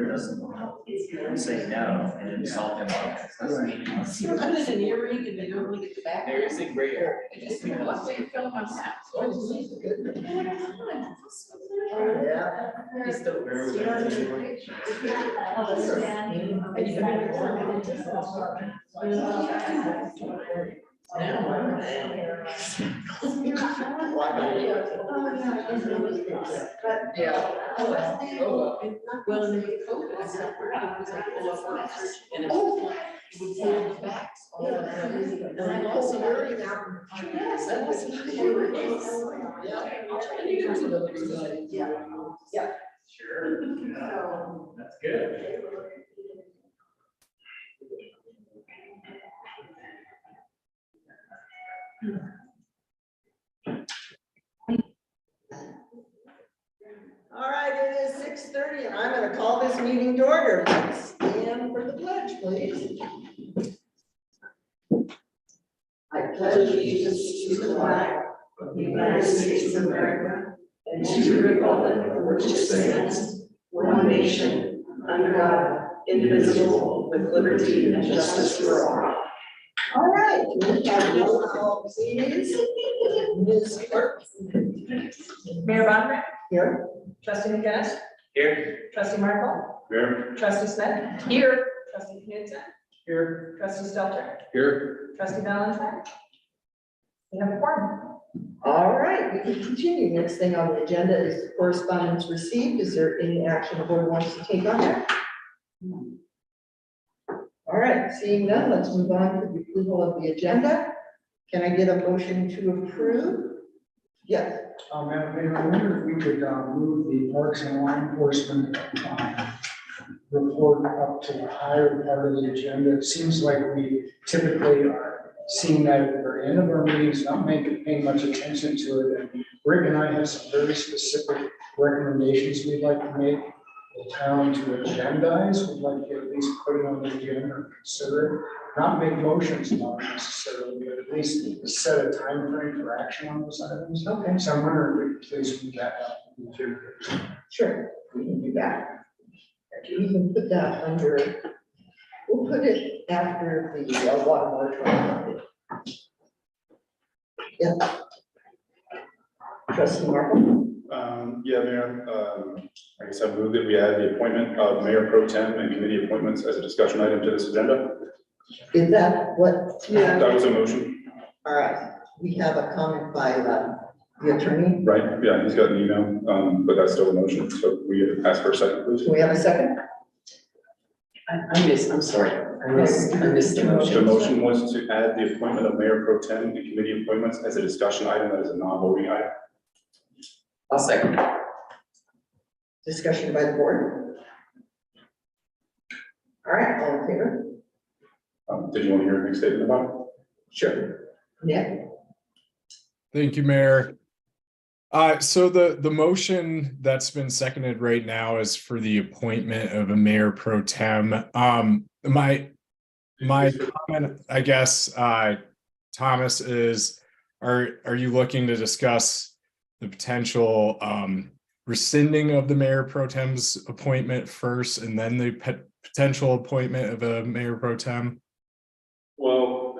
doesn't say no and then solve them up. Put it in earring and you don't look at the back. There is a gray area. I just think that's what you feel about that. Yeah. He's still very. Yeah. Well, in the COVID, I said, it was like full of rats, and it would pull the backs all of them. And I also worried out. Yes, that was hilarious. Yeah. Yeah. Sure. That's good. All right, it is 6:30 and I'm gonna call this meeting to order. Let's stand for the pledge, please. I pledge allegiance to the flag of the United States of America and to the republic for which it stands, one nation, under God, indivisible, with liberty and justice for all. All right, we have roll call, please. Ms. Clerk. Mayor Bonneret, Here. trustee McGinnis, Here. trustee Markle, Here. trustee Smith. Here. Trustee Knudsen, Here. trustee Stelter, Here. trustee Valentine. We have a quorum. All right, we can continue. Next thing on the agenda is the correspondence received. Is there any action the board wants to take on that? All right, seeing none, let's move on to the approval of the agenda. Can I get a motion to approve? Yes. Madam Mayor, I wonder if we could move the Parks and Law Enforcement report up to the higher part of the agenda. It seems like we typically are seeing that at the very end of our meetings, not paying much attention to it. And Rick and I have some very specific recommendations we'd like to make the town to agendize. We'd like to at least put it on the agenda or consider it. Not make motions about it necessarily, but at least set a time frame for action on those items. Okay. So I'm wondering if we could please move that up. Sure, we can do that. We can put that under, we'll put it after the water moratorium. Yeah. Trustee Markle? Yeah, Mayor, I guess I move that we add the appointment of Mayor Pro Tem and committee appointments as a discussion item to this agenda. Is that what? That was a motion, All right, we have a comment by the attorney. right? Yeah, he's got an email, but that's still a motion, so we ask for a second, please. Can we have a second? I'm sorry, I missed the The motion. motion was to add the appointment of Mayor Pro Tem and committee appointments as a discussion item that is a non-voting item. I'll second. Discussion by the board. All right, all in favor? Did you want to hear a big statement about it? Sure. Yeah. Thank you, Mayor. So the motion that's been seconded right now is for the appointment of a mayor pro tem. My comment, I guess, Thomas, is are you looking to discuss the potential rescinding of the mayor pro tem's appointment first, and then the potential appointment of a mayor pro tem? Well,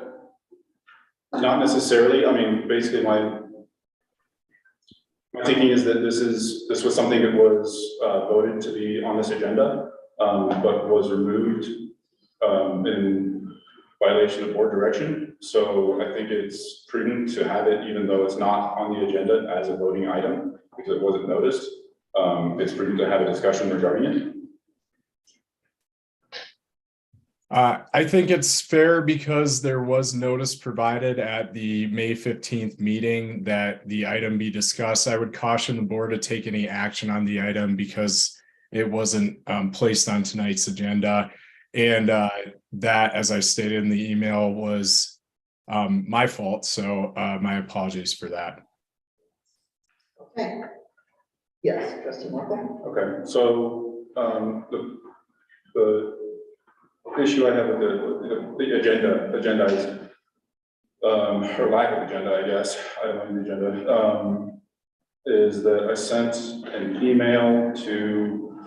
not necessarily. I mean, basically my thinking is that this was something that was voted to be on this agenda, but was removed in violation of board direction. So I think it's prudent to have it, even though it's not on the agenda as a voting item, because it wasn't noticed. It's prudent to have a discussion regarding it. I think it's fair because there was notice provided at the May 15th meeting that the item be discussed. I would caution the board to take any action on the item because it wasn't placed on tonight's agenda. And that, as I stated in the email, was my fault. So my apologies for that. Okay. Yes, trustee Markle. Okay, so the issue I have with the agendized, or lack of agenda, I guess, I don't know the agenda, is that I sent an email to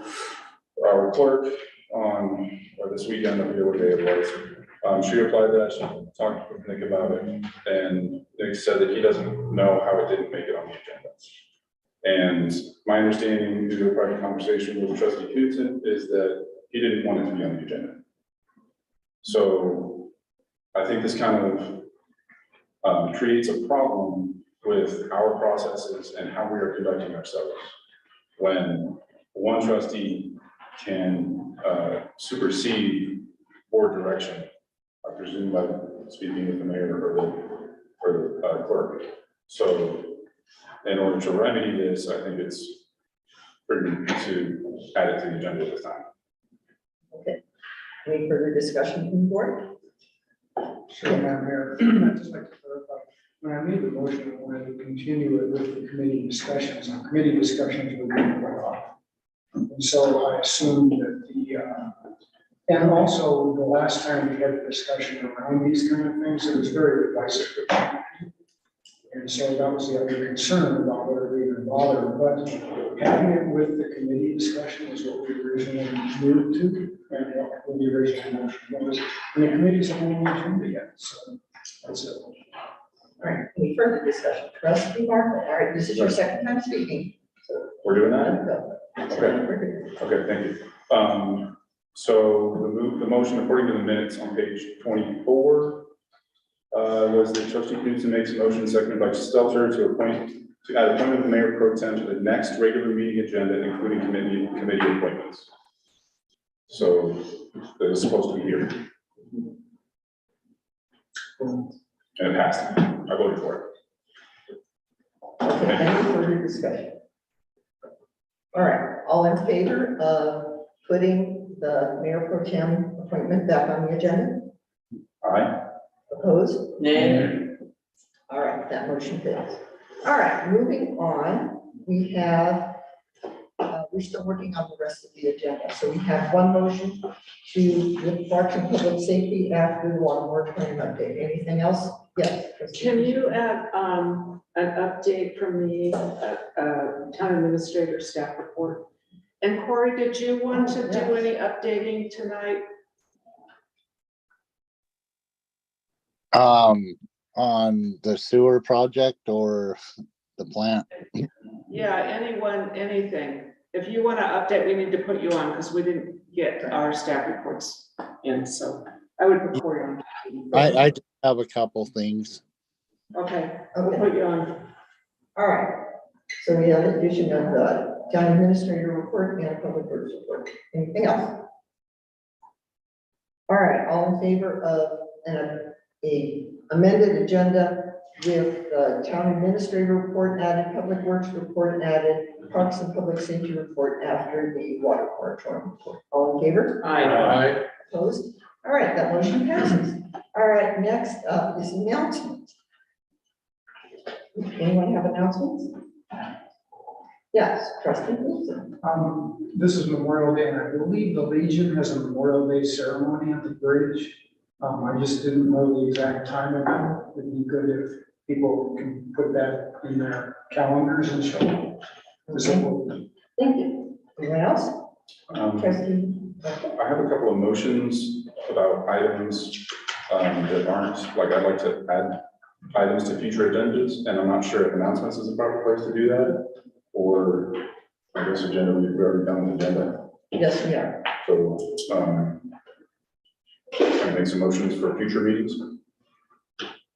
our clerk on, or this weekend, I forget what day it was. She replied that she talked with Nick about it, and Nick said that he doesn't know how it didn't make it on the agenda. And my understanding due to a private conversation with trustee Knudsen is that he didn't want it to be on the agenda. So I think this kind of creates a problem with our processes and how we are conducting ourselves. When one trustee can supersede board direction, I presume by speaking with the mayor or the clerk. So in order to remedy this, I think it's prudent to add it to the agenda at this time. Okay. Any further discussion from the board? So, Madam Mayor, I'd just like to clarify, when I made the motion, I wanted to continue it with the committee discussions, and committee discussions were being quite off. And so I assumed that and also the last time we had a discussion around these kind of things, it was very divisive. And so that was the other concern about whether we even bother, but having it with the committee discussion is what we originally moved to, and what the original motion was. And the committee's on the agenda yet, so that's it. All right, any further discussion? Trustee Martin, all right, this is your second time speaking. We're doing that? Let it go. Okay, thank you. So the motion according to the minutes on page 24 was that trustee Knudsen makes a motion seconded by Stelter to add appointment of the mayor pro tem to the next regular meeting agenda, including committee appointments. So that is supposed to be here. And it passed. I voted for it. Okay, any further discussion? All right, all in favor of putting the mayor pro tem appointment back on the agenda? Aye. Opposed? Nay. All right, that motion fails. All right, moving on, we have, we're still working on the rest of the agenda. So we have one motion to the Parks and Public Safety after the water moratorium update. Anything else? Yes. trustee. Can you add an update from the town administrator staff report? And Corey, did you want to do any updating tonight? On the sewer project or the plant? Yeah, anything. If you want to update, we need to put you on because we didn't get our staff reports in, so I would put Corey on. I do have a couple things. Okay, we'll Okay, put you on. all right. So we have addition of the town administrator report and public works report. Anything else? All right, all in favor of a amended agenda with the town administrator report added, public works report added, parks and public safety report after the water moratorium report. All in favor? Aye. Opposed? All right, that motion passes. All right, next up is announcements. Anyone have announcements? Yes, trustee Wilson. This is Memorial Day, and I believe the Legion has a Memorial Day ceremony at the bridge. I just didn't know the exact time of it. It'd be good if people can put that in their calendars and show. Thank you. Anyone else? Trustee? I have a couple of motions about items that aren't, like, I'd like to add items to future agendas, and I'm not sure if announcements is the proper place to do that, or I guess agenda, we've already done the agenda. Yes, we are. So, I make some motions for future meetings.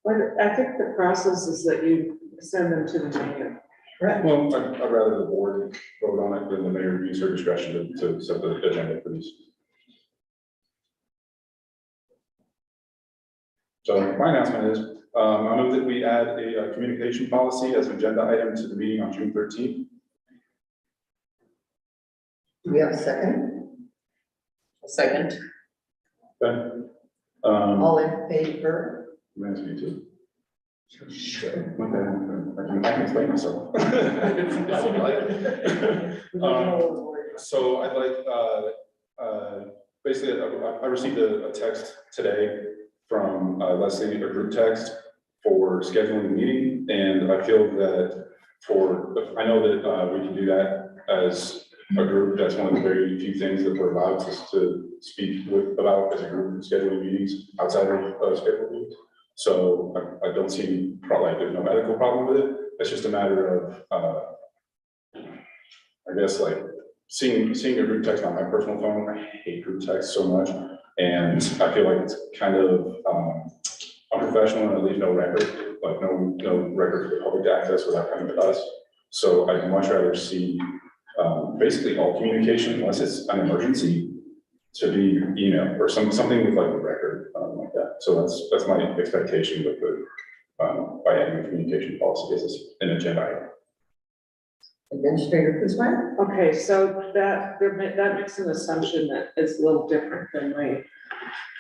I think the process is that you send them to the mayor. Correct. Well, I'd rather the board vote on it than the mayor use her discretion to set the agenda for these. So my announcement is, I move that we add a communication policy as an agenda item to the meeting on June 13th. Do we have a second? Second. Okay. All in favor? Nice to meet you. Sure. Okay, I can explain myself. So I'd like, basically, I received a text today from Leslie, a group text for scheduling a meeting, and I feel that I know that we can do that as a group. That's one of the very few things that we're allowed to speak about as a group, scheduling meetings outside of scheduled meetings. So I don't see, like, there's no medical problem with it. It's just a matter of, I guess, like, seeing a group text on my personal phone. I hate group text so much. And I feel like it's kind of unprofessional and leaves no record, like no record for the public to access without coming to us. So I'd much rather see basically all communication, unless it's an emergency, to be email or something with like a record like that. So that's my expectation with the by adding a communication policy as an agenda item. Administrator Kuzma? Okay, so that makes an assumption that is a little different than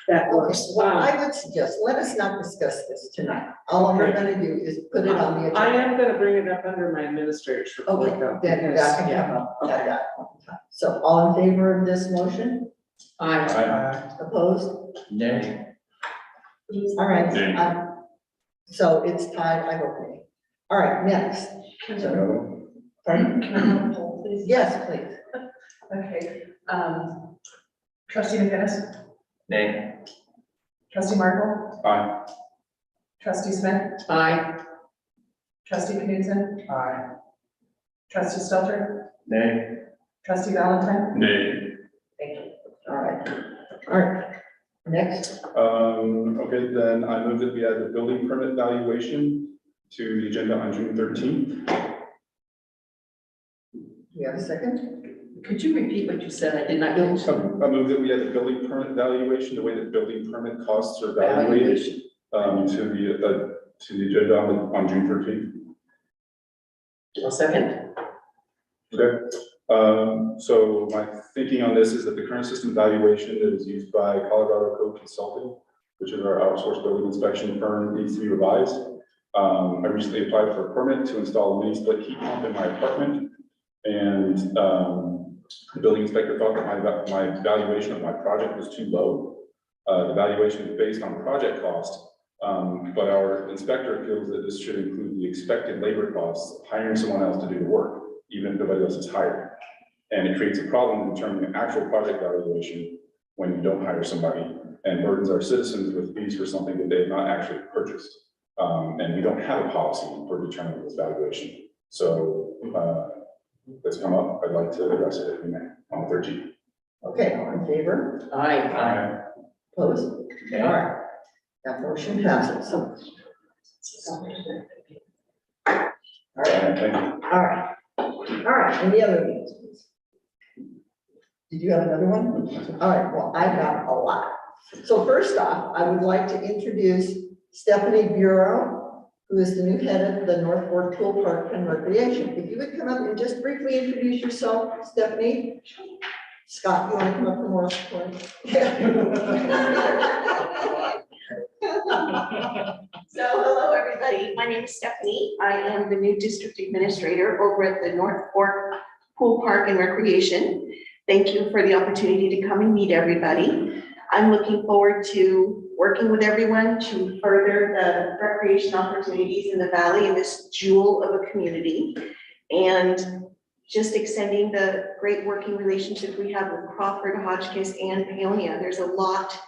that Okay, was. well, I would suggest, let us not discuss this tonight. All we're gonna do is put it on the agenda. I am gonna bring it up under my administrator's report Okay, though. then because- that can come up at that point in time. So all in favor of this motion? Opposed? Nay. All right, Nay. so it's tied, I vote nay. All right, next. Is that another one? Pardon? Can I have a poll, please? Yes, please. Okay, trustee McGinnis, Nay. trustee Markle, Aye. trustee Smith, Aye. trustee Knudsen, Aye. trustee Stelter, Nay. trustee Valentine. Nay. Thank you. All right, next. Okay, then I move that we add the building permit valuation to the agenda on June 13th. Do we have a second? Could you repeat what you said? I did not get. I move that we add the building permit valuation, the way that building permit costs are valuated, to the agenda on June 13th. A second. Okay, so my thinking on this is that the current system valuation that is used by Colorado Code Consulting, which is our outsourced building inspection firm, needs to be revised. I recently applied for a permit to install a mini split heat pump in my apartment. And the building inspector thought that my valuation of my project was too low. The valuation is based on project cost, but our inspector feels that this should include the expected labor costs, of hiring someone else to do the work, even if nobody else is hired. And it creates a problem in determining actual project valuation when you don't hire somebody, and burdens our citizens with fees for something that they have not actually purchased. And we don't have a policy for determining this valuation. So that's come up. I'd like to address it if we may on the 13th. Okay, all in favor? Aye. Opposed? All right, that motion passes. All right, Thank you. all right. All right, any other things, please? Did you have another one? All right, well, I've got a lot. So first off, I would like to introduce Stephanie Bureau, who is the new head of the North Fork Pool Park and Recreation. If you would come up and just briefly introduce yourself, Stephanie. Scott, you want to come up for more support? So hello, everybody. My name is Stephanie. I am the new district administrator over at the North Fork Pool Park and Recreation. Thank you for the opportunity to come and meet everybody. I'm looking forward to working with everyone to further the recreation opportunities in the valley in this jewel of a community. And just extending the great working relationship we have with Crawford, Hotchkiss, and Paonia. There's a lot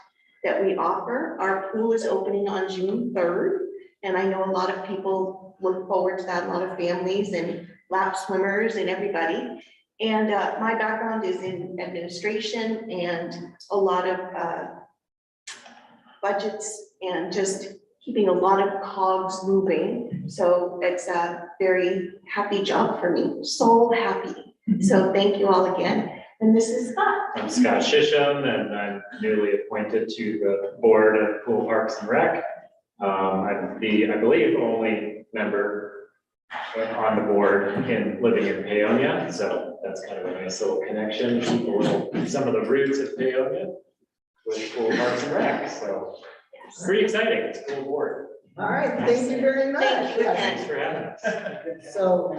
that we offer. Our pool is opening on June 3rd, and I know a lot of people look forward to that, a lot of families and lap swimmers and everybody. And my background is in administration and a lot of budgets and just keeping a lot of cogs moving. So it's a very happy job for me, so happy. So thank you all again. And this is Scott. I'm Scott Shisham, and I'm newly appointed to the board of Pool Parks and Rec. I'm the, I believe, only member on the board living in Paonia, so that's kind of a nice little connection. Some of the roots of Paonia with Pool Parks and Rec, so it's pretty exciting. It's a cool board. All right, thank you very much. Thank you Yes. Thanks for having us. So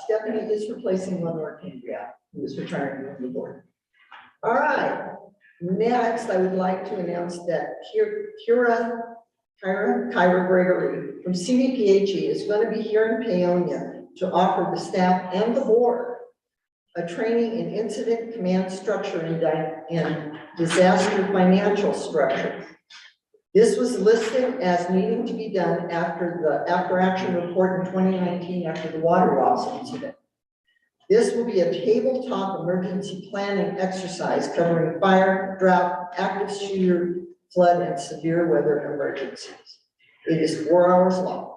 Stephanie is replacing Lenore Cambria, who is retiring from the board. All right, next I would like to announce that Kyra Gregory from CDPHE is going to be here in Paonia to offer the staff and the board a training in incident command structure and disaster financial structure. This was listed as needing to be done after the after-action report in 2019 after the water loss incident. This will be a tabletop emergency planning exercise covering fire, drought, active shooter, flood, and severe weather emergencies. It is 4 hours long.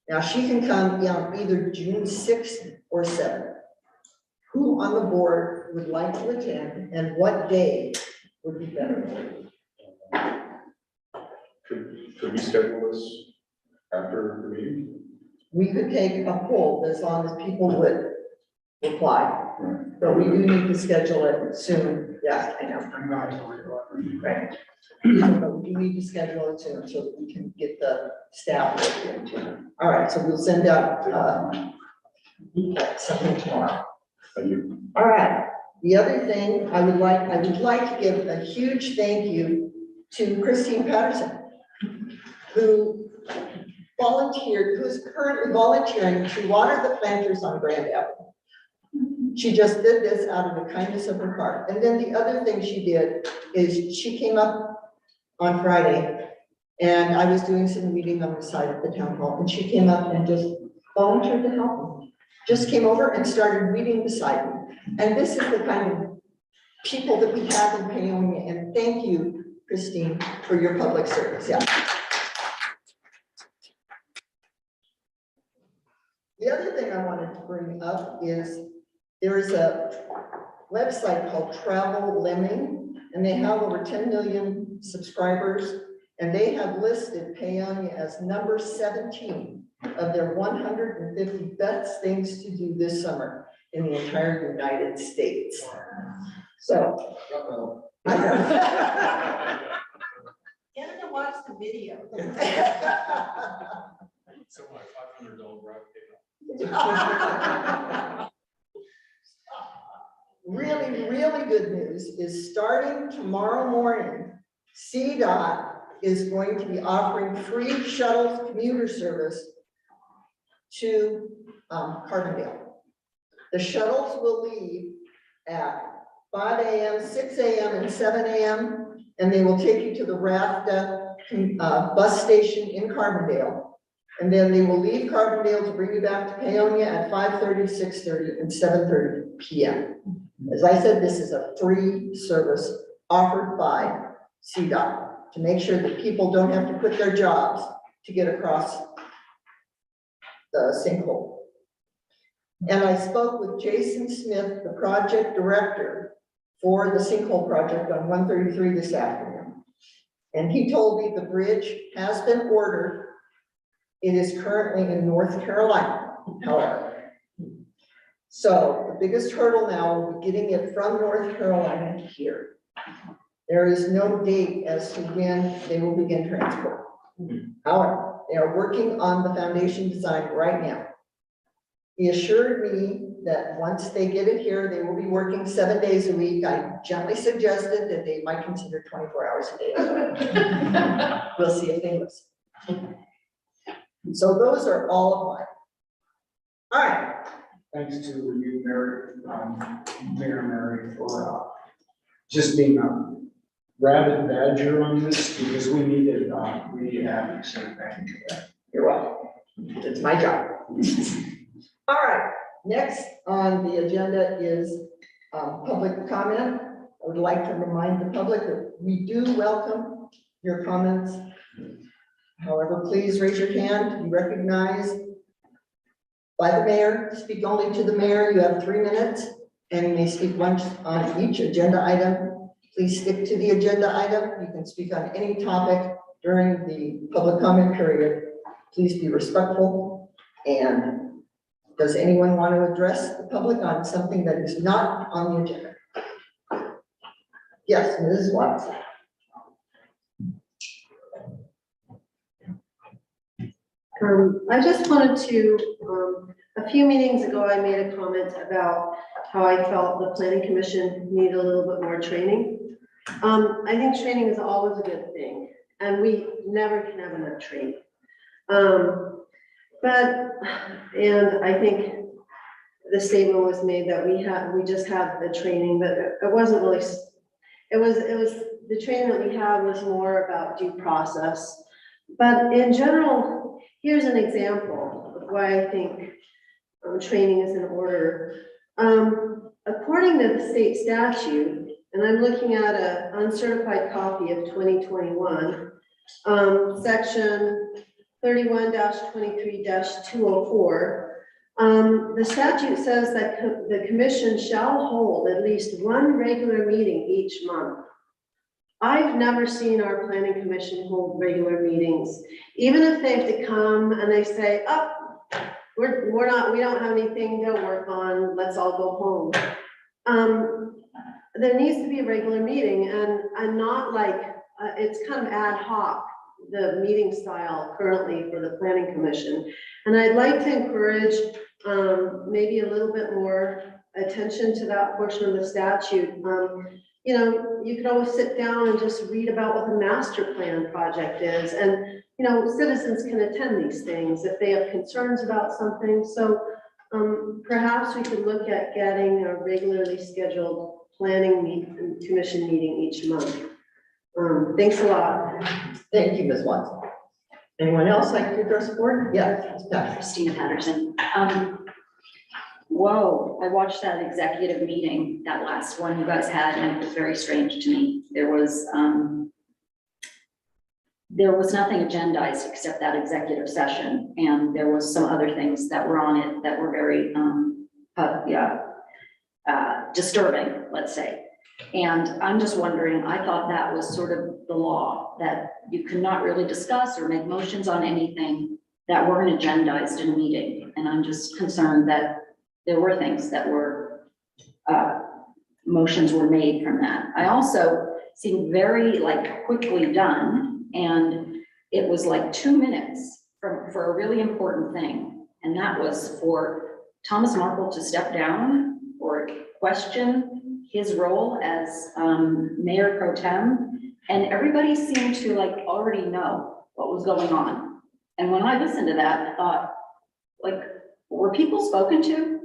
Now, she can come on either June 6th or 7th. Who on the board would like to attend, and what day would be better for you? Could we schedule this after the meeting? We could take a poll as long as people would reply, but we do need to schedule it soon. Yeah, I know. I'm not going to. Right. But we do need to schedule it soon so that we can get the staff working too. All right, so we'll send out, something tomorrow. Thank you. All right, the other thing I would like to give a huge thank you to Christine Patterson, who volunteered, who's currently volunteering to water the planters on Grand Avenue. She just did this out of the kindness of her heart. And then the other thing she did is she came up on Friday, and I was doing some reading on the side of the town hall, and she came up and just volunteered to help me. Just came over and started reading beside me. And this is the kind of people that we have in Paonia, and thank you, Christine, for your public service. Yeah. The other thing I wanted to bring up is there is a website called Travel Lemming, and they have over 10 million subscribers, and they have listed Paonia as number 17 of their 150 best things to do this summer in the entire United States. So. I know. Get her to watch the video. So my $500 route. Really, really good news is starting tomorrow morning, CDOT is going to be offering free shuttle commuter service to Carbondale. The shuttles will leave at 5 a.m., 6 a.m., and 7 a.m., and they will take you to the RAFTA bus station in Carbondale. And then they will leave Carbondale to bring you back to Paonia at 5:30, 6:30, and 7:30 p.m. As I said, this is a free service offered by CDOT to make sure that people don't have to quit their jobs to get across the sinkhole. And I spoke with Jason Smith, the project director for the sinkhole project on 133 this afternoon. And he told me the bridge has been ordered. It is currently in North Carolina, however. So the biggest hurdle now will be getting it from North Carolina to here. There is no date as to when they will begin transport. However, they are working on the foundation design right now. He assured me that once they get it here, they will be working 7 days a week. I gently suggested that they might consider 24 hours a day. We'll see if they listen. So those are all of mine. All right. Thanks to you, Mayor Mary, for just being a rabid badger on this, because we needed, we have to say thank you for that. You're welcome. It's my job. All right. Next on the agenda is public comment. I would like to remind the public that we do welcome your comments. However, please raise your hand to be recognized by the mayor. Speak only to the mayor. You have 3 minutes, and you may speak once on each agenda item. Please stick to the agenda item. You can speak on any topic during the public comment period. Please be respectful. And does anyone want to address the public on something that is not on the agenda? Yes, Mrs. Watson. I just wanted to, a few meetings ago, I made a comment about how I felt the planning commission needed a little bit more training. I think training is always a good thing, and we never can have enough training. And I think the statement was made that we just had the training, but it wasn't really, it was, the training that we had was more about due process. But in general, here's an example of why I think training is in order. According to the state statute, and I'm looking at an uncertified copy of 2021, section 31-23-204, the statute says that the commission shall hold at least one regular meeting each month. I've never seen our planning commission hold regular meetings, even if they have to come and they say, oh, we don't have anything to work on, let's all go home. There needs to be a regular meeting, and I'm not like, it's kind of ad hoc, the meeting style currently for the planning commission. And I'd like to encourage maybe a little bit more attention to that portion of the statute. You know, you could always sit down and just read about what the master plan project is. And, you know, citizens can attend these things if they have concerns about something. So perhaps we could look at getting a regularly scheduled planning commission meeting each month. Thanks a lot. Thank you, Ms. Watson. Anyone else like to address the board? Yes, Christina Patterson. Whoa, I watched that executive meeting, that last one you guys had, and it was very strange to me. There was nothing agendized except that executive session, and there was some other things that were on it that were very disturbing, let's say. And I'm just wondering, I thought that was sort of the law, that you could not really discuss or make motions on anything that weren't agendized in a meeting. And I'm just concerned that there were things that were, motions were made from that. I also seemed very quickly done, and it was like 2 minutes for a really important thing. And that was for Thomas Markle to step down or question his role as mayor pro tem. And everybody seemed to already know what was going on. And when I listened to that, I thought, were people spoken to?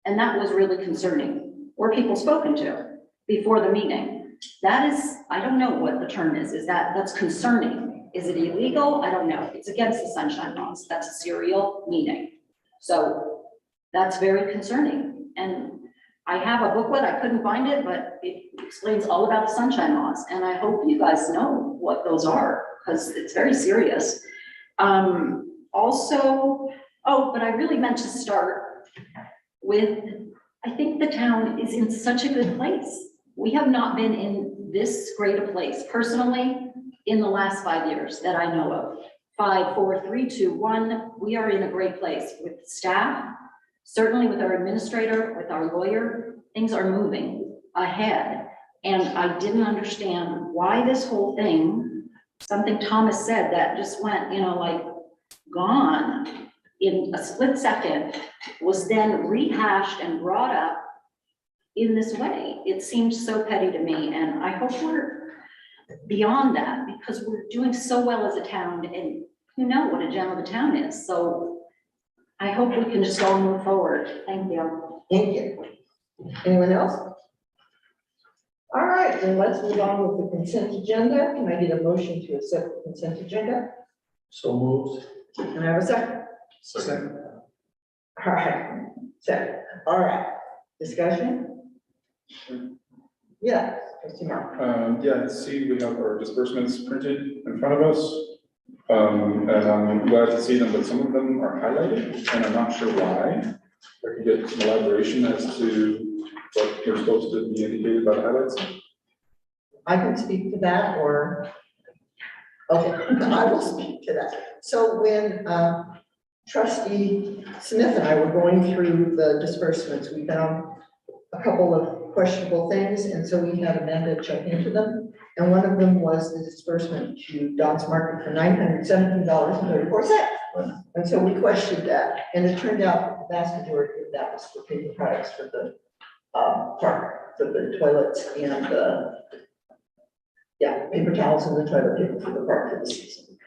And that was really concerning. Were people spoken to before the meeting? That is, I don't know what the term is that's concerning. Is it illegal? I don't know. It's against the Sunshine Laws. That's a serial meeting. So that's very concerning. And I have a booklet, I couldn't find it, but it explains all about the Sunshine Laws. And I hope you guys know what those are, because it's very serious. Also, but I really meant to start with, I think the town is in such a good place. We have not been in this great a place personally in the last 5 years that I know of. 5, 4, 3, 2, 1, we are in a great place with staff, certainly with our administrator, with our lawyer. Things are moving ahead. And I didn't understand why this whole thing, something Thomas said that just went, gone in a split second, was then rehashed and brought up in this way. It seemed so petty to me, and I hope we're beyond that, because we're doing so well as a town, and you know what a gem of a town is. So I hope we can just all move forward. Thank you. thank you. Anyone else? All right, then let's move on with the consent agenda. Can I get a motion to accept the consent agenda? So moved. Can I have a second? Second. All right, second. All right, discussion? Yeah, trustee Mark. Yeah, see, we have our disbursements printed in front of us. And I'm glad to see them, but some of them are highlighted, and I'm not sure why. I can get some elaboration as to what you're supposed to be indicated by the highlights. I can speak to that, or, okay, I will speak to that. So when trustee Smith and I were going through the disbursements, we found a couple of questionable things, and so we had Amanda check into them. And one of them was the disbursement to Don's Market for $917.34. And so we questioned that, and it turned out the vast majority of that was for paper products for the park, for the toilets and the, paper towels and the toilet paper for the park for the season.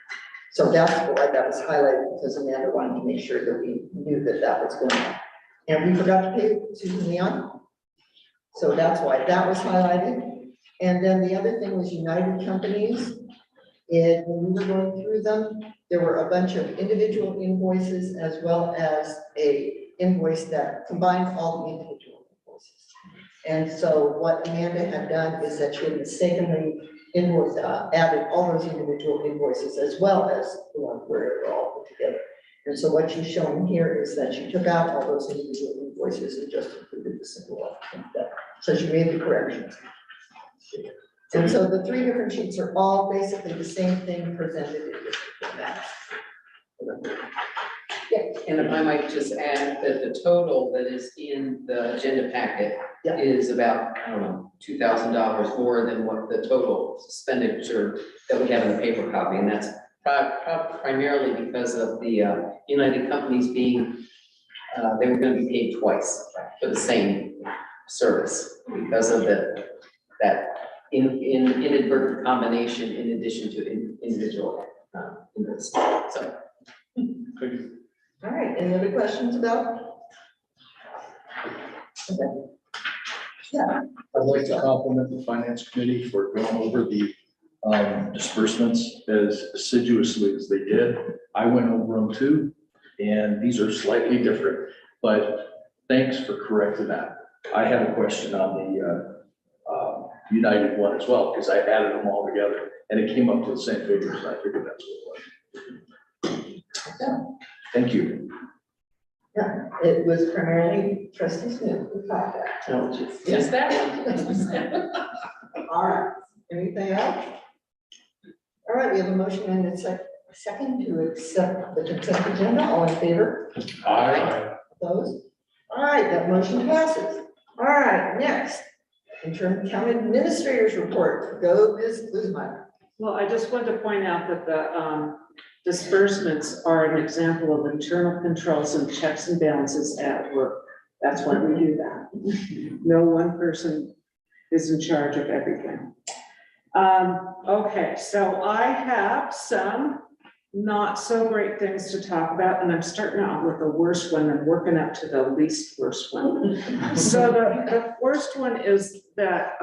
So that's why that was highlighted, because Amanda wanted to make sure that we knew that that was going on. And we forgot to pay Susan Leon. So that's why that was highlighted. And then the other thing was United Companies. And when we were going through them, there were a bunch of individual invoices as well as a invoice that combined all the individual invoices. And so what Amanda had done is that she had mistakenly added all those individual invoices as well as the one where they're all put together. And so what she's showing here is that she took out all those individual invoices and just included the simple one. So she made the corrections. And so the three different sheets are all basically the same thing presented in different formats. And if I might just add that the total that is in the agenda packet Yeah. is about, I don't know, $2,000 more than what the total expenditure that we have in the paper copy, and that's primarily because of the United Companies being, they were gonna be paid twice for the same service because of that inadvertent combination in addition to individual invoices. So. All right, any other questions about? Okay. Yeah. I'd like to compliment the finance committee for going over the disbursements as assiduously as they did. I went over them too, and these are slightly different, but thanks for correcting that. I had a question on the United one as well, because I added them all together and it came up to the same figures. I figured that's what it was. Yeah. Thank you. Yeah, it was primarily trustee Smith who caught that. Just that. All right, anything else? All right, we have a motion and a second to accept the consent agenda. All in favor? Aye. Opposed? All right, that motion passes. All right, next, interim county administrators report. Go, Ms. Guzman. Well, I just wanted to point out that the disbursements are an example of internal controls and checks and balances at work. That's why we do that. No one person is in charge of everything. Okay, so I have some not so great things to talk about, and I'm starting out with the worst one and working up to the least worst one. So the worst one is that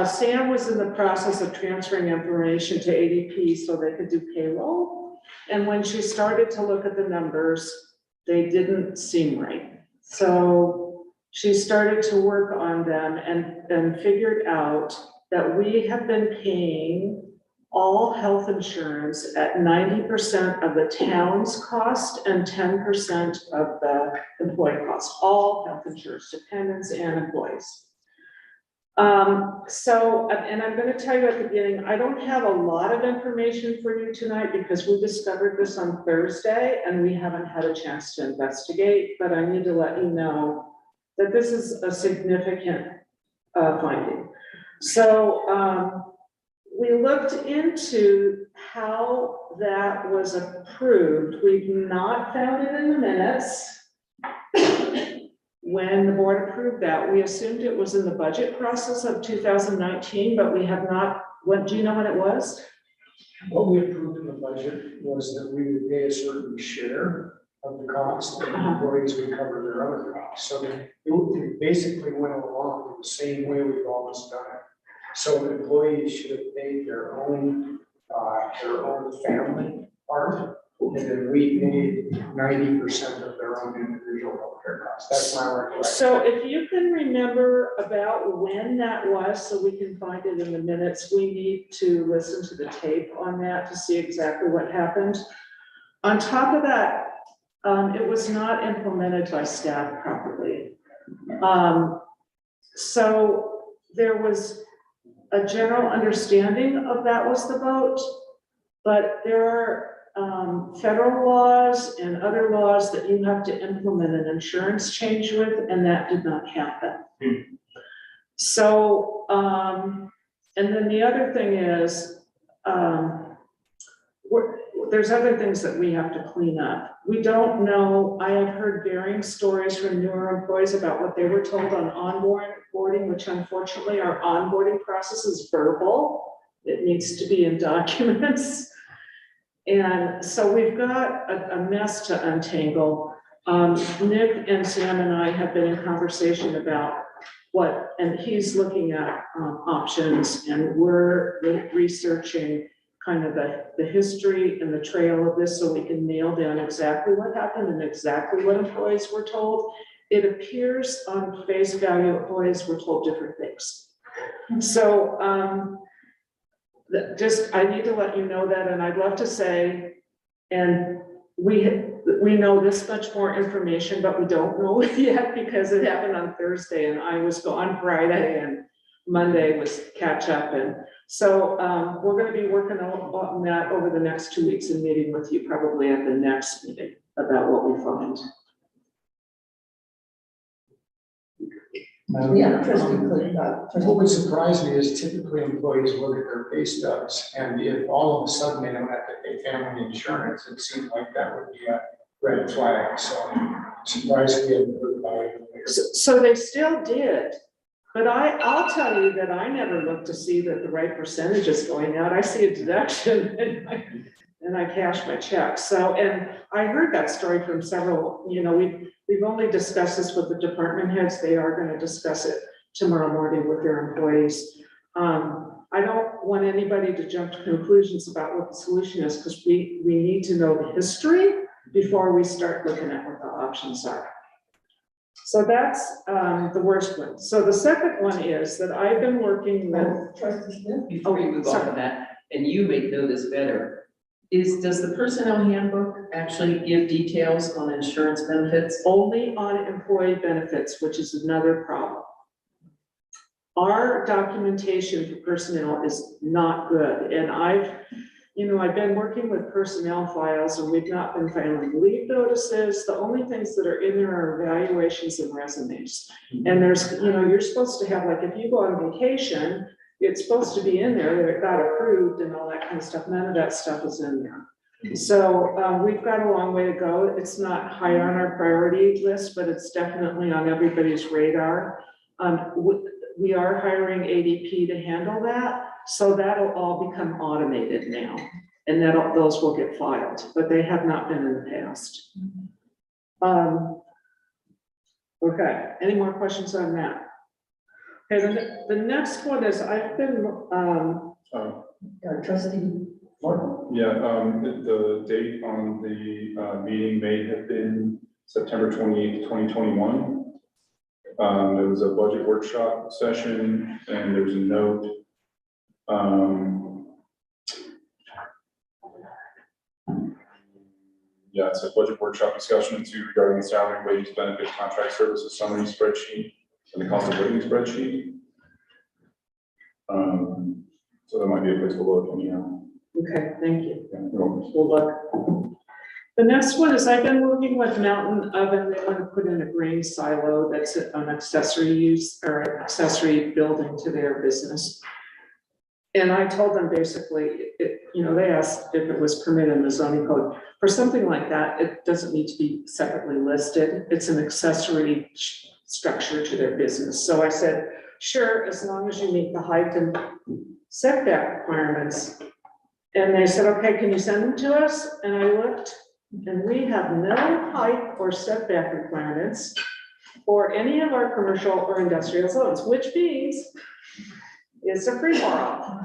Sam was in the process of transferring information to ADP so they could do payroll. And when she started to look at the numbers, they didn't seem right. So she started to work on them and figured out that we have been paying all health insurance at 90% of the town's cost and 10% of the employee cost, all health insurance, dependents and employees. And I'm going to tell you at the beginning, I don't have a lot of information for you tonight because we discovered this on Thursday and we haven't had a chance to investigate, but I need to let you know that this is a significant finding. So we looked into how that was approved. We've not found it in the minutes. When the board approved that, we assumed it was in the budget process of 2019, but we have not, do you know when it was? What we approved in the budget was that we would pay a certain share of the cost, and employees would cover their other costs. So it basically went along the same way we've always done it. So employees should have paid their own family part, and then we paid 90% of their own individual healthcare costs. That's my recollection. So if you can remember about when that was, so we can find it in the minutes, we need to listen to the tape on that to see exactly what happened. On top of that, it was not implemented by staff properly. So there was a general understanding of that was the vote, but there are federal laws and other laws that you have to implement an insurance change with, and that did not happen. So, and then the other thing is, there's other things that we have to clean up. We don't know, I have heard varying stories from newer employees about what they were told on onboarding, which unfortunately our onboarding process is verbal. It needs to be in documents. And so we've got a mess to untangle. Nick and Sam and I have been in conversation about and he's looking at options, and we're researching kind of the history and the trail of this, so we can nail down exactly what happened and exactly what employees were told. It appears on face value, employees were told different things. So, I need to let you know that, and I'd love to say, and we know this much more information, but we don't know it yet because it happened on Thursday and I was gone Friday and Monday was catch up. And so we're going to be working on that over the next 2 weeks and meeting with you probably at the next meeting about what we find. Yeah, trustee Clinton, What would surprise me is typically employees look at their pay stubs, and if all of a sudden they don't have to pay family insurance, it seems like that would be a red flag, so I'm surprised we haven't heard about it. So they still did, but I'll tell you that I never look to see that the right percentage is going out. I see a deduction and I cash my check. So, and I heard that story from several, we've only discussed this with the department heads. They are going to discuss it tomorrow morning with their employees. I don't want anybody to jump to conclusions about what the solution is, because we need to know the history before we start looking at what the options are. So that's the worst one. So the second one is that I've been working with. trustee Smith? Before we move on to that, and you may know this better, does the personnel handbook actually give details on insurance benefits? Only on employee benefits, which is another problem. Our documentation for personnel is not good, and I've been working with personnel files, and we've not been filing leave notices. The only things that are in there are evaluations and resumes. And there's, you're supposed to have, like, if you go on vacation, it's supposed to be in there, that it got approved and all that kind of stuff. None of that stuff is in there. So we've got a long way to go. It's not high on our priority list, but it's definitely on everybody's radar. We are hiring ADP to handle that, so that'll all become automated now, and those will get filed, but they have not been in the past. Okay, any more questions on that? Okay, the next one is I've been Trustee Martin? Yeah, the date on the meeting may have been September 28th, 2021. There was a budget workshop session and there's a note. Yeah, it's a budget workshop discussion regarding the salary, wages, benefits, contract services summary spreadsheet and the cost of living spreadsheet. So that might be a place to look anyhow. okay, thank you. Yeah, no. We'll look. The next one is I've been working with Mountain Oven. They want to put in a grain silo that's an accessory use or accessory building to their business. And I told them basically, they asked if it was permitted in the zoning code. For something like that, it doesn't need to be separately listed. It's an accessory structure to their business. So I said, sure, as long as you meet the height and setback requirements. And they said, okay, can you send them to us? And I looked, and we have no height or setback requirements for any of our commercial or industrial zones, which means it's a free for all.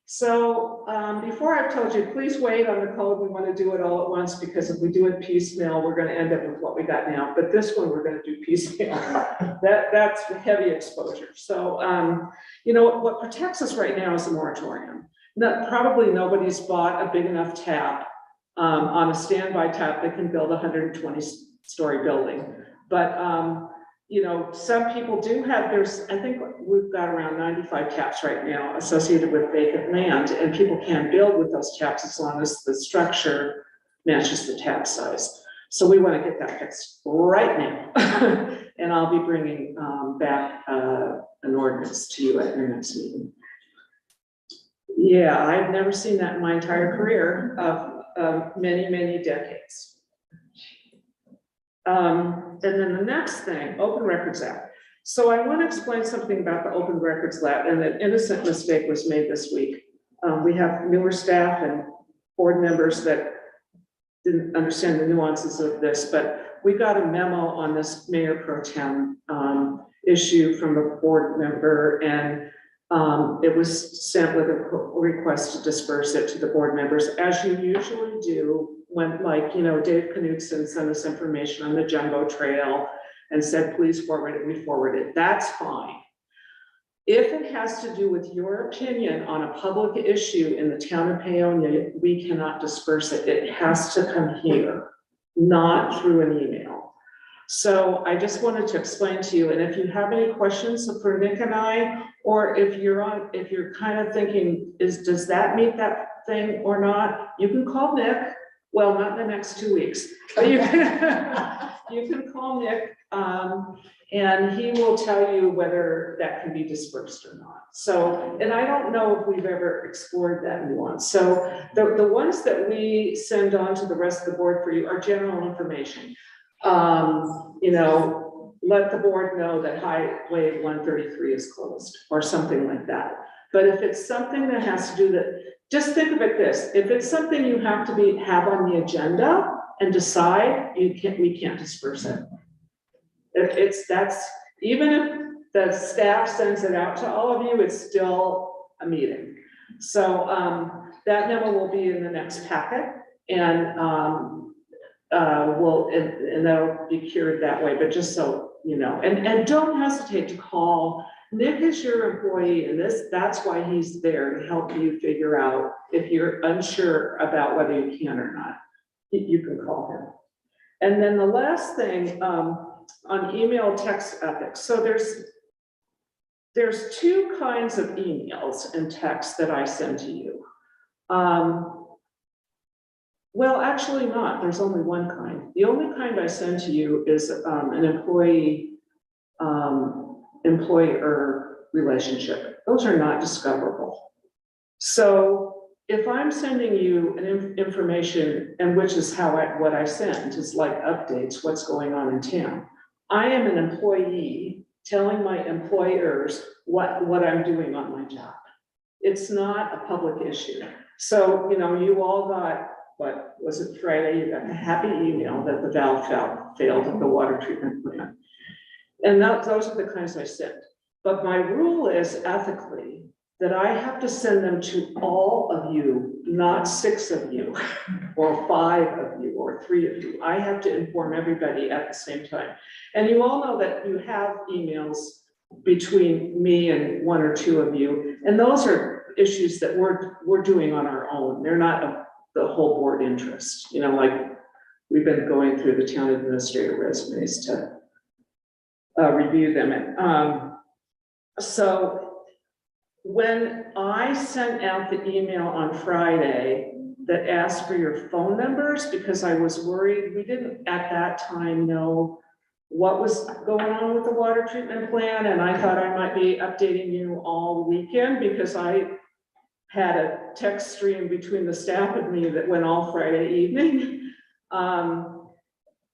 So before I've told you, please wait on the code. We want to do it all at once, because if we do it piecemeal, we're going to end up with what we got now. But this one, we're going to do piecemeal. That's heavy exposure. So, what protects us right now is the moratorium. Probably nobody's bought a big enough tap on a standby tap that can build a 120-story building. But, some people do have, I think we've got around 95 taps right now associated with vacant land, and people can build with those taps as long as the structure matches the tap size. So we want to get that fixed right now. And I'll be bringing back an ordinance to you at your next meeting. Yeah, I've never seen that in my entire career of many, many decades. And then the next thing, Open Records Act. So I want to explain something about the Open Records Act, and an innocent mistake was made this week. We have newer staff and board members that didn't understand the nuances of this, but we got a memo on this mayor pro tem issue from a board member, and it was sent with a request to disperse it to the board members, as you usually do when, like, you know, Dave Knudsen sent us information on the Jumbo Trail and said, please forward it, we forwarded it. That's fine. If it has to do with your opinion on a public issue in the town of Paonia, we cannot disperse it. It has to come here, not through an email. So I just wanted to explain to you, and if you have any questions for Nick and I, or if you're kind of thinking, does that meet that thing or not? You can call Nick. Well, not in the next 2 weeks, but you can call Nick, and he will tell you whether that can be dispersed or not. So, and I don't know if we've ever explored that nuance. So the ones that we send on to the rest of the board for you are general information. You know, let the board know that Highway 133 is closed or something like that. But if it's something that has to do that, just think of it this, if it's something you have to have on the agenda and decide, we can't disperse it. Even if the staff sends it out to all of you, it's still a meeting. So that memo will be in the next packet, and and that'll be cured that way, but just so you know, and don't hesitate to call. Nick is your employee, and that's why he's there to help you figure out if you're unsure about whether you can or not. You can call him. And then the last thing, on email text ethics. So there's two kinds of emails and texts that I send to you. Well, actually not, there's only one kind. The only kind I send to you is an employer relationship. Those are not discoverable. So if I'm sending you an information, and which is what I send, is like updates, what's going on in town. I am an employee telling my employers what I'm doing on my job. It's not a public issue. So, you know, you all got, what was it, Friday? You got a happy email that the valve failed at the water treatment plant. And those are the kinds I send. But my rule is ethically that I have to send them to all of you, not 6 of you, or 5 of you, or 3 of you. I have to inform everybody at the same time. And you all know that you have emails between me and 1 or 2 of you, and those are issues that we're doing on our own. They're not the whole board interest. You know, like we've been going through the town administrator resumes to review them. And so when I sent out the email on Friday that asked for your phone numbers, because I was worried, we didn't at that time know what was going on with the water treatment plan, and I thought I might be updating you all weekend because I had a text stream between the staff and me that went all Friday evening.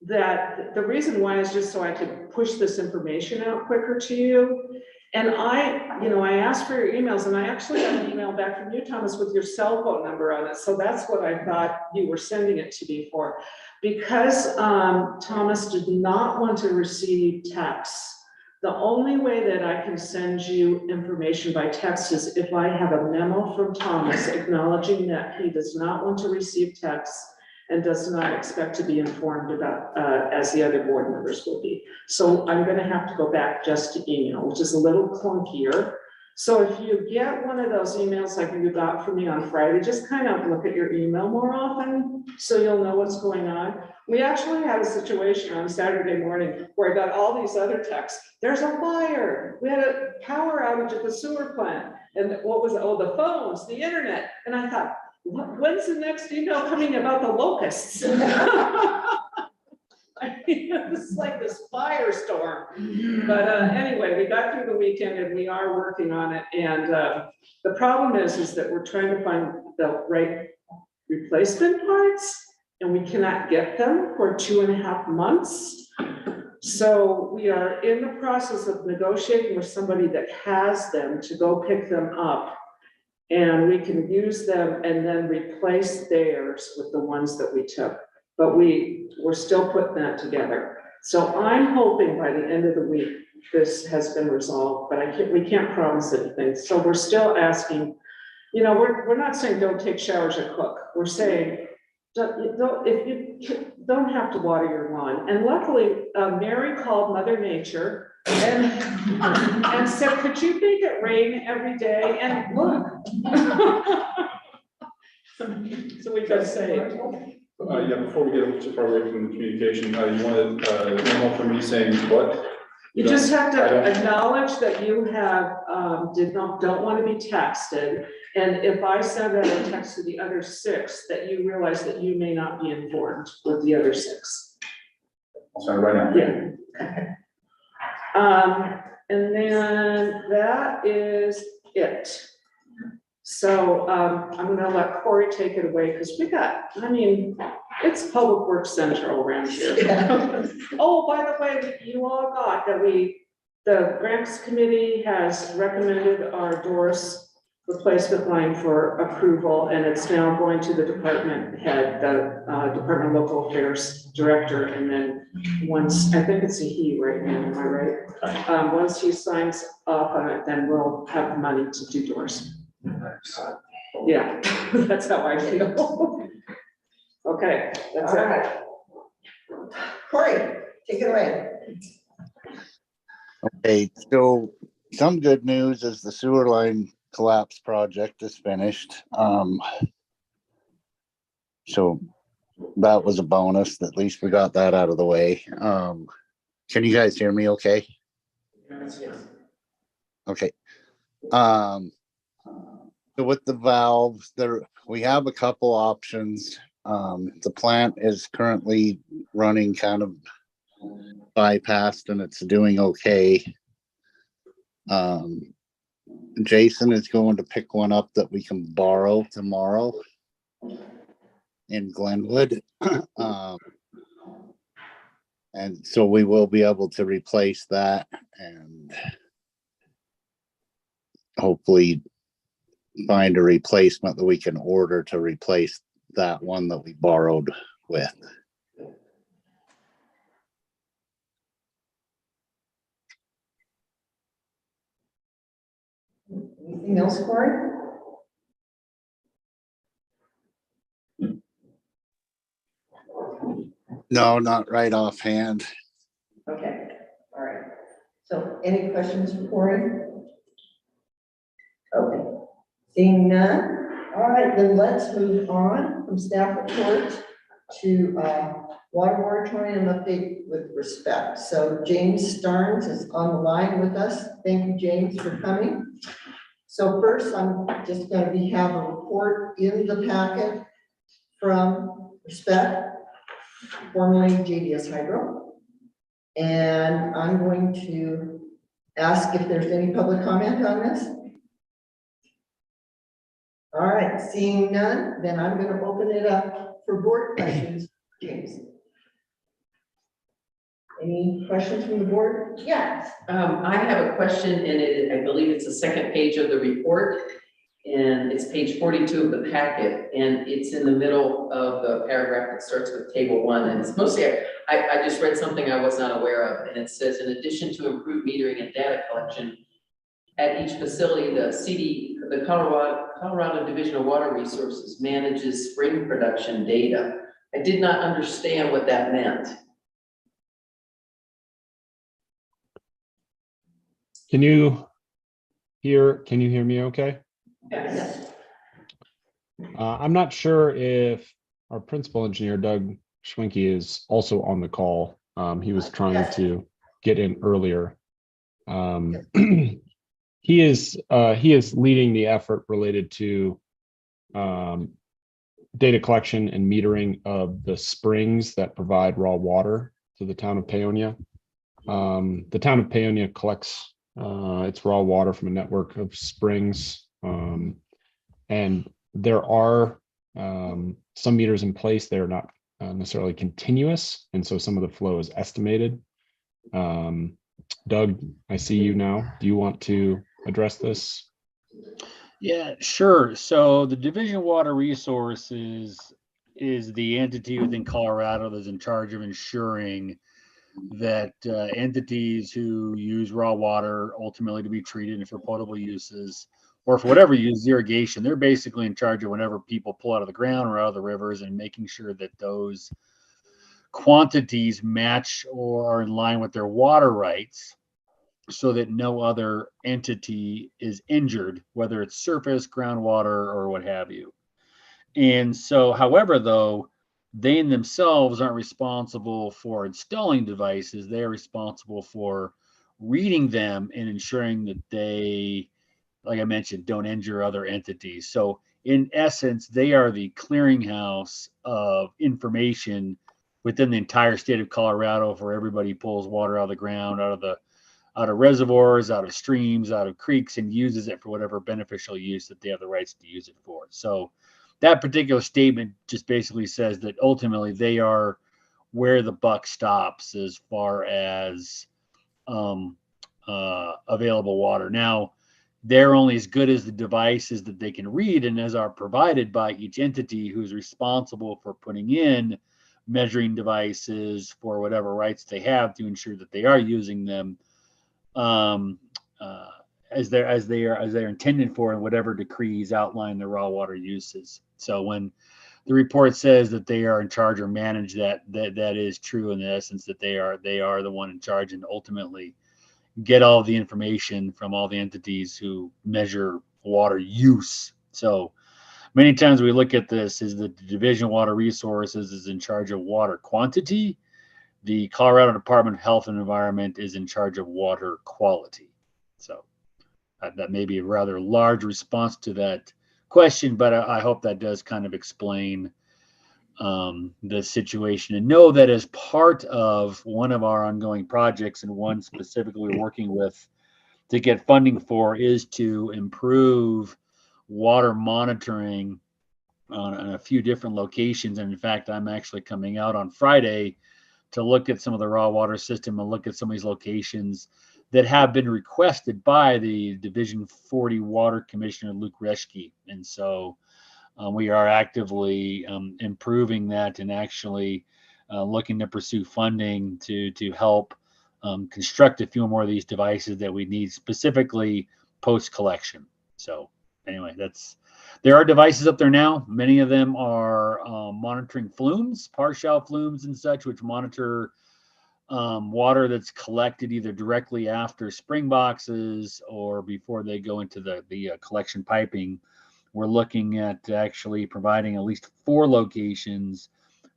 That the reason why is just so I could push this information out quicker to you. And I asked for your emails, and I actually got an email back from you, Thomas, with your cell phone number on it. So that's what I thought you were sending it to me for. Because Thomas did not want to receive texts, the only way that I can send you information by text is if I have a memo from Thomas acknowledging that he does not want to receive texts and does not expect to be informed about, as the other board members will be. So I'm gonna have to go back just to email, which is a little clunkier. So if you get one of those emails like you got from me on Friday, just kind of look at your email more often so you'll know what's going on. We actually had a situation on Saturday morning where I got all these other texts. There's a fire. We had a power outage at the sewer plant. And what was it? Oh, the phones, the internet. And I thought, when's the next email coming about the locusts? I mean, it's like this firestorm. But anyway, we got through the weekend and we are working on it. And the problem is that we're trying to find the right replacement parts, and we cannot get them for 2.5 months. So we are in the process of negotiating with somebody that has them to go pick them up. And we can use them and then replace theirs with the ones that we took. but we're still putting that together. So I'm hoping by the end of the week, this has been resolved, but we can't promise anything. So we're still asking, you know, we're not saying don't take showers or cook. We're saying, if you don't have to water your lawn. And luckily, Mary called Mother Nature and said, could you make it rain every day? And look. So we just say, Yeah, before we get too far away from the communication, you wanted, email from me saying what? you just have I to don't- acknowledge that you have, don't want to be texted. And if I send out a text to the other 6, that you realize that you may not be informed with the other 6. I'll send it right now. Yeah. And then that is it. So, I'm gonna let Corey take it away, because it's Public Works Central around here. Oh, by the way, you all got that the Grants Committee has recommended our Doris replacement line for approval, and it's now going to the department head, the Department of Local Affairs Director, and then once, I think it's a he right now, am I right? Once he signs off on it, then we'll have the money to do Doris. Yeah, that's how I feel. Okay, that's All it. right. Corey, take it away. Okay, so some good news is the sewer line collapse project is finished. So that was a bonus. At least we got that out of the way. Can you guys hear me okay? Okay. So with the valves there, we have a couple options. The plant is currently running kind of bypassed and it's doing okay. Jason is going to pick one up that we can borrow tomorrow in Glenwood. And so we will be able to replace that and hopefully find a replacement that we can order to replace that one that we borrowed with. Anything else, Corey? No, not right offhand. Okay, all right. So any questions for Corey? Okay, seeing none. All right, then let's move on from staff report to water moratorium update with respect. So James Starnes is on the line with us. Thank you, James, for coming. So first, I'm just going to have a report in the packet from Respect, formerly JDS Hydro. And I'm going to ask if there's any public comment on this. All right, seeing none, then I'm going to open it up for board questions. James. Any questions from the board? Yes. I have a question, and I believe it's the second page of the report, and it's page 42 of the packet, and it's in the middle of the paragraph that starts with table 1, and it's mostly, I just read something I was not aware of, and it says, in addition to improved metering and data collection at each facility, the Colorado Division of Water Resources manages spring production data. I did not understand what that meant. Can you hear me okay? Yes. I'm not sure if our principal engineer, Doug Schwenke, is also on the call. He was trying to get in earlier. He is leading the effort related to data collection and metering of the springs that provide raw water to the town of Paonia. The town of Paonia collects its raw water from a network of springs, and there are some meters in place. They're not necessarily continuous, and so some of the flow is estimated. Doug, I see you now. Do you want to address this? Yeah, sure. So the Division of Water Resources is the entity within Colorado that's in charge of ensuring that entities who use raw water ultimately to be treated for potable uses or for whatever use irrigation, they're basically in charge of whenever people pull out of the ground or out of the rivers and making sure that those quantities match or are in line with their water rights so that no other entity is injured, whether it's surface, groundwater, or what have you. And so, however, though, they in themselves aren't responsible for installing devices. They're responsible for reading them and ensuring that they, like I mentioned, don't injure other entities. So in essence, they are the clearinghouse of information within the entire state of Colorado for everybody who pulls water out of the ground, out of reservoirs, out of streams, out of creeks, and uses it for whatever beneficial use that they have the rights to use it for. So that particular statement just basically says that ultimately they are where the buck stops as far as available water. Now, they're only as good as the devices that they can read and as are provided by each entity who's responsible for putting in measuring devices for whatever rights they have to ensure that they are using them as they're intended for in whatever decrees outline the raw water uses. So when the report says that they are in charge or manage that is true in the essence that they are the one in charge and ultimately get all the information from all the entities who measure water use. So many times we look at this is that the Division of Water Resources is in charge of water quantity. The Colorado Department of Health and Environment is in charge of water quality. So that may be a rather large response to that question, but I hope that does kind of explain the situation. And know that as part of one of our ongoing projects and one specifically we're working with to get funding for is to improve water monitoring on a few different locations. And in fact, I'm actually coming out on Friday to look at some of the raw water system and look at some of these locations that have been requested by the Division 40 Water Commissioner, Luke Reschke. And so we are actively improving that and actually looking to pursue funding to help construct a few more of these devices that we need specifically post-collection. So anyway, there are devices up there now. Many of them are monitoring flumes, partial flumes and such, which monitor water that's collected either directly after spring boxes or before they go into the collection piping. We're looking at actually providing at least 4 locations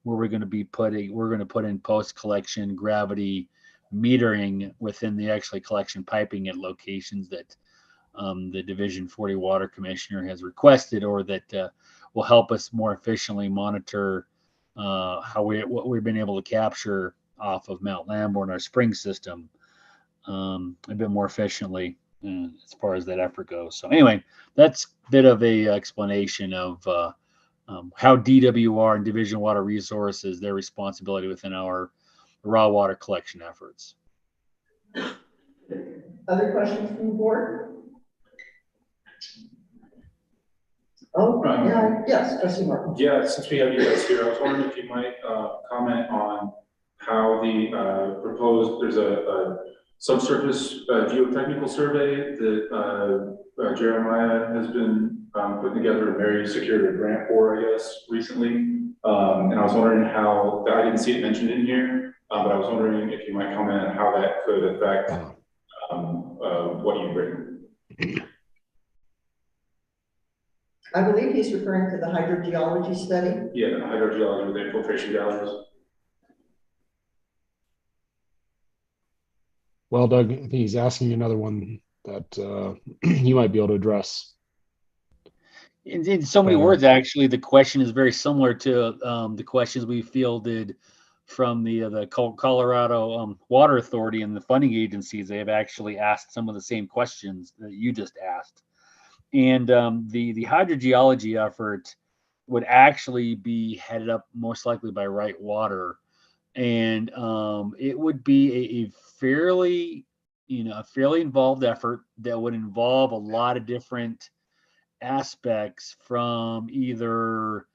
where we're going to put in post-collection gravity metering within the actually collection piping at locations that the Division 40 Water Commissioner has requested, or that will help us more efficiently monitor what we've been able to capture off of Mount Lamborn, our spring system, a bit more efficiently as far as that effort goes. So anyway, that's a bit of a explanation of how DWR and Division of Water Resources, their responsibility within our raw water collection efforts. Other questions from the board? Oh, yeah, yes, trustee Martin. Yeah, since we have you guys here, I was wondering if you might comment on how the proposed, there's a subsurface geotechnical survey that Jeremiah has been putting together. Mary secured a grant for, I guess, recently. And I was wondering how, I didn't see it mentioned in here, but I was wondering if you might comment on how that could affect what you've written. I believe he's referring to the hydrogeology study. Yeah, the hydrogeology with the infiltration galleries. Well, Doug, I think he's asking another one that you might be able to address. In so many words, actually, the question is very similar to the questions we fielded from the Colorado Water Authority and the funding agencies. They have actually asked some of the same questions that you just asked. And the hydrogeology effort would actually be headed up most likely by Wright Water. And it would be a fairly involved effort that would involve a lot of different aspects, from either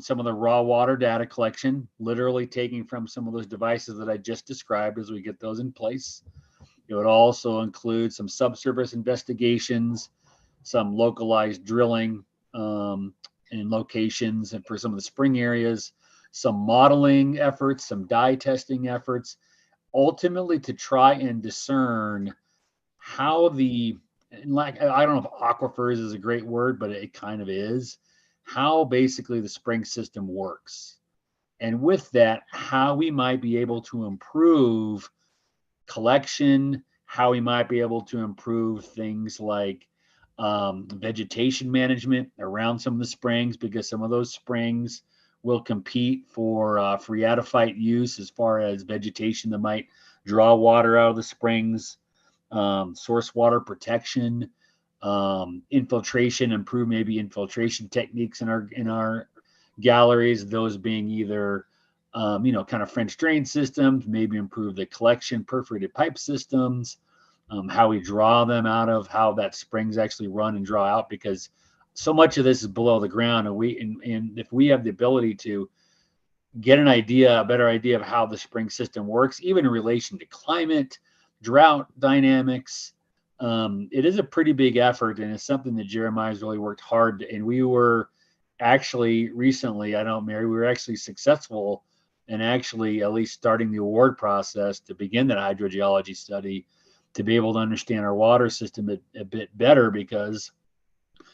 some of the raw water data collection, literally taking from some of those devices that I just described as we get those in place. It would also include some subsurface investigations, some localized drilling in locations and for some of the spring areas, some modeling efforts, some dye testing efforts, ultimately to try and discern how like, I don't know if aquifers is a great word, but it kind of is, how basically the spring system works. And with that, how we might be able to improve collection, how we might be able to improve things like vegetation management around some of the springs, because some of those springs will compete for phreatophyte use as far as vegetation that might draw water out of the springs, source water protection, infiltration, improve maybe infiltration techniques in our galleries, those being either kind of French drain systems, maybe improve the collection perforated pipe systems, how we draw them out of, how that springs actually run and draw out, because so much of this is below the ground, and if we have the ability to get a better idea of how the spring system works, even in relation to climate, drought dynamics, it is a pretty big effort, and it's something that Jeremiah's really worked hard. And we were actually recently, I know, Mary, we were actually successful in actually at least starting the award process to begin that hydrogeology study, to be able to understand our water system a bit better, because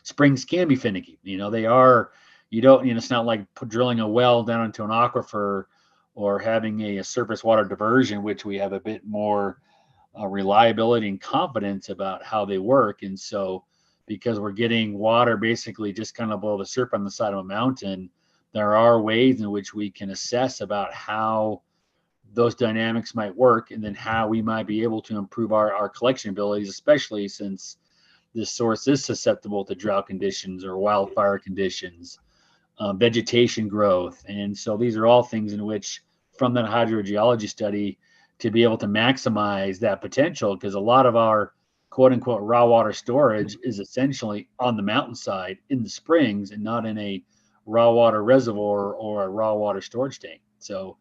springs can be finicky. It's not like drilling a well down into an aquifer or having a surface water diversion, which we have a bit more reliability and confidence about how they work. And so, because we're getting water basically just kind of below the surface on the side of a mountain, there are ways in which we can assess about how those dynamics might work, and then how we might be able to improve our collection abilities, especially since this source is susceptible to drought conditions or wildfire conditions, vegetation growth. And so these are all things in which, from that hydrogeology study, to be able to maximize that potential, because a lot of our quote unquote raw water storage is essentially on the mountainside in the springs, and not in a raw water reservoir or a raw water storage tank. So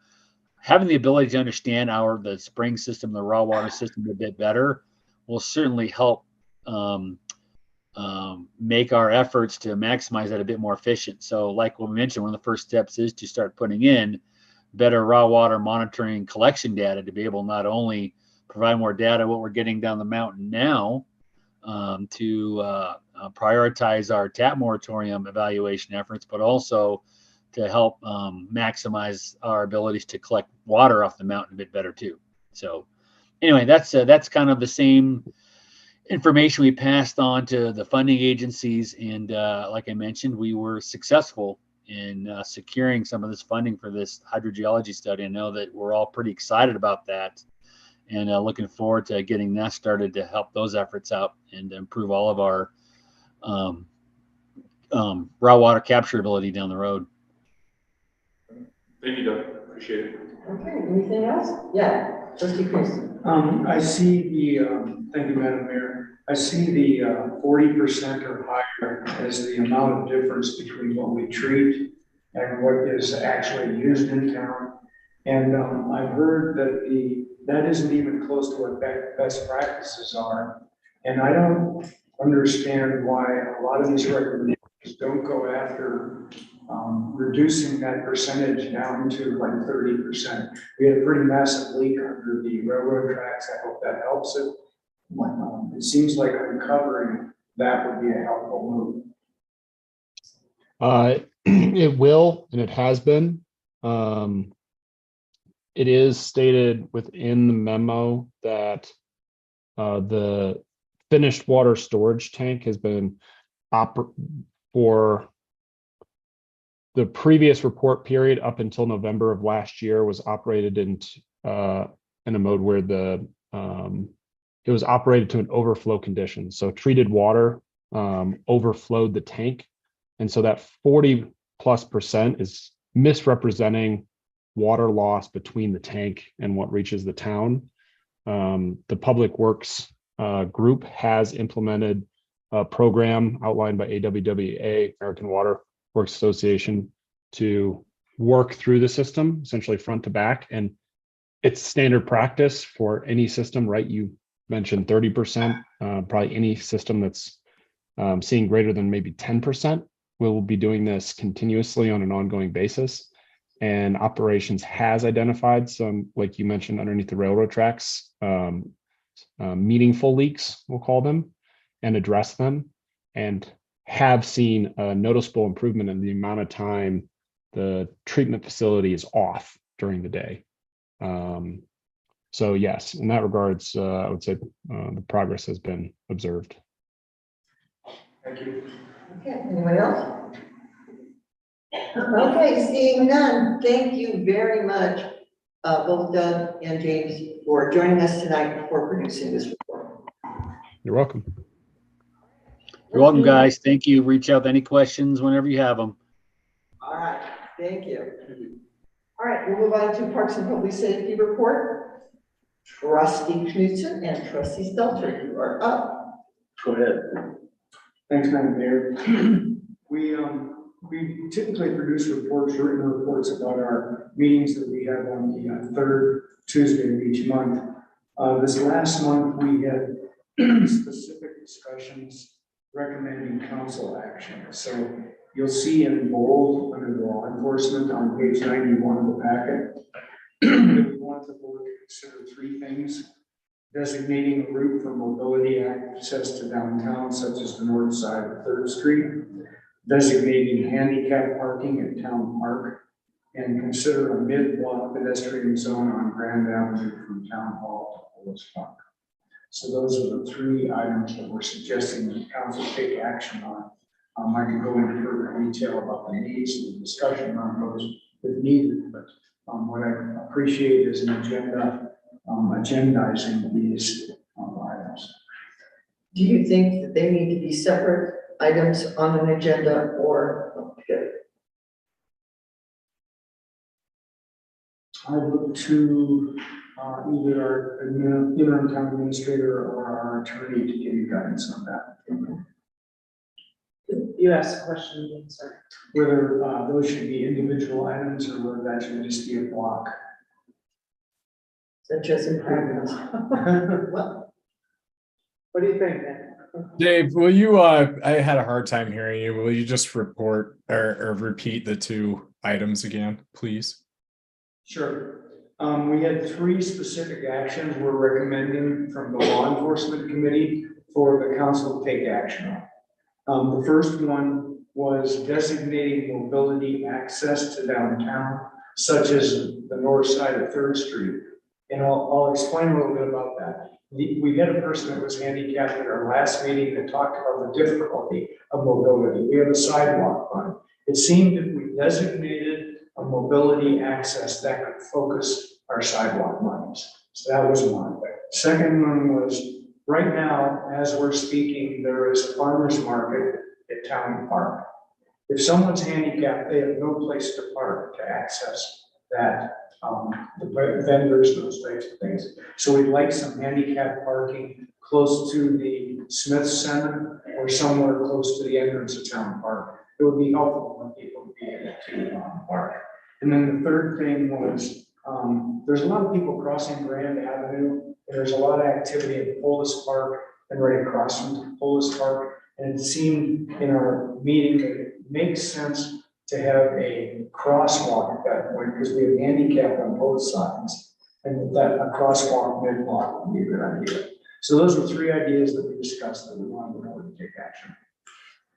having the ability to understand the spring system, the raw water system a bit better, will certainly help make our efforts to maximize that a bit more efficient. So like what we mentioned, one of the first steps is to start putting in better raw water monitoring collection data, to be able not only provide more data what we're getting down the mountain now, to prioritize our tap moratorium evaluation efforts, but also to help maximize our abilities to collect water off the mountain a bit better too. So anyway, that's kind of the same information we passed on to the funding agencies. And like I mentioned, we were successful in securing some of this funding for this hydrogeology study. I know that we're all pretty excited about that, and looking forward to getting that started to help those efforts out and improve all of our raw water capture ability down the road. Thank you, Doug. Appreciate it. Okay, anything else? Yeah, trustee Chris. I see thank you, Madam Mayor. I see the 40% or higher as the amount of difference between what we treat and what is actually used in town. And I've heard that that isn't even close to what best practices are. And I don't understand why a lot of these recommendations don't go after reducing that percentage down to like 30%. We had a pretty massive leak under the railroad tracks. I hope that helps it. It seems like uncovering that would be a helpful move. It will, and it has been. It is stated within the memo that the finished water storage tank has been for the previous report period up until November of last year was operated in a mode where it was operated to an overflow condition. So treated water overflowed the tank. And so that 40+% is misrepresenting water loss between the tank and what reaches the town. The Public Works group has implemented a program outlined by AWWA, American Water Works Association, to work through the system, essentially front to back. And it's standard practice for any system, right? You mentioned 30%, probably any system that's seeing greater than maybe 10%. We'll be doing this continuously on an ongoing basis. And operations has identified some, like you mentioned, underneath the railroad tracks, meaningful leaks, we'll call them, and address them, and have seen a noticeable improvement in the amount of time the treatment facility is off during the day. So yes, in that regards, I would say the progress has been observed. Thank you. Okay, anyone else? Okay, seeing none, thank you very much, both Doug and James, for joining us tonight for producing this report. You're welcome. You're welcome, guys. Thank you. Reach out with any questions whenever you have them. All right, thank you. All right, we'll move on to Parks and Public Safety report. Trustee Knudsen and Trustee Stelter, you are up. Go ahead. Thanks, Madam Mayor. We typically produce reports, written reports about our meetings that we have on the third Tuesday of each month. This last month, we had specific discussions recommending council action. So you'll see in bold under the law enforcement on page 91 of the packet, that we want the board to consider three things: designating a route for mobility access to downtown, such as the north side of 3rd Street, designating handicap parking at Town Park, and consider a mid-block pedestrian zone on Grand Avenue from Town Hall to Willis Park. So those are the three items that we're suggesting the council take action on. I can go into further detail about the needs and the discussion on those if needed, but what I appreciate is an agenda, agendizing these items. Do you think that they need to be separate items on an agenda or together? I look to either our interim town administrator or our attorney to give you guidance on that. You asked a question, sorry. Whether those should be individual items or whether that should just be a block. Such as improvements. Well, What do you think, then? Dave, will you, I had a hard time hearing you. Will you just report or repeat the two items again, please? Sure. We had three specific actions we're recommending from the law enforcement committee for the council to take action on. The first one was designating mobility access to downtown, such as the north side of 3rd Street. And I'll explain a little bit about that. We had a person that was handicapped at our last meeting that talked about the difficulty of mobility. We have a sidewalk fund. It seemed that we designated a mobility access that could focus our sidewalk monies. So that was one. Second one was, right now, as we're speaking, there is a farmer's market at Town Park. If someone's handicapped, they have no place to park to access that, the vendors, those types of things. So we'd like some handicap parking close to the Smith Center or somewhere close to the entrance of Town Park. It would be helpful for people to be able to park. And then the third thing was, there's a lot of people crossing Grand Avenue, and there's a lot of activity at Polis Park and right across from Polis Park. And it seemed in our meeting that it makes sense to have a crosswalk at that point because we have handicap on both sides, and that a crosswalk mid-block would be a good idea. So those were three ideas that we discussed that we wanted to take action.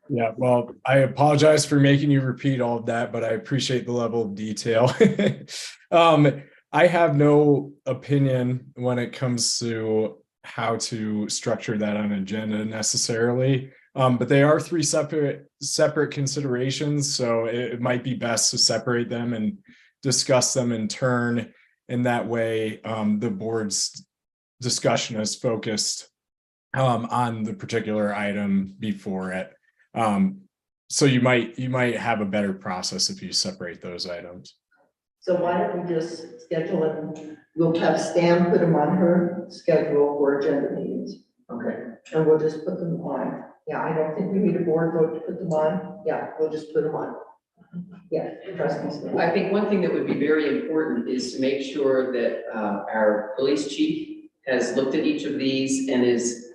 Yeah, well, I apologize for making you repeat all of that, but I appreciate the level of detail. I have no opinion when it comes to how to structure that on agenda necessarily. But they are three separate considerations, so it might be best to separate them and discuss them in turn. In that way, the board's discussion is focused on the particular item before it. So you might have a better process if you separate those items. so why don't we just schedule it? We'll have Stan put them on her schedule for agenda meetings. Okay. And we'll just put them on. Yeah, I don't think we need a board vote to put them on. Yeah, we'll just put them on. Yeah, trustee Smith. I think one thing that would be very important is to make sure that our police chief has looked at each of these and is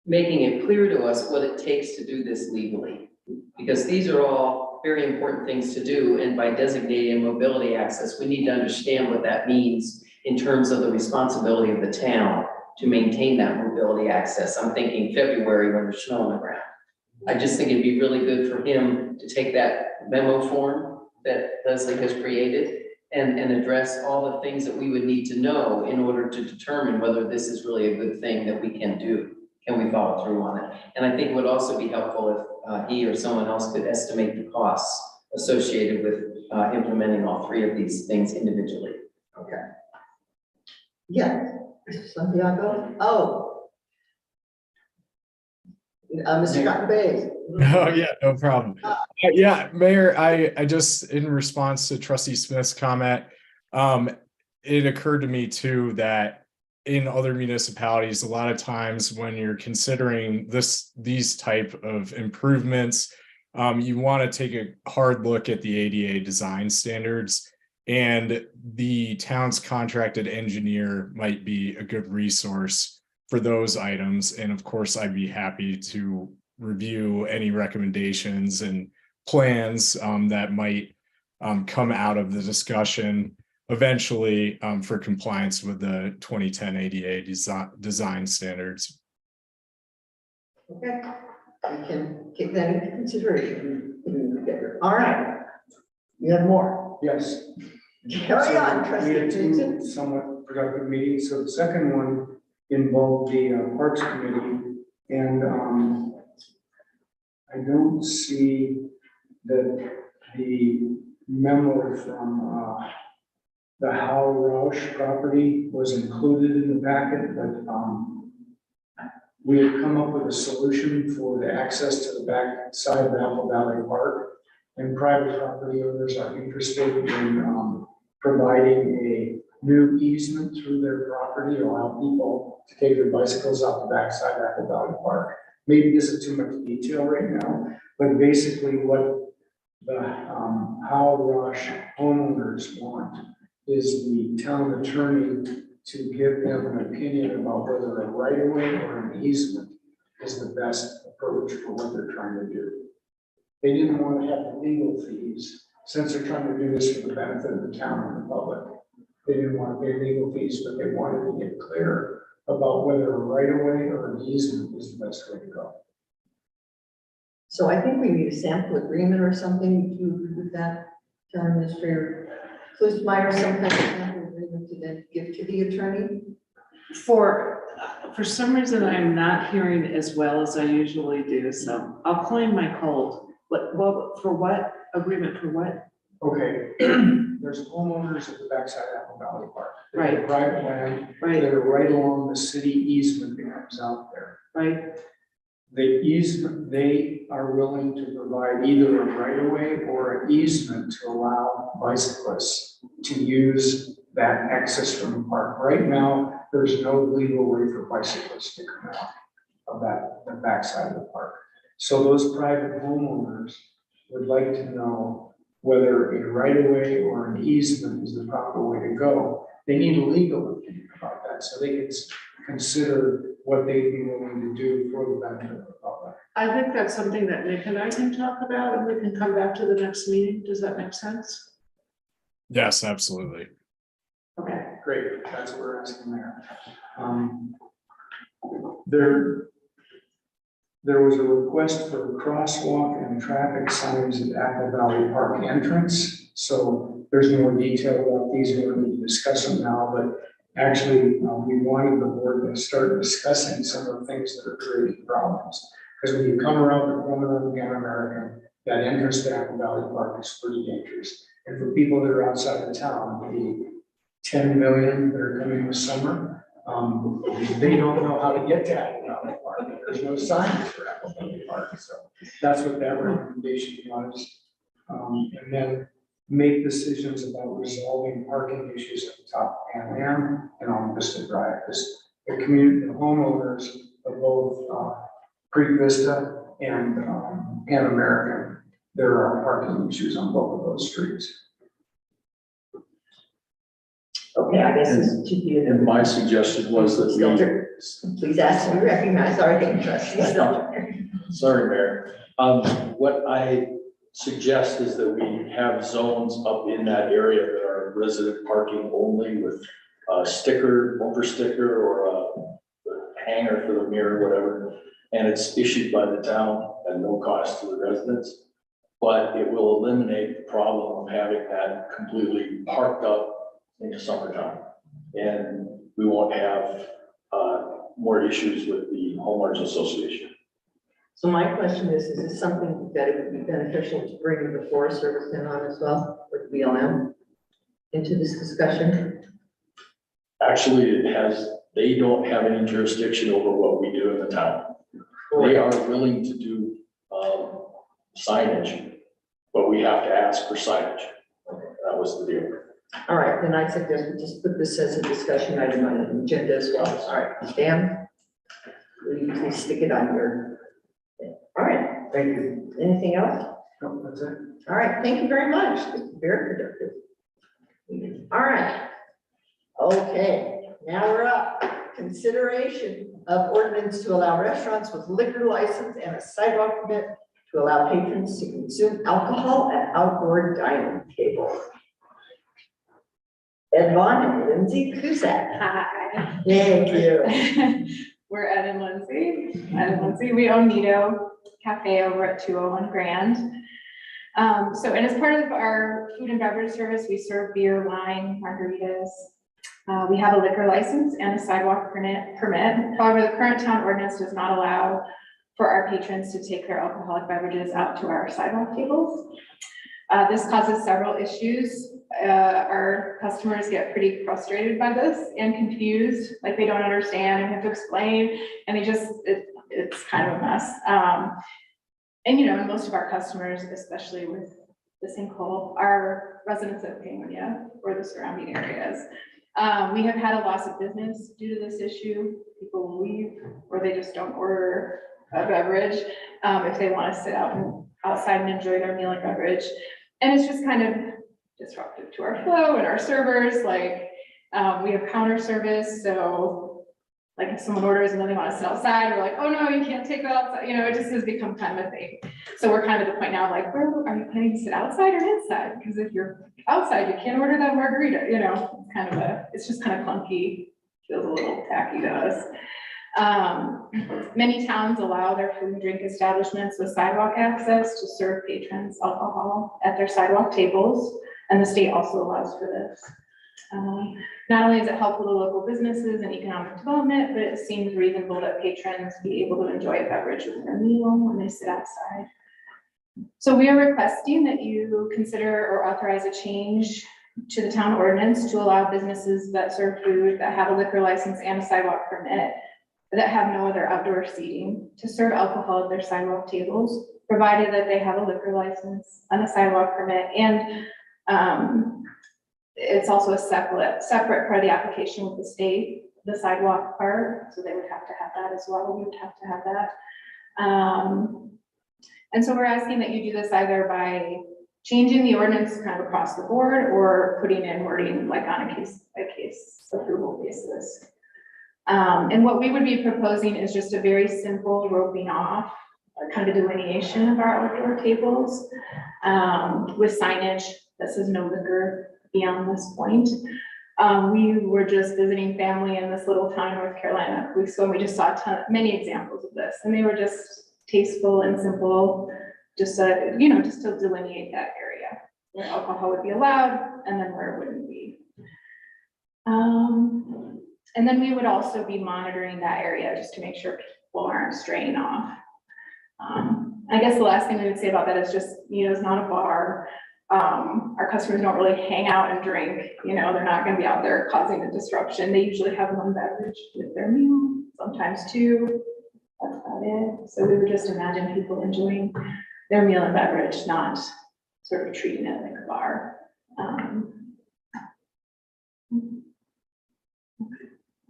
making it clear to us what it takes to do this legally. Because these are all very important things to do, and by designating mobility access, we need to understand what that means in terms of the responsibility of the town to maintain that mobility access. I'm thinking February when there's snow on the ground. I just think it'd be really good for him to take that memo form that Leslie has created and address all the things that we would need to know in order to determine whether this is really a good thing that we can do. Can we follow through on it? And I think it would also be helpful if he or someone else could estimate the costs associated with implementing all three of these things individually. Okay. Yeah, Santiago, oh. Mr. Cotton Bay. Oh, yeah, no problem. Yeah, Mayor, I just, in response to Trustee Smith's comment, it occurred to me too that in other municipalities, a lot of times when you're considering these type of improvements, you want to take a hard look at the ADA design standards, and the town's contracted engineer might be a good resource for those items. And of course, I'd be happy to review any recommendations and plans that might come out of the discussion eventually for compliance with the 2010 ADA design standards. Okay, we can take that into consideration. All right, you have more. Yes. Carry on, So trustee we had Johnson. two somewhat productive meetings. So the second one involved the Parks Committee, and I don't see that the memo from the Howell Roush property was included in the packet, but we have come up with a solution for the access to the back side of Apple Valley Park, and private property owners are interested in providing a new easement through their property, allow people to take their bicycles out the backside of Apple Valley Park. Maybe this is too much detail right now, but basically what the Howell Rush homeowners want is the town attorney to give them an opinion about whether a right-of-way or an easement is the best approach for what they're trying to do. They didn't want to have the legal fees, since they're trying to do this for the benefit of the town and the public. They didn't want to pay legal fees, but they wanted to get clear about whether a right-of-way or an easement is the best way to go. So I think we need a sample agreement or something. Do you agree with that, Town Administrator Klusmeyer, some kind of sample agreement to then give to the attorney? For some reason, I'm not hearing as well as I usually do, so I'll claim my cold. Well, for what? Agreement for what? Okay, there's homeowners at the backside of Apple Valley Park. They have Right. private land, Right, they're right along the city easement that comes out there. right, The easement, they are willing to provide either a right-of-way or an easement to allow bicyclists to use that access from the park. Right now, there's no legal way for bicyclists to come out of the backside of the park. So those private homeowners would like to know whether a right-of-way or an easement is the proper way to go. They need a legal opinion about that, so they can consider what they'd be willing to do for the benefit of the public. I think that's something that Nick and I can talk about, and we can come back to the next meeting. Does that make sense? Yes, absolutely. Okay. Great, that's what we're asking there. There was a request for a crosswalk and traffic signs at Apple Valley Park entrance. So there's more detail about these, we don't need to discuss them now, but actually, we wanted the board to start discussing some of the things that are creating problems. Because when you come around the corner of Pan American, that entrance to Apple Valley Park is pretty dangerous. And for people that are outside of town, the 10 million that are coming this summer, they don't know how to get to Apple Valley Park. There's no signs for Apple Valley Park, so that's what that recommendation was. And then make decisions about resolving parking issues at the top of Pan Am and on Vista Drive. Because the community, the homeowners of both Creek Vista and Pan American there are parking issues on both of those streets. Okay, I guess this should be. And my suggestion was that Stelter, please ask to be recognized, sorry, trustee Stelter. sorry, Mayor. What I suggest is that we have zones up in that area that are resident parking only with a sticker, bumper sticker, or a hanger for the mirror, whatever. And it's issued by the town at no cost to the residents. But it will eliminate the problem of having that completely parked up in the summertime. And we won't have more issues with the homeowners association. So my question is this something that it would be beneficial to bring the Forest Service in on as well, with BLM into this discussion? Actually, they don't have any jurisdiction over what we do in the town. They are willing to do signage, but we have to ask for signage. That was the deal. All right, then I suggest we just put this as a discussion item on the agenda as well. All right, Dan, will you please stick it on your thing? All right, Thank you. anything else? No, that's it. All right, thank you very much. Very productive. All right. Okay, now we're up. Consideration of ordinance to allow restaurants with liquor license and a sidewalk permit to allow patrons to consume alcohol at outdoor dining tables. Ed Vaughn and Lindsay Cusack. Hi. Thank you. We're Ed and Lindsay. Ed and Lindsay, we own Nido Cafe over at 201 Grand. So, and as part of our food and beverage service, we serve beer, wine, margaritas. We have a liquor license and a sidewalk permit. However, the current town ordinance does not allow for our patrons to take their alcoholic beverages out to our sidewalk tables. This causes several issues. Our customers get pretty frustrated by this and confused, like they don't understand and have to explain, and it's kind of a mess. And you know, most of our customers, especially with the sinkhole, are residents of Paonia or the surrounding areas. We have had a loss of business due to this issue. People will leave, or they just don't order a beverage if they want to sit outside and enjoy their meal and beverage. And it's just kind of disruptive to our flow and our servers. Like we have counter service, so like if someone orders and then they want to sit outside, we're like, oh no, you can't take that outside. You know, it just has become kind of a thing. So we're kind of at the point now, like, where are you planning to sit outside or inside? Because if you're outside, you can't order that margarita. You know, it's just kind of clunky. Feels a little tacky to us. Many towns allow their food and drink establishments with sidewalk access to serve patrons alcohol at their sidewalk tables, and the state also allows for this. Not only is it helpful to local businesses and economic development, but it seems reasonable that patrons be able to enjoy a beverage with their meal when they sit outside. So we are requesting that you consider or authorize a change to the town ordinance to allow businesses that serve food that have a liquor license and a sidewalk permit that have no other outdoor seating to serve alcohol at their sidewalk tables, provided that they have a liquor license and a sidewalk permit. And it's also a separate part of the application with the state, the sidewalk part. So they would have to have that as well. We would have to have that. And so we're asking that you do this either by changing the ordinance kind of across the board or putting in wording like on a case by case approval basis. And what we would be proposing is just a very simple roping off, kind of a delineation of our outdoor tables with signage that says no liquor beyond this point. We were just visiting family in this little town in North Carolina a week ago, and we just saw many examples of this, and they were just tasteful and simple, just to, you know, just to delineate that area where alcohol would be allowed and then where it wouldn't be. And then we would also be monitoring that area just to make sure people aren't straying off. I guess the last thing we would say about that is just, you know, it's not a bar. Our customers don't really hang out and drink, you know, they're not going to be out there causing a disruption. They usually have one beverage with their meal, sometimes two. That's about it. So we would just imagine people enjoying their meal and beverage, not sort of treating it like a bar.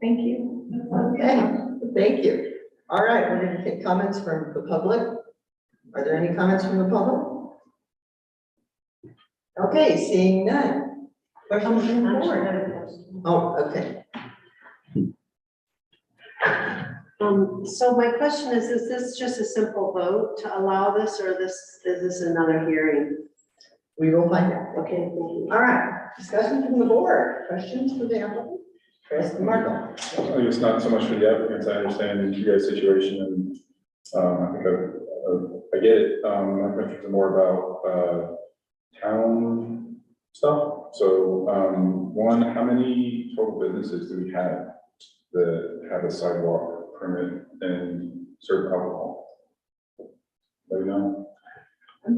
Thank you. Okay, thank you. All right, we're going to take comments from the public. Are there any comments from the public? Okay, seeing none. Questions from the board? Oh, okay. So my question is this just a simple vote to allow this, or is this another hearing? We will find out. Okay, thank you. All right, discussion from the board. Questions for the applicant? Trustee Marco. I guess not so much for the applicants, I understand you guys' situation and, I think I get it. My questions are more about, town stuff. So, one, how many total businesses do we have that have a sidewalk permit and serve alcohol? Do you know? I'm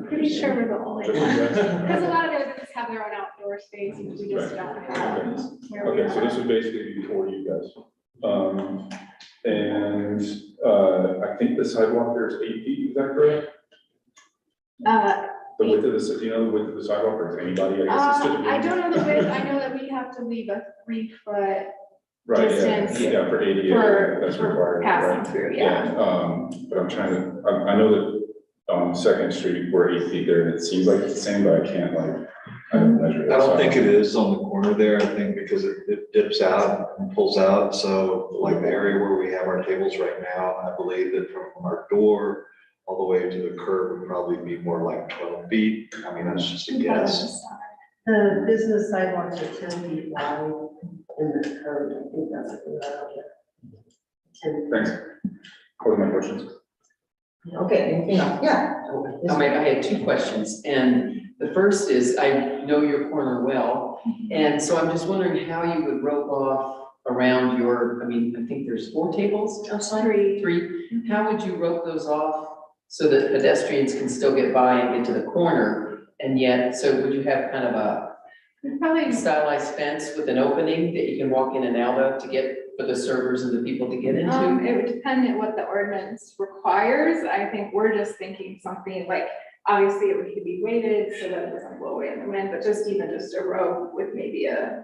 pretty sure we're the only Just one. you guys? Because a lot of others have their own outdoor space, and we just don't have where we Okay, so this are. would basically be for you guys. And, I think the sidewalk there is 8 feet, is that correct? The width of the, do you know the width of the sidewalk, or is anybody, I guess it's typically. I don't know the width, I know that we have to leave a 3-foot Right, yeah, distance yeah, for ADA, that's for required. passing right? through, yeah. But I'm trying to, I know that on Second Street, we're 8 feet there, and it seems like it's the same, but I can't I don't measure it. I don't think so- it is on the corner there, I think because it dips out and pulls out, so like the area where we have our tables right now, I believe that from our door all the way to the curb would probably be more like 12 feet, I mean, that's just a guess. The business sidewalks are 10 feet wide in the code. I think that's what they're out there. 10 feet. Thanks. What are my questions? Okay, anything else? Yeah. I had 2 questions, and the first is, I know your corner well, and so I'm just wondering how you would rope off around your, I mean, I think there's 4 tables outside? 3. How would you rope those off so that pedestrians can still get by and get to the corner? And yet, so would you have kind of a Probably, stylized fence with an opening that you can walk in and out of to get, for the servers and the people to get into? it would depend on what the ordinance requires. I think we're just thinking something like, obviously it would be weighted so that it doesn't blow away in the wind, but just a rope with maybe a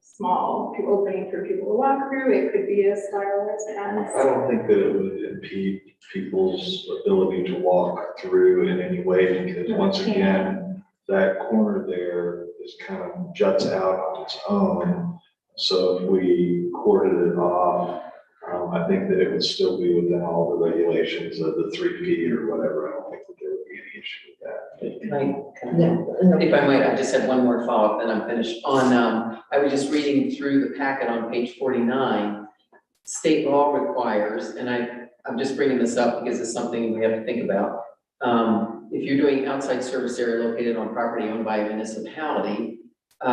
small opening for people to walk through. It could be a stylized fence. I don't think that it would impede people's ability to walk through in any way, because once again, that corner there is kind of juts out on its own. So if we corded it off, I think that it would still be within all the regulations of the 3 feet or whatever. I don't think that there would be any issue with that. If I might, I just had one more follow-up, then I'm finished. I was just reading through the packet on page 49. State law requires, and I'm just bringing this up because it's something we have to think about. If you're doing outside service area located on property owned by a municipality,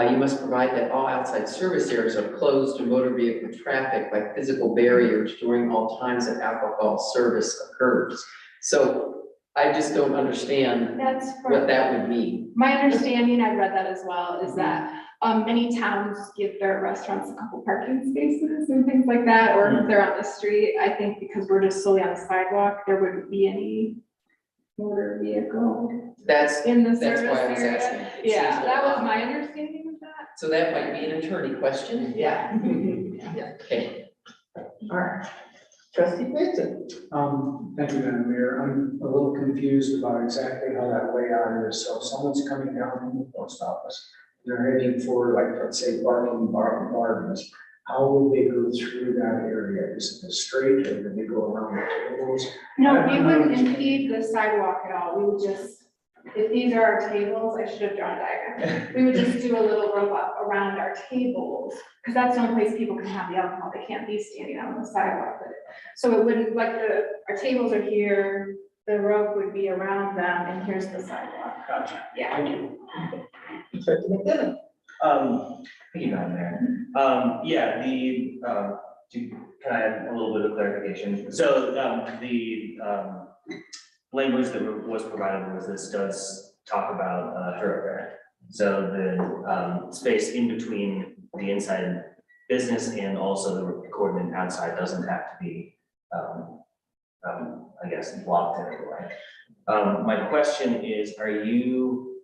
you must provide that all outside service areas are closed to motor vehicle traffic by physical barriers during all times that alcohol service occurs. So I just don't understand That's what that would mean. my understanding, I've read that as well, is that many towns give their restaurants a couple parking spaces and things like that, or if they're on the street. I think because we're just solely on the sidewalk, there wouldn't be any motor vehicle That's in the That's service why I was area. asking. It Yeah, seems that like- was my understanding of that. So that might be an attorney question. Yeah. Okay. All right. Trustee Vincent. Thank you, Madam Mayor. I'm a little confused about exactly how that layout is. So if someone's coming down from the post office, they're heading for, like, let's say, parking gardens. How would they go through that area? Is it straight, or do they go around the tables? No, we wouldn't impede the sidewalk at all. We would just, if these are our tables, I should have drawn a diagram. We would just do a little rope up around our tables, because that's the only place people can have the alcohol. They can't be standing out on the sidewalk. So it wouldn't, like, our tables are here, the rope would be around them, and here's the sidewalk. Gotcha. Yeah. Thank you. Trustee McDermott. Thank you, Madam Mayor. Yeah, can I have a little bit of clarification? So, the language that was provided was this does talk about thoroughfare. So the space in between the inside business and also the coordinate outside doesn't have to be, I guess, blocked in any way. My question is, are you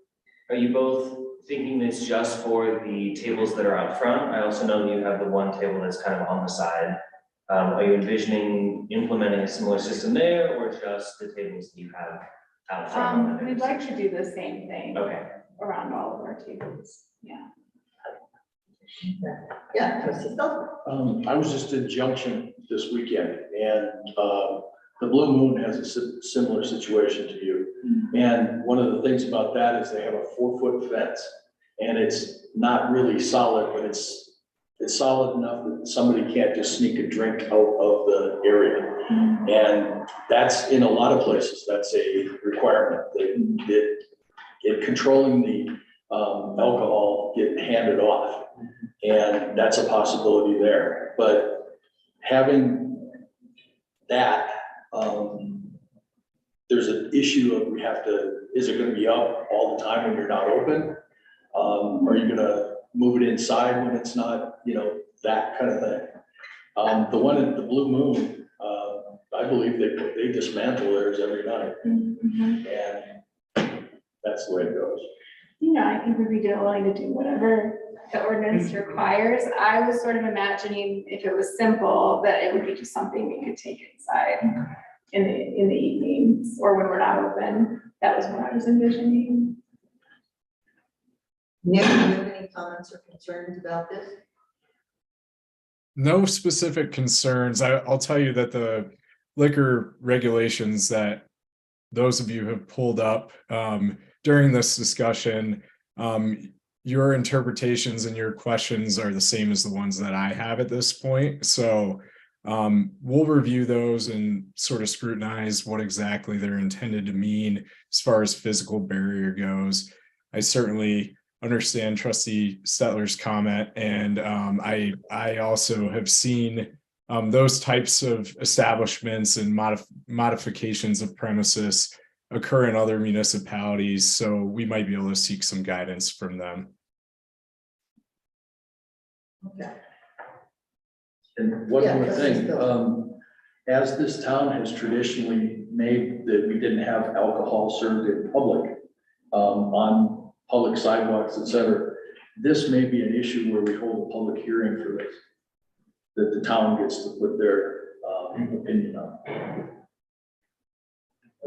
both thinking this just for the tables that are out front? I also know you have the one table that's kind of on the side. Are you envisioning implementing a similar system there, or just the tables that you have out front? We'd like to do the same thing. Okay, around all of our tables, yeah. Yeah, trustee Stelter. I was just in Junction this weekend and, the Blue Moon has a similar situation to you. And one of the things about that is they have a 4-foot fence and it's not really solid, but it's solid enough that somebody can't just sneak a drink out of the area. And that's in a lot of places, that's a requirement. In controlling the alcohol getting handed off. And that's a possibility there. But having that, there's an issue of is it gonna be up all the time when you're not open? Are you gonna move it inside when it's not, that kind of thing? The one at the Blue Moon, I believe they dismantle theirs every night. And that's the way it goes. I think we'd be willing to do whatever the ordinance requires. I was sort of imagining if it was simple, that it would be just something we could take inside in the evenings or when we're not open. That was what I was envisioning. Nick, do you have any comments or concerns about this? No specific concerns. I'll tell you that the liquor regulations that those of you have pulled up during this discussion, your interpretations and your questions are the same as the ones that I have at this point. So we'll review those and sort of scrutinize what exactly they're intended to mean as far as physical barrier goes. I certainly understand Trustee Stetler's comment, and I also have seen those types of establishments and modifications of premises occur in other municipalities, so we might be able to seek some guidance from them. Okay. And one Yeah, more that's thing, just as this town has traditionally made that we didn't have alcohol served in public, on public sidewalks, et cetera, this may be an issue where we hold a public hearing for this, that the town gets to put their opinion on.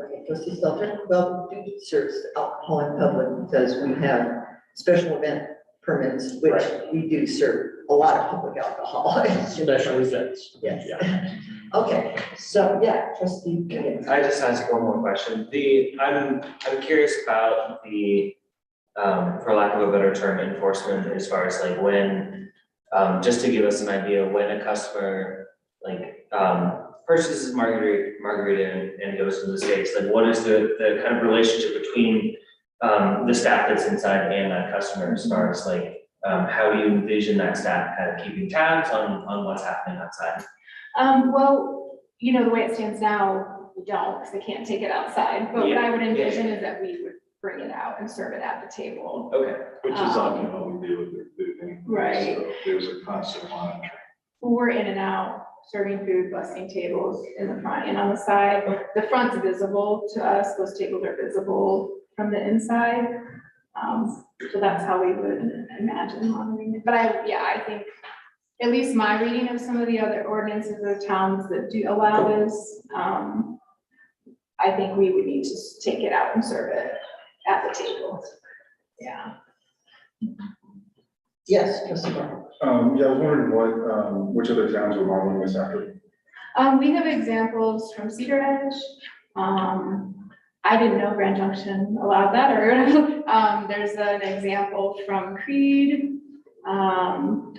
Okay, trustee Stelter, well, we do serve alcohol in public because we have special event permits, which we do serve a lot of public alcohol. Special events. Yes. Okay, so yeah, trustee. I just ask one more question. I'm curious about the, for lack of a better term, enforcement as far as like when, just to give us an idea, when a customer purchases margarita and goes to the States, like what is the kind of relationship between the staff that's inside and that customer as far as like, how do you envision that staff kind of keeping tabs on what's happening outside? Well, the way it stands now, we don't, because they can't take it outside, but what I would envision is that we would bring it out and serve it at the table. Okay. Which is often how we deal with their food. Right. So there's a constant monitoring. We're in and out, serving food, busting tables in the front and on the side. The front's visible to us, those tables are visible from the inside. So that's how we would imagine monitoring it. But I think, at least my reading of some of the other ordinances of towns that do allow this, I think we would need to take it out and serve it at the table. Yeah. Yes, trustee Barr. Yeah, I was wondering which other towns are modeling this after? We have examples from Cedar Edge. I didn't know Grand Junction allowed that, or there's an example from Creed.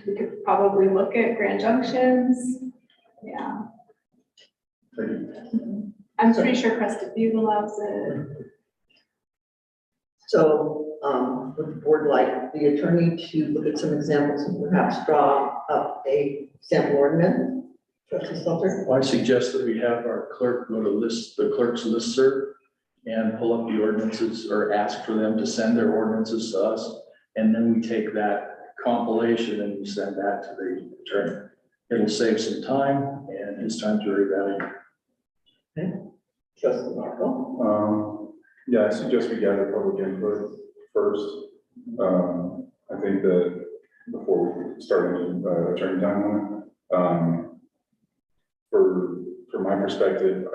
We could probably look at Grand Junctions. Yeah. I'm pretty sure Crested Butte allows it. So, would the board like the attorney to look at some examples and perhaps draw up a sample ordinance? Trustee Stelter? I suggest that we have our clerk go to the clerk's listserv and pull up the ordinances or ask for them to send their ordinances to us. And then we take that compilation and we send that to the attorney. It'll save some time and his time's very valuable. Okay. Trustee Marco? Yeah, I suggest we gather public input first. I think that before we start any attorney time on it, from my perspective,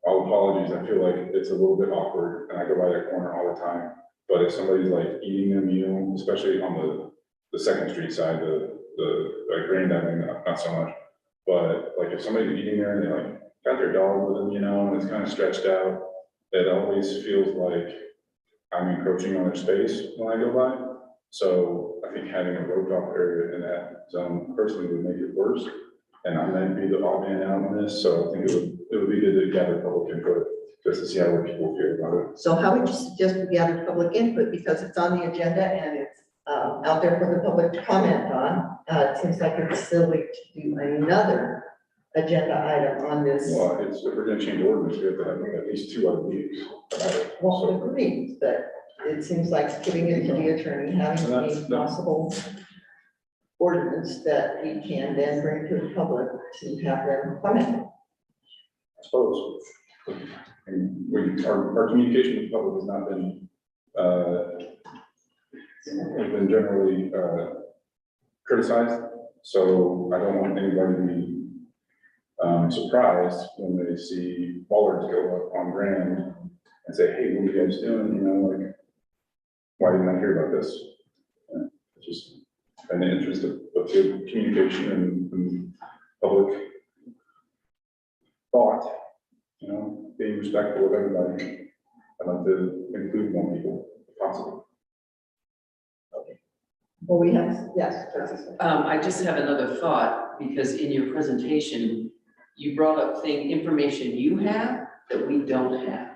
all apologies, I feel like it's a little bit awkward and I go by that corner all the time. But if somebody's like eating their meal, especially on the Second Street side, like Grand Avenue, not so much. But like if somebody's eating there and they like got their dog with them, you know, and it's kind of stretched out, it always feels like I'm encroaching on their space when I go by. So I think having a roped off area in that zone personally would make it worse. And I might be the odd man out on this, so I think it would be good to gather public input just to see how other people feel about it. So how would you suggest we gather public input, because it's on the agenda and it's out there for the public to comment on? It seems like it's silly to do another agenda item on this. Well, if we're gonna change ordinance, we have to have at least 2 other meetings about it. Well, agreed, but it seems like giving it to the attorney, having a possible ordinance that we can then bring to the public to have them comment. I suppose. And our communication with the public has not been, has been generally, criticized. So I don't want anybody to be, surprised when they see bollards go up on Grand and say, hey, what are you guys doing? You know, like, why didn't I hear about this? It's just in the interest of good communication and public thought, you know, being respectful of everybody. I'd like to include more people if possible. Well, we have, yes. I just have another thought, because in your presentation, you brought up information you have that we don't have.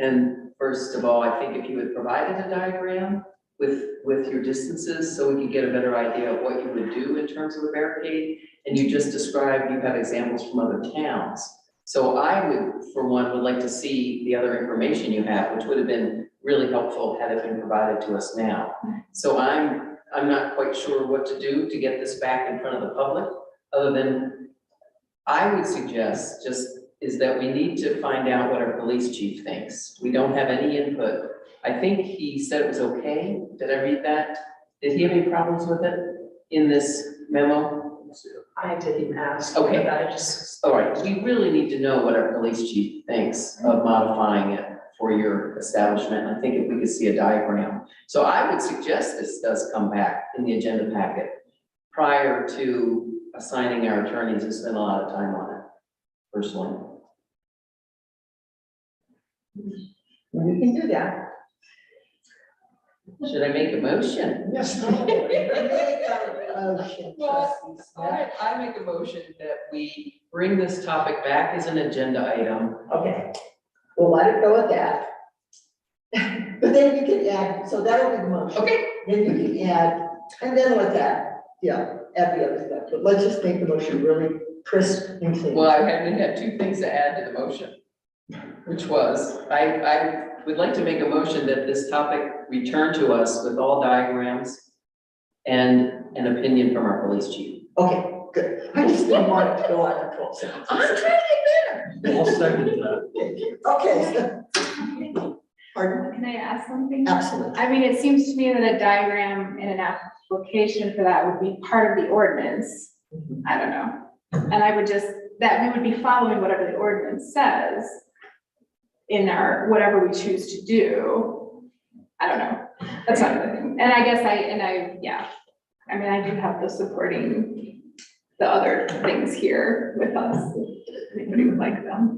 And first of all, I think if you had provided a diagram with your distances, so we could get a better idea of what you would do in terms of a barricade, and you just described, you have examples from other towns. So I would, for one, would like to see the other information you have, which would have been really helpful had it been provided to us now. So I'm not quite sure what to do to get this back in front of the public, other than I would suggest is that we need to find out what our police chief thinks. We don't have any input. I think he said it was okay. Did I read that? Did he have any problems with it in this memo? I didn't ask. Okay. But I just. All right, we really need to know what our police chief thinks of modifying it for your establishment. I think if we could see a diagram. So I would suggest this does come back in the agenda packet prior to assigning our attorneys to spend a lot of time on it, personally. We can do that. Should I make a motion? Yes. Well, I make a motion that we bring this topic back as an agenda item. Okay, we'll let it go at that. But then you can add, so that'll be the motion. Okay. Then you can add, and then let that, add the other stuff. But let's just make the motion really crisp and clean. Well, I had 2 things to add to the motion, which was, I would like to make a motion that this topic return to us with all diagrams and an opinion from our police chief. Okay, good. I just didn't want it to go on a 12 seconds. I'm trying to get better. I'll second that. Okay. So- Pardon? Can I ask something? Absolutely. I mean, it seems to me that a diagram and an application for that would be part of the ordinance. I don't know. And I would that we would be following whatever the ordinance says in our, whatever we choose to do. I don't know. That's not the thing. And I guess I mean, I do have the supporting the other things here with us. If anybody would like them.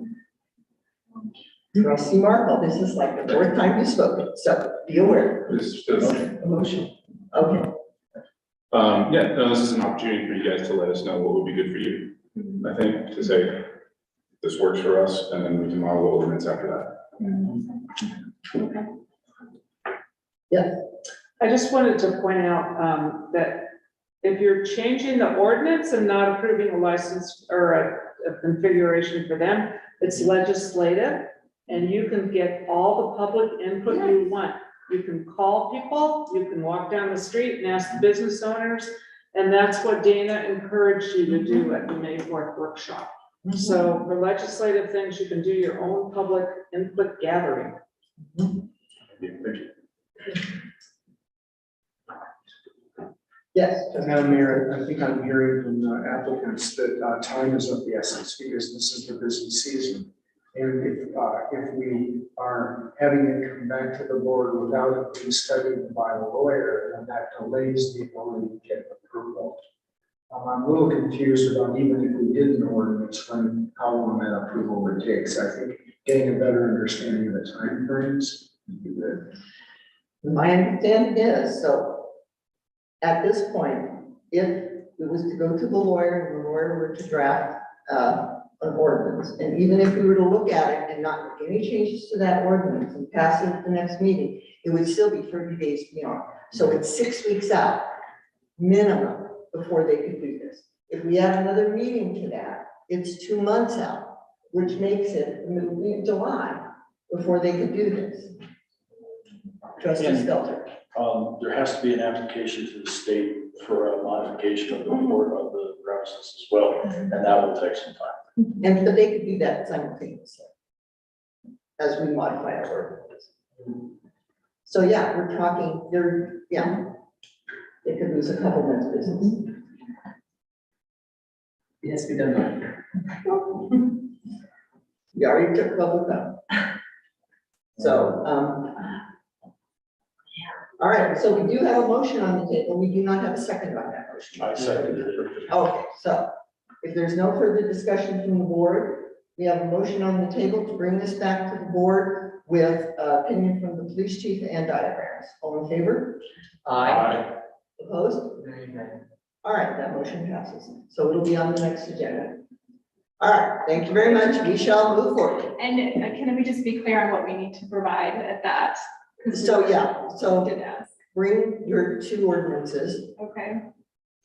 Trustee Markle, this is like the 4th time you've spoken, so be aware. It's just, Emotion. Okay. yeah, no, this is an opportunity for you guys to let us know what would be good for you. I think to say, this works for us, and then we can model ordinance after that. Yes. I just wanted to point out that if you're changing the ordinance and not approving a license or a configuration for them, it's legislative, and you can get all the public input you want. You can call people, you can walk down the street and ask the business owners, and that's what Dana encouraged you to do at the May 4th workshop. So for legislative things, you can do your own public input gathering. Yes. And Madam Mayor, I think I'm hearing from the applicants that time is of the essence because this is the busy season. And if we are having it come back to the board without it being studied by a lawyer, then that delays the ability to get approval. I'm a little confused about even if we did an ordinance, how long that approval would take. So I think getting a better understanding of the timeframes would be good. My understanding is, so at this point, if it was to go to the lawyer, and the lawyer were to draft an ordinance, and even if we were to look at it and not make any changes to that ordinance and pass it at the next meeting, it would still be 30 days beyond. So it's 6 weeks out, minimum, before they could do this. If we add another meeting to that, it's 2 months out, which makes it July before they could do this. Trustee Stelter. There has to be an application to the state for a modification of the board of the premises as well, and that will take some time. And but they could do that simultaneously as we modify our ordinance. So yeah, we're talking, they could lose a couple months business. Yes, we done that. We already took public comment. So, all right, so we do have a motion on the table. We do not have a second on that motion. I seconded it. Okay, so if there's no further discussion from the board, we have a motion on the table to bring this back to the board with opinion from the police chief and diagrams. All in favor? Aye. Opposed? All right, that motion passes. So it'll be on the next agenda. All right, thank you very much. We shall move forward. And can we just be clear on what we need to provide at that? 'Cause So, we yeah, so did ask. bring your 2 ordinances, Okay,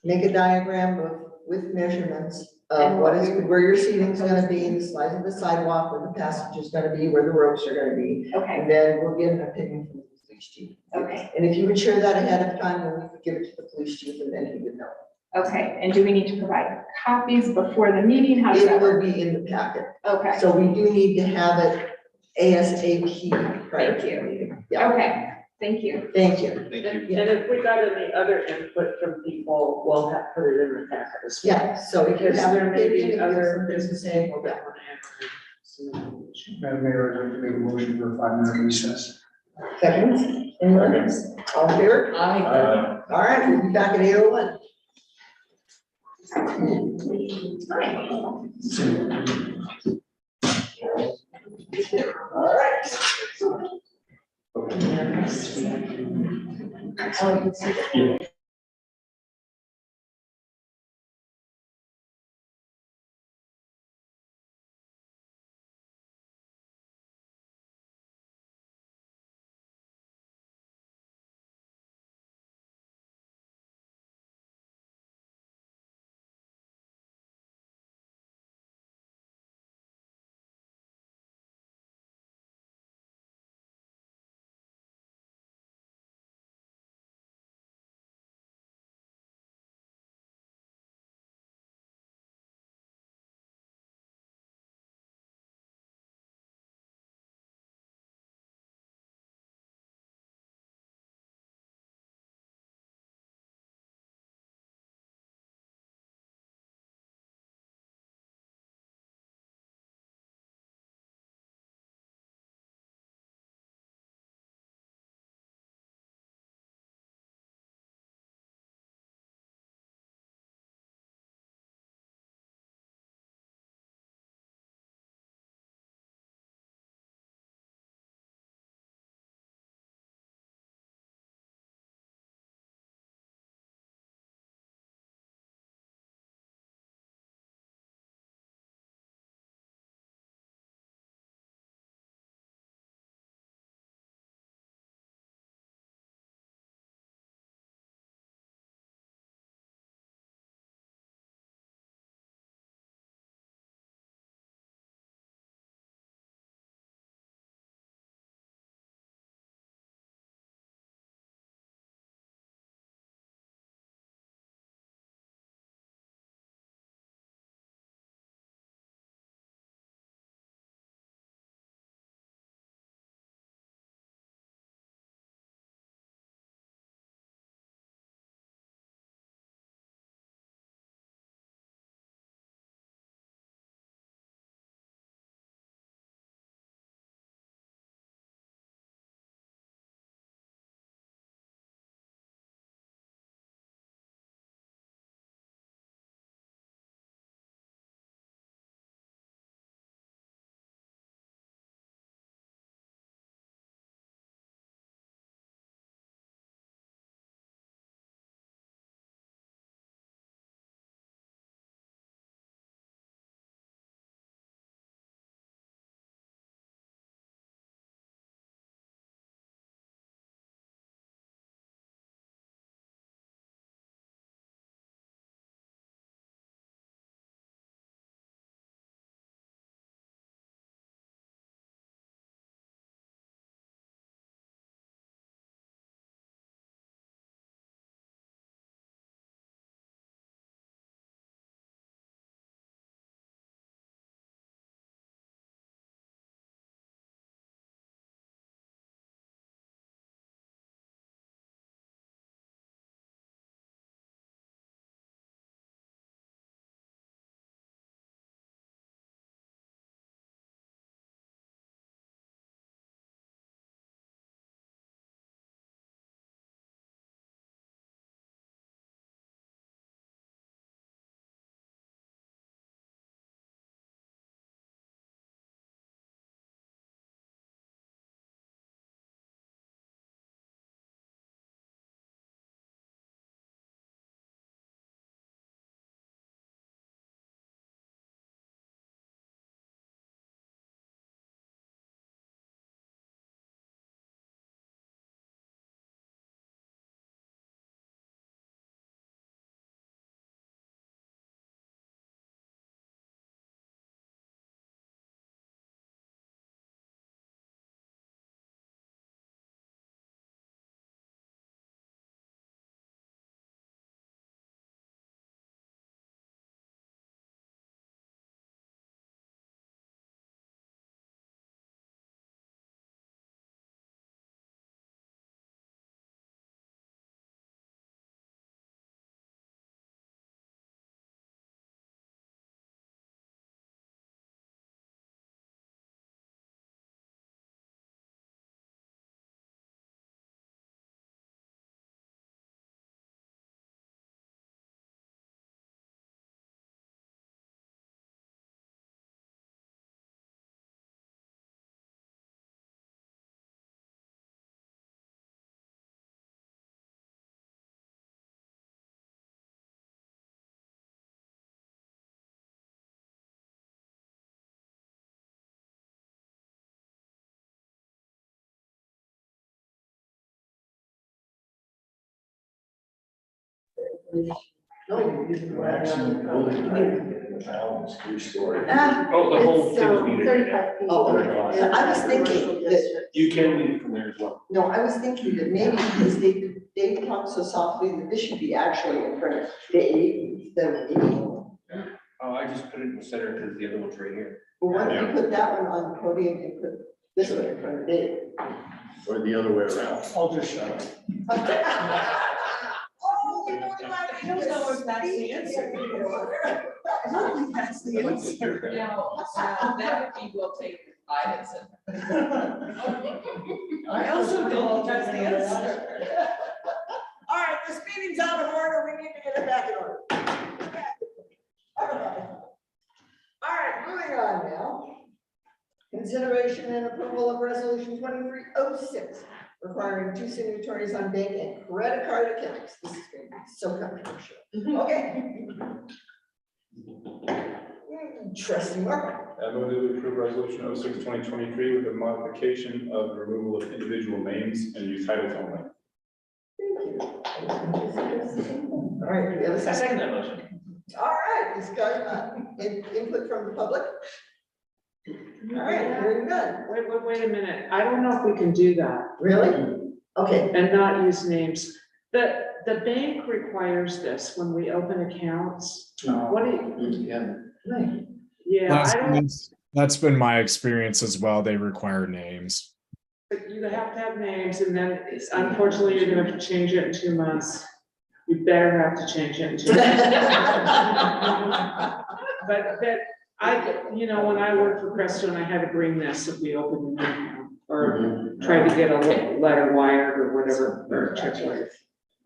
make a diagram with measurements of And what what is, we- where your seating's gonna be, the size of the sidewalk, where the passage is gonna be, where the ropes are gonna be. okay, And then we'll get an opinion from the police chief. okay, And if you would share that ahead of time, then we could give it to the police chief and then he would know. okay. And do we need to provide copies before the meeting? How does It that will work? be in the packet. Okay, So we do need to have it ASAP prior to Thank you. the meeting. Yeah, okay, thank you. thank you. Thank And you. and if we got any other input from people, we'll have to put it in the packet as well. Yeah, so if you Because have there may opinion, be if other other business saying, well, that want to enter some information. Madam Mayor, I'd like to make a motion for a 5-minute recess. seconds, anyone? All in favor? Aye. All right, we'll be back at 8:01. All right. Yeah. No, you're using the right Maximum one. building height in the town is 3 stories. Ah, Oh, the whole It's, thing was metered. 35 feet. oh, okay. So I was thinking that, You can leave from there as well. no, I was thinking that maybe because they talk so softly that this should be actually in front of the eight, the eight. Oh, I just put it in the center because the other one's right here. Well, why don't you put that one on the podium and put this one in front of it? Or the other way around. I'll just shut up. Oh, you know what? I don't know if that's the answer. I don't think that's the answer. No, that would be, we'll take guidance. I also don't think that's the answer. All right, this meeting's out of order, we need to get it back in order. Okay. All right, moving on now. Consideration and approval of resolution 2306, requiring 2 signatories on bank and credit card accounts. This is going to be so controversial. Okay. Trustee Mark. I move that we approve resolution 06/2023 with a modification of the removal of individual names and use titles only. Thank you. All right, do we have a I second? second that motion. All right, discussion, input from the public. All right, hearing none. Wait a minute. I don't know if we can do that Really? Okay. and not use names. The bank requires this when we open accounts. What do you, Yeah. Right. yeah, I don't, That's been my experience as well. They require names. you have to have names and then it's unfortunately, you're gonna have to change it in 2 months. You better have to change it in 2 months. But that, you know, when I worked for Crestone, I had to bring this if we opened a new account or try to get a letter wired or whatever, or check wired.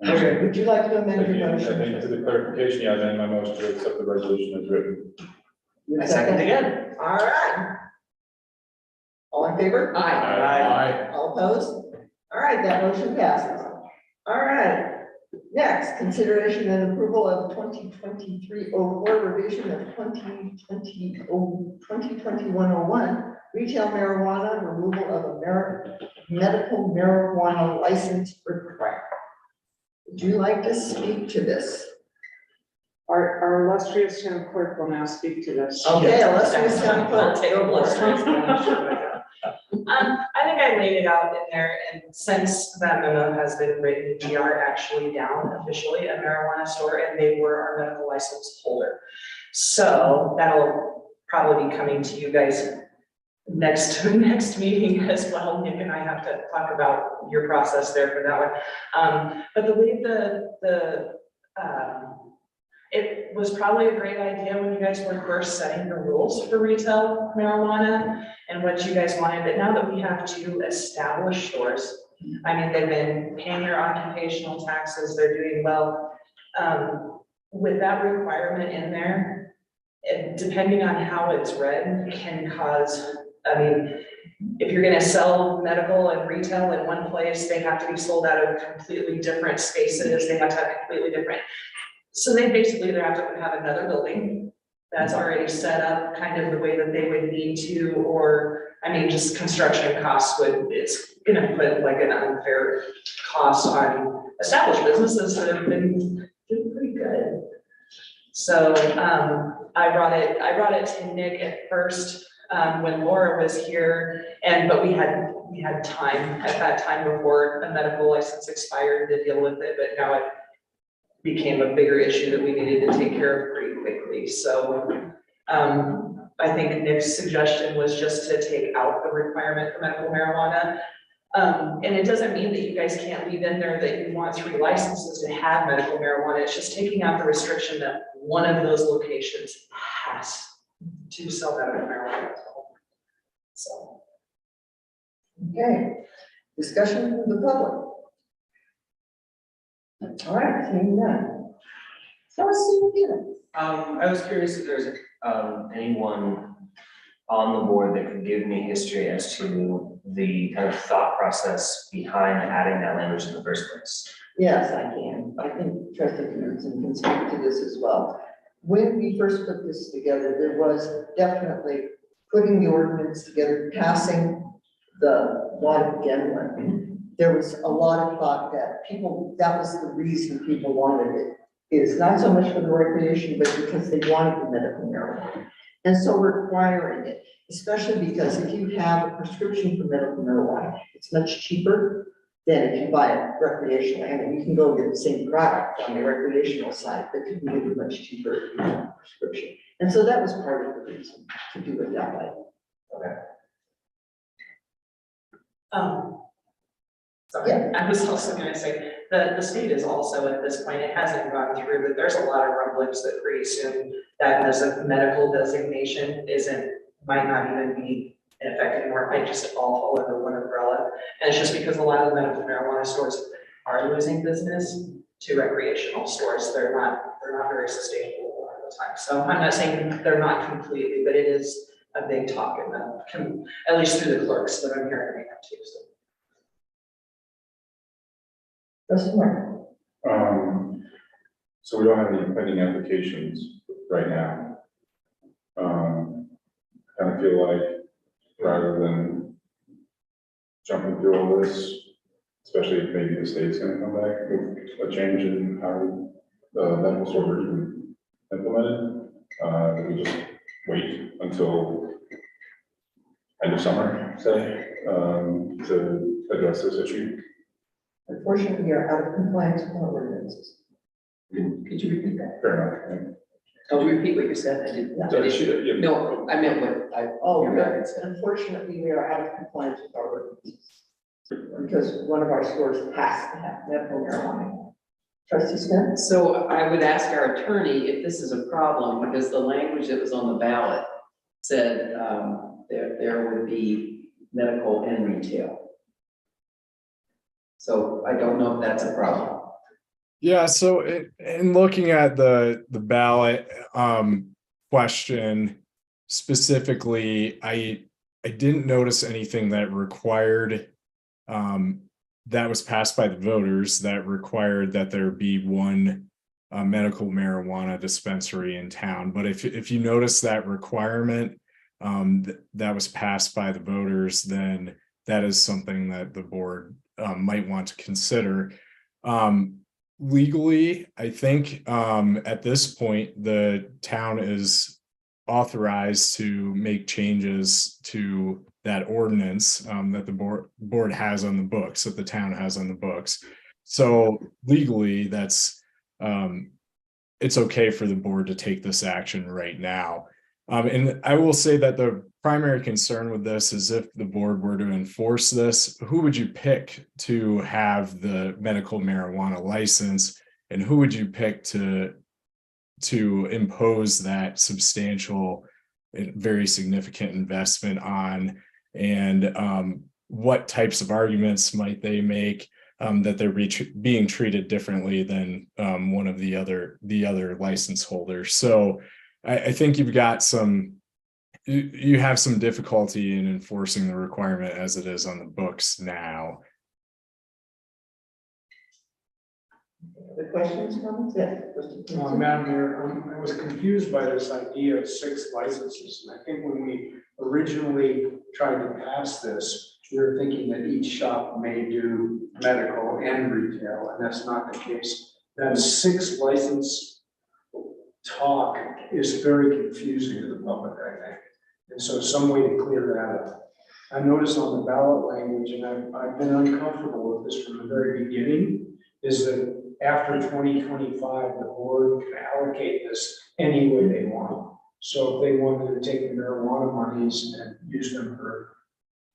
Okay, would you like to amend your I motion? think for the clarification, yeah, then my motion to accept the resolution as written. You I second again. All right. All in favor? Aye. All opposed? All right, that motion passes. All right. Next, consideration and approval of 2023-04 revision of 2021-01 retail marijuana, removal of a medical marijuana license requirement. Would you like to speak to this? Our illustrious town clerk will now speak to this. Okay, illustrious town clerk. I'll take go for it. I think I laid it out in there, and since that memo has been written, we are actually down officially a marijuana store, and they were our medical license holder. So that'll probably be coming to you guys next meeting as well. Nick and I have to talk about your process there for that one. But the way it was probably a great idea when you guys were first setting the rules for retail marijuana and what you guys wanted, but now that we have 2 established stores, I mean, they've been paying their occupational taxes, they're doing well. With that requirement in there, depending on how it's read, can cause, I mean, if you're gonna sell medical and retail in one place, they have to be sold out of completely different spaces, they have to have completely different. So they basically either have to have another building that's already set up kind of the way that they would need to, or, I mean, just construction costs it's gonna put like an unfair cost on established businesses that have been doing pretty good. So, I brought it to Nick at first, when Laura was here, but we had time at that time before a medical license expired to deal with it, but now it became a bigger issue that we needed to take care of pretty quickly. So I think Nick's suggestion was just to take out the requirement for medical marijuana. And it doesn't mean that you guys can't leave in there that you want 3 licenses to have medical marijuana. It's just taking out the restriction that one of those locations has to sell medical marijuana. So. Okay, discussion from the public. All right, seeing none. So let's see what you know. I was curious if there's anyone on the board that could give me history as to the kind of thought process behind adding that language in the first place. Yes, I can. I think trustee Knudsen can speak to this as well. When we first put this together, there was definitely putting the ordinance together, passing the law again one. There was a lot of thought that that was the reason people wanted it. is not so much for the recreation, but because they wanted the medical marijuana. And so requiring it, especially because if you have a prescription for medical marijuana, it's much cheaper than if you buy it recreational. I mean, you can go get the same product on the recreational side, but it can be much cheaper if you have a prescription. And so that was part of the reason to do it that way. Sorry, I was also gonna say, the state is also at this point, it hasn't gone through, but there's a lot of rumblings that pretty soon that as a medical designation might not even be in effect anymore, it might just all fall under one umbrella. And it's just because a lot of medical marijuana stores are losing business to recreational stores. They're not very sustainable a lot of the time. So I'm not saying they're not completely, but it is a big talk in the, at least through the clerks that I'm hearing right now too. So. So we don't have any pending applications right now. I kind of feel like rather than jumping through all this, especially if maybe the state's gonna come back with a change in how the medical stores are even implemented, we just wait until end of summer, say, to address this issue. Unfortunately, we are out of compliance with our ordinances. Could you repeat that? Fair enough. Could you repeat what you said? I didn't. No, I meant what I. Unfortunately, we are out of compliance with our ordinances. Because one of our stores has to have medical marijuana. Trustee Smith? So I would ask our attorney if this is a problem, because the language that was on the ballot said there would be medical and retail. So I don't know if that's a problem. Yeah, so in looking at the ballot question specifically, I didn't notice anything that required that was passed by the voters that required that there be one medical marijuana dispensary in town. But if you notice that requirement that was passed by the voters, then that is something that the board might want to consider. Legally, I think at this point, the town is authorized to make changes to that ordinance that the board has on the books, that the town has on the books. So legally, that's it's okay for the board to take this action right now. And I will say that the primary concern with this is if the board were to enforce this, who would you pick to have the medical marijuana license? And who would you pick to impose that substantial, very significant investment on? And what types of arguments might they make that they're being treated differently than one of the other license holders? So I think you've got you have some difficulty in enforcing the requirement as it is on the books now. The questions, comments? Yes. Madam Mayor, I was confused by this idea of 6 licenses. And I think when we originally tried to pass this, we were thinking that each shop may do medical and retail, and that's not the case. That 6 license talk is very confusing to the public, I think. And so some way to clear that up. I noticed on the ballot language, and I've been uncomfortable with this from the very beginning, is that after 2025, the board can allocate this any way they want. So if they wanted to take the marijuana monies and use them for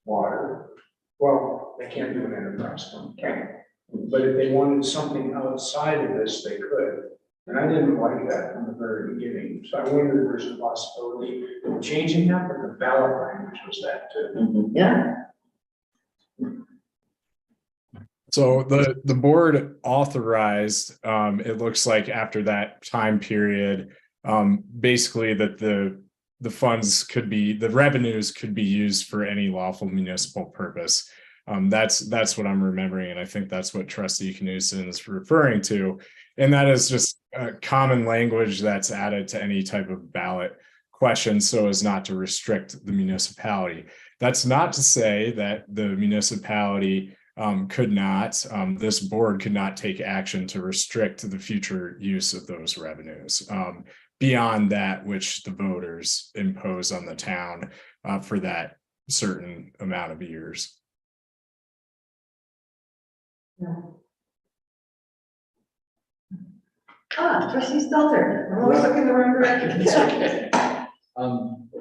water, well, they can't do an enterprise fund. But if they wanted something outside of this, they could. And I didn't like that from the very beginning. So I wondered if there's a possibility of changing that, but the ballot language was that too. Yeah. So the board authorized, it looks like after that time period, basically that the funds could be, the revenues could be used for any lawful municipal purpose. That's what I'm remembering, and I think that's what Trustee Knudsen is referring to. And that is just a common language that's added to any type of ballot question so as not to restrict the municipality. That's not to say that the municipality could not, this board could not take action to restrict the future use of those revenues beyond that which the voters impose on the town for that certain amount of years. Trustee Stelter, I'm always looking the wrong direction. It's okay.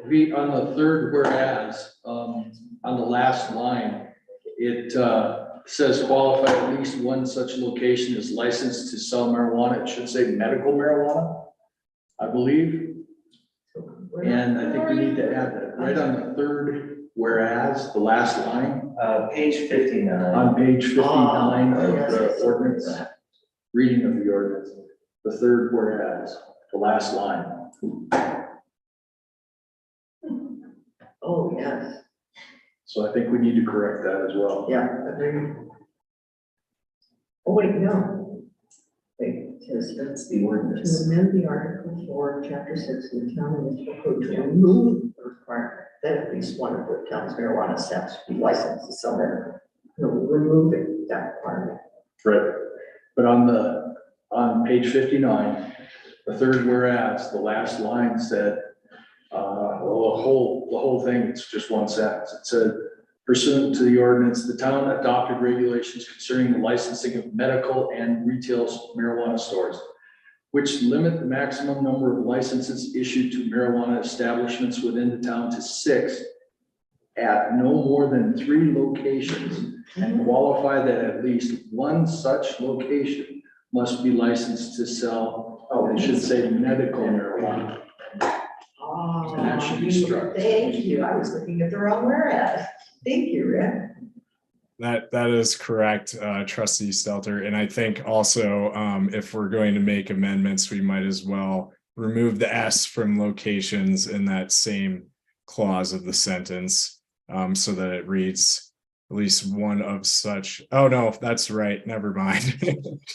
We, on the third whereas, on the last line, it says qualify at least one such location is licensed to sell marijuana. It should say medical marijuana, I believe. And I think we need to add that right on the third whereas, the last line. Page 59. On page 59 of yes, the ordinance, reading of the ordinance, the third whereas, the last line. Oh, yes, So I think we need to correct that as well. yeah, agreed. Oh, wait, no. Wait, it says That's the ordinance. to amend the article for chapter 6 of the town municipal code to remove the requirement that at least one of the town's marijuana steps be licensed to sell marijuana. No, removing that requirement. Right, but on page 59, the third whereas, the last line said, well, the whole thing, it's just one sentence. It said pursuant to the ordinance, the town adopted regulations concerning the licensing of medical and retail marijuana stores, which limit the maximum number of licenses issued to marijuana establishments within the town to 6 at no more than 3 locations, and qualify that at least one such location must be licensed to sell, it should say medical marijuana. Oh, And that should be struck. thank you. I was looking at the wrong whereas. Thank you, Rick. That is correct, trustee Stelter. And I think also, if we're going to make amendments, we might as well remove the S from locations in that same clause of the sentence, so that it reads at least one of such. Oh, no, that's right. Never mind.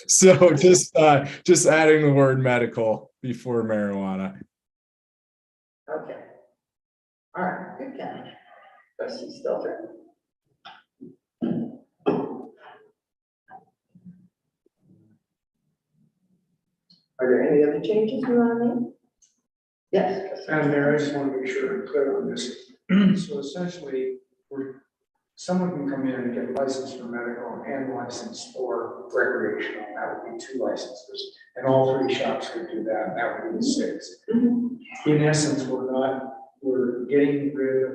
So just adding the word medical before marijuana. Okay. All right, good catch. Trustee Stelter. Are there any other changes you want to make? Yes. And Mayor, I just want to make sure I'm clear on this. So essentially, someone can come in and get licensed for medical and licensed for recreational. That would be 2 licenses. And all 3 shops could do that. And that would be the 6. In essence, we're getting rid of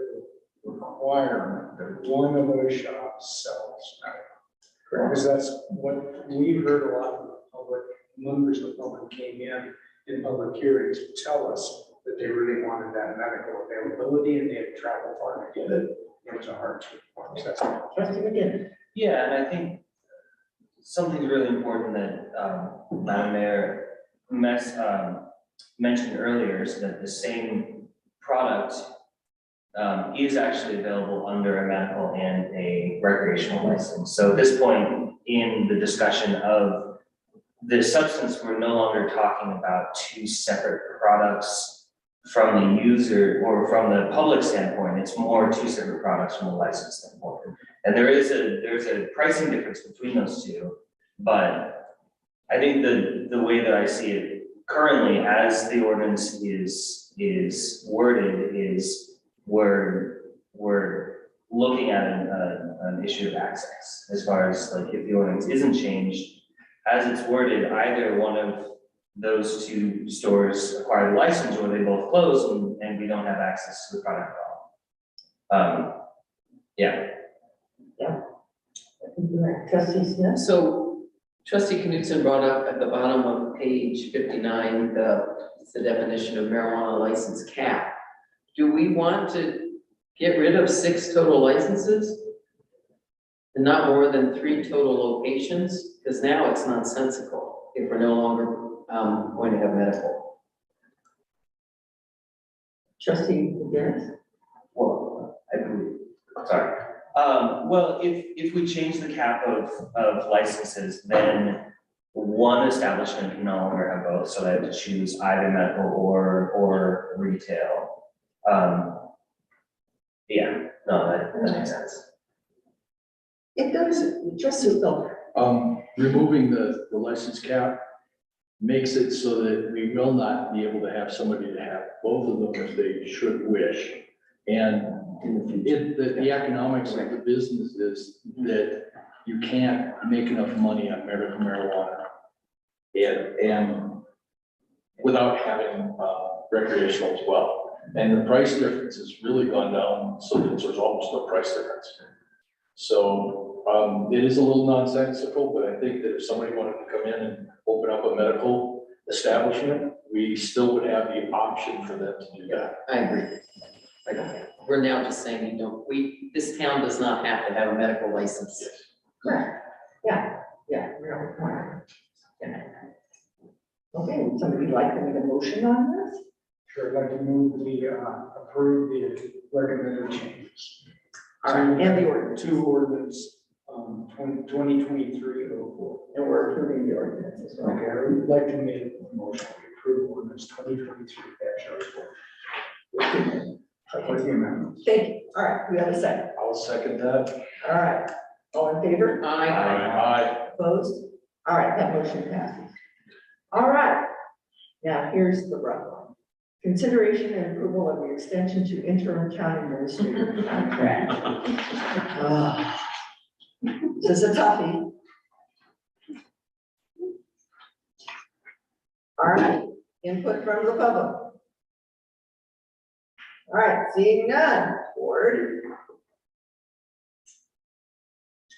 the requirement that one of those shops sells medical. Because that's what we heard a lot of the public, members of the public came in public hearings to tell us that they really wanted that medical availability and they had traveled far to get it. It was a hardship. That's all. Yeah, and I think something's really important that Madam Mayor mentioned earlier is that the same product is actually available under a medical and a recreational license. So at this point in the discussion of the substance, we're no longer talking about 2 separate products from the user or from the public standpoint. It's more 2 separate products from the license standpoint. And there's a pricing difference between those 2, but I think the way that I see it currently as the ordinance is worded is we're looking at an issue of access as far as like if the ordinance isn't changed as it's worded, either one of those 2 stores acquire the license or they both close and we don't have access to the product at all. Yeah. Trustee Smith? So trustee Knudsen brought up at the bottom of page 59, the definition of marijuana license cap. Do we want to get rid of 6 total licenses? And not more than 3 total locations? Because now it's nonsensical if we're no longer going to have medical. Trustee Dennis? Well, I believe, sorry. Well, if we change the cap of licenses, then one establishment can no longer have both, so they have to choose either medical or retail. Yeah, no, that makes sense. It doesn't, trustee Miller. Removing the license cap makes it so that we will not be able to have somebody to have both of them if they should wish. And the economics of the business is that you can't make enough money on medical marijuana and without having recreational as well. And the price difference has really gone down so that there's almost no price difference. So it is a little nonsensical, but I think that if somebody wanted to come in and open up a medical establishment, we still would have the option for them to do that. I agree. We're now just saying this town does not have to have a medical license. Correct. Yeah, we don't require it. Yeah. Okay, would somebody like to make a motion on this? Sure, I'd like to move approve the recommended changes. All right, and the ordinance. To ordinance, 2023-04. And we're approving the ordinance as well. Okay, I would like to make a motion to approve ordinance 2023-04. With the amendments. Thank you. All right, we have a second. I'll second that. All right, all in favor? Aye. Opposed? All right, that motion passes. All right, now here's the rough one. Consideration and approval of the extension to interim town administrator contract. This is a toughie. All right, input from the public. All right, seeing none, board.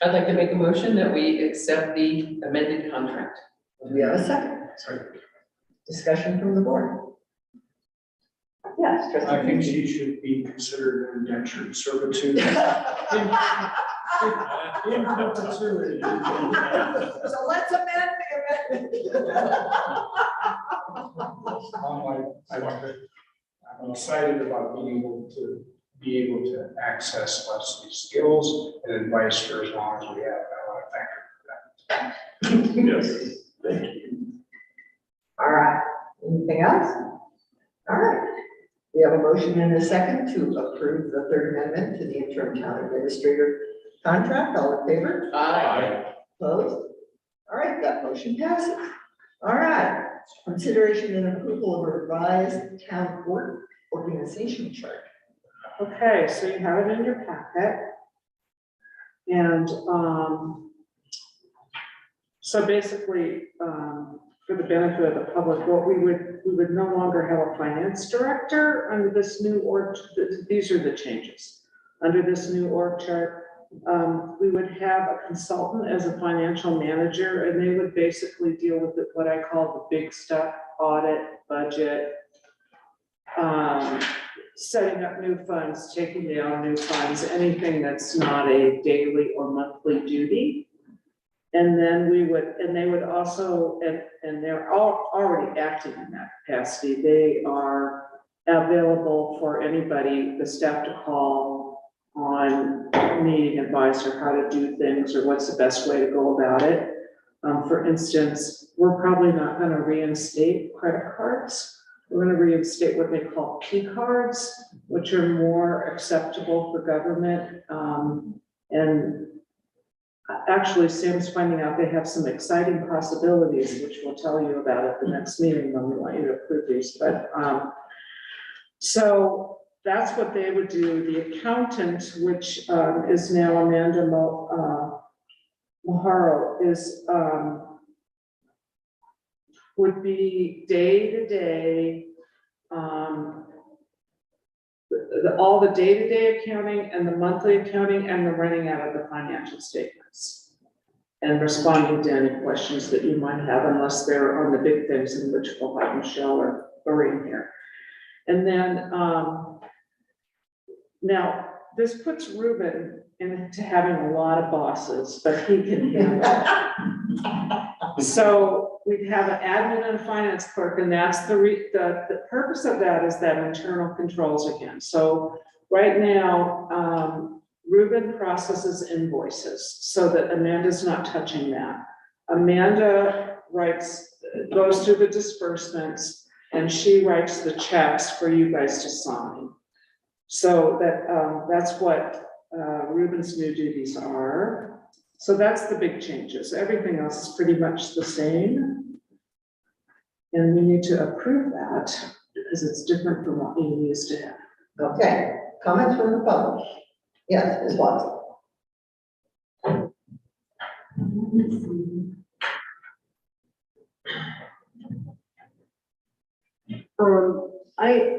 I'd like to make a motion that we accept the amended contract. Do we have a second? Discussion from the board. Yes, trustee. I think she should be considered an indentured servitude. In perpetuity. So let's amend the amendment. I'm excited about being able to access Leslie's skills and advice for as long as we have. I want to thank her for that. Yes, thank you. All right, anything else? All right, we have a motion and a second to approve the third amendment to the interim town administrator contract. All in favor? Aye. Opposed? All right, that motion passes. All right, consideration and approval of a revised town board organization chart. Okay, so you have it in your packet. And, so basically, for the benefit of the public, what we would no longer have a finance director under this new org, these are the changes. Under this new org chart, we would have a consultant as a financial manager, and they would basically deal with what I call the big stuff, audit, budget, setting up new funds, taking down new funds, anything that's not a daily or monthly duty. And then they would also, and they're all already acting in that capacity. They are available for anybody, the staff, to call on needing advice or how to do things or what's the best way to go about it. For instance, we're probably not going to reinstate credit cards. We're going to reinstate what they call P cards, which are more acceptable for government. And actually, Sam's finding out they have some exciting possibilities, which we'll tell you about at the next meeting when we want you to approve these. But so that's what they would do. The accountant, which is now Amanda Maharo, is would be day-to-day, all the day-to-day accounting and the monthly accounting and the running out of the financial statements. And responding to any questions that you might have, unless they're on the big things, in which we'll have Michelle or Lorraine here. And then, now, this puts Ruben into having a lot of bosses, but he can handle it. So we'd have an admin and a finance clerk, and that's the purpose of that is that internal controls again. So right now, Ruben processes invoices so that Amanda's not touching that. Amanda goes through the disbursements, and she writes the checks for you guys to sign. So that's what Ruben's new duties are. So that's the big changes. Everything else is pretty much the same. And we need to approve that because it's different from what we used to have. Okay, comments from the public? Yes, Ms. Watson.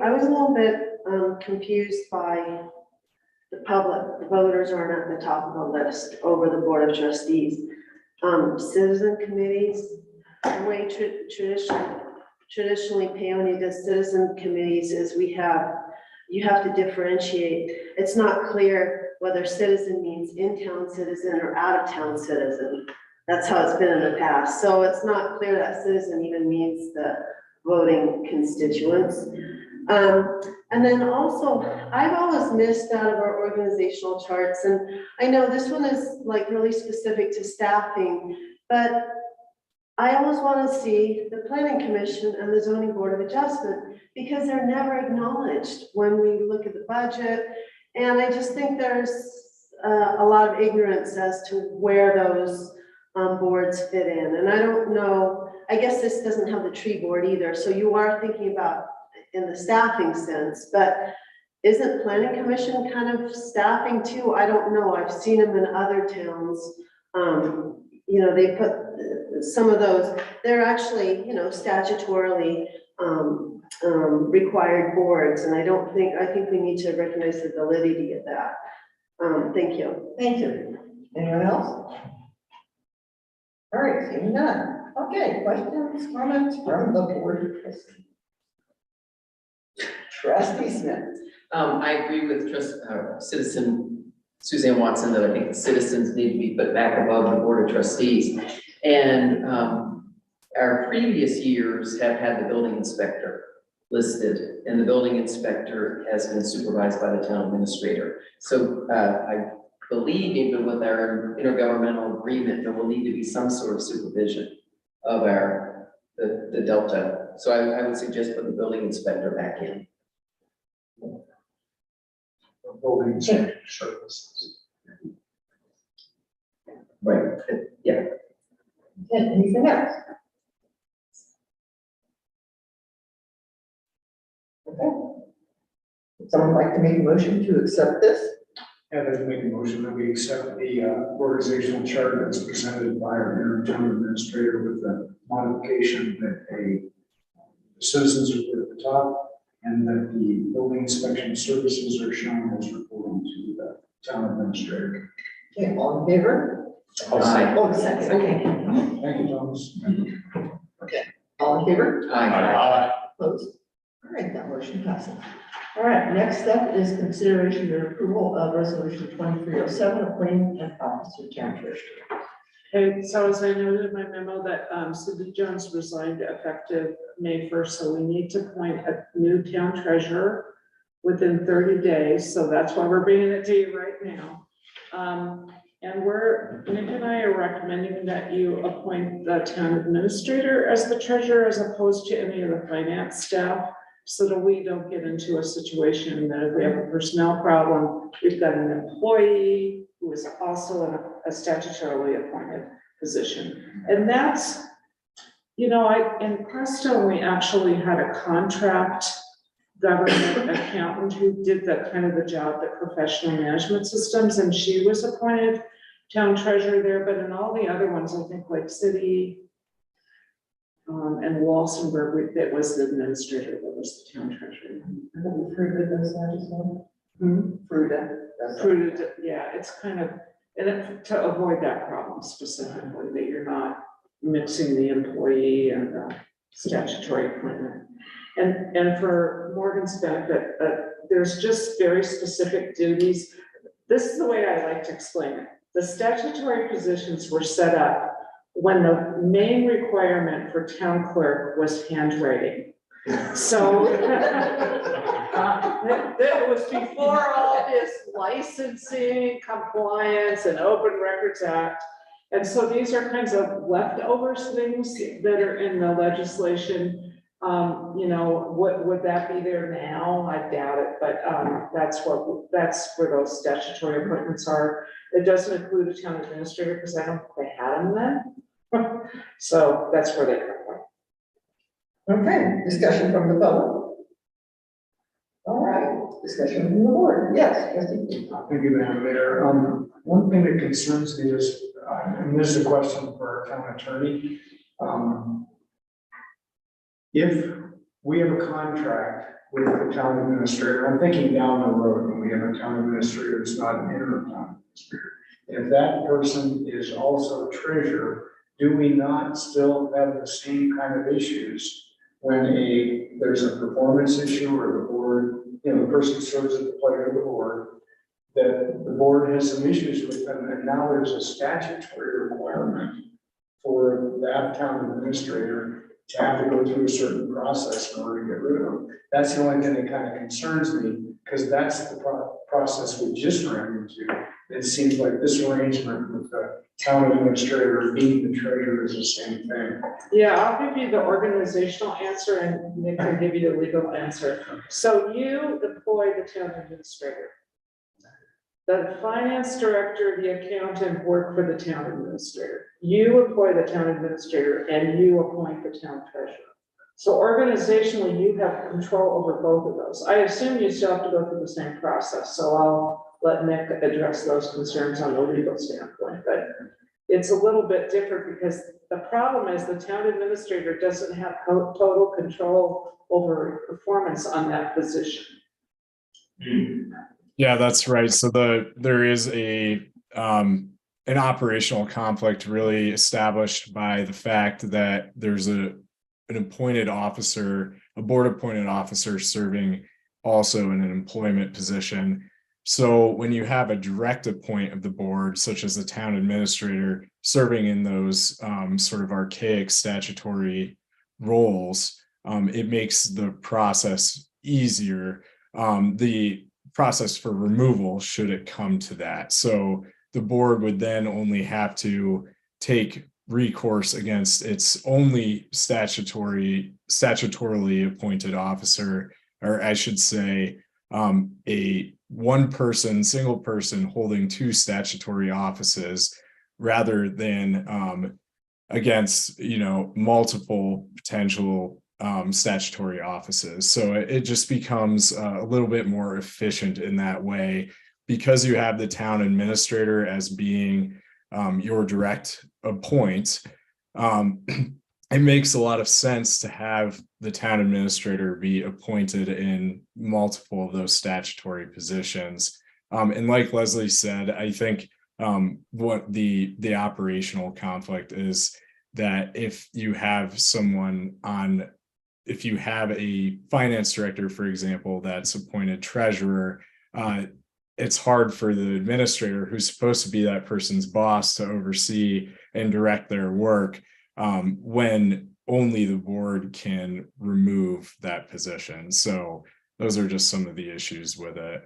I was a little bit confused by the public, the voters aren't at the top of the list over the Board of Trustees. Citizen committees, the way traditionally Paonia does citizen committees is you have to differentiate. It's not clear whether citizen means in-town citizen or out-of-town citizen. That's how it's been in the past. So it's not clear that citizen even means the voting constituents. And then also, I've always missed out of our organizational charts, and I know this one is like really specific to staffing, but I always want to see the Planning Commission and the Zoning Board of Adjustment because they're never acknowledged when we look at the budget. And I just think there's a lot of ignorance as to where those boards fit in. And I don't know, I guess this doesn't have the tree board either. So you are thinking about in the staffing sense, but isn't Planning Commission kind of staffing too? I don't know. I've seen them in other towns. You know, they put some of those, they're actually, you know, statutorily required boards. And I think we need to recognize the validity of that. Thank you. Thank you. Anyone else? All right, seeing none. Okay, questions, comments from the board? Trustee Smith. I agree with citizen Suzanne Watson that I think the citizens need to be put back above the Board of Trustees. And our previous years have had the building inspector listed, and the building inspector has been supervised by the town administrator. So I believe even with our intergovernmental agreement, there will need to be some sort of supervision of the Delta. So I would suggest put the building inspector back in. Building inspector services. Right, yeah. Okay, anything else? Okay. Would someone like to make a motion to accept this? I'd like to make a motion that we accept the organizational chart that's presented by our town administrator with the modification that the citizens are put at the top and that the building inspection services are shown as reporting to the town administrator. Okay, all in favor? Aye. Oh, second, okay. Thank you, Thomas. Okay, all in favor? Aye. Opposed? All right, that motion passes. All right, next up is consideration and approval of resolution 2307, appointing an officer town treasurer. Okay, so as I noted in my memo that Cindy Jones resigned effective May 1st, so we need to appoint a new town treasurer within 30 days. So that's why we're bringing it to you right now. And Nick and I are recommending that you appoint the town administrator as the treasurer as opposed to any of the finance staff, so that we don't get into a situation that if we have a personnel problem, we've got an employee who is also in a statutorily appointed position. And that's, you know, in Preston, we actually had a contract government accountant who did that kind of the job, the professional management systems, and she was appointed town treasurer there, but in all the other ones, I think like City and Walsenburg, that was the administrator that was the town treasurer. Fruita does that as well? Fruita. Fruita, yeah, it's kind of, and to avoid that problem specifically, that you're not mixing the employee and the statutory appointment. And for Morgan's benefit, there's just very specific duties. This is the way I like to explain it. The statutory positions were set up when the main requirement for town clerk was handwriting. So that was before all this licensing, compliance, and Open Records Act. And so these are kinds of leftovers things that are in the legislation. You know, would that be there now? I doubt it, but that's where those statutory appointments are. It doesn't include a town administrator, because I don't think they had them then. So that's where they come from. Okay, discussion from the public. All right, discussion from the board. Yes, trustee. Thank you, Madam Mayor. One thing that concerns me is, and this is a question for our town attorney. If we have a contract with the town administrator, I'm thinking down the road when we have a town administrator, it's not an interim town administrator. If that person is also treasurer, do we not still have the same kind of issues when there's a performance issue or the board, the person serves at the pleasure of the board, that the board has some issues with them, and now there's a statutory requirement for that town administrator to have to go through a certain process in order to get rid of them. That's the only thing that kind of concerns me, because that's the process we just ran into. It seems like this arrangement with the town administrator being the treasurer is the same thing. Yeah, I'll give you the organizational answer and Nick can give you the legal answer. So you employ the town administrator. The finance director, the accountant work for the town administrator. You employ the town administrator and you appoint the town treasurer. So organizationally, you have control over both of those. I assume you still have to go through the same process, so I'll let Nick address those concerns on the legal standpoint, but it's a little bit different because the problem is the town administrator doesn't have total control over performance on that position. Yeah, that's right. So there is an operational conflict really established by the fact that there's an appointed officer, a board appointed officer serving also in an employment position. So when you have a direct appoint of the board, such as the town administrator serving in those sort of archaic statutory roles, it makes the process easier. The process for removal, should it come to that. So the board would then only have to take recourse against its only statutorily appointed officer, or I should say, a single person holding two statutory offices, rather than against multiple potential statutory offices. So it just becomes a little bit more efficient in that way, because you have the town administrator as being your direct appoint. It makes a lot of sense to have the town administrator be appointed in multiple of those statutory positions. And like Leslie said, I think what the operational conflict is that if you have a finance director, for example, that's appointed treasurer, it's hard for the administrator, who's supposed to be that person's boss, to oversee and direct their work, when only the board can remove that position. So those are just some of the issues with it.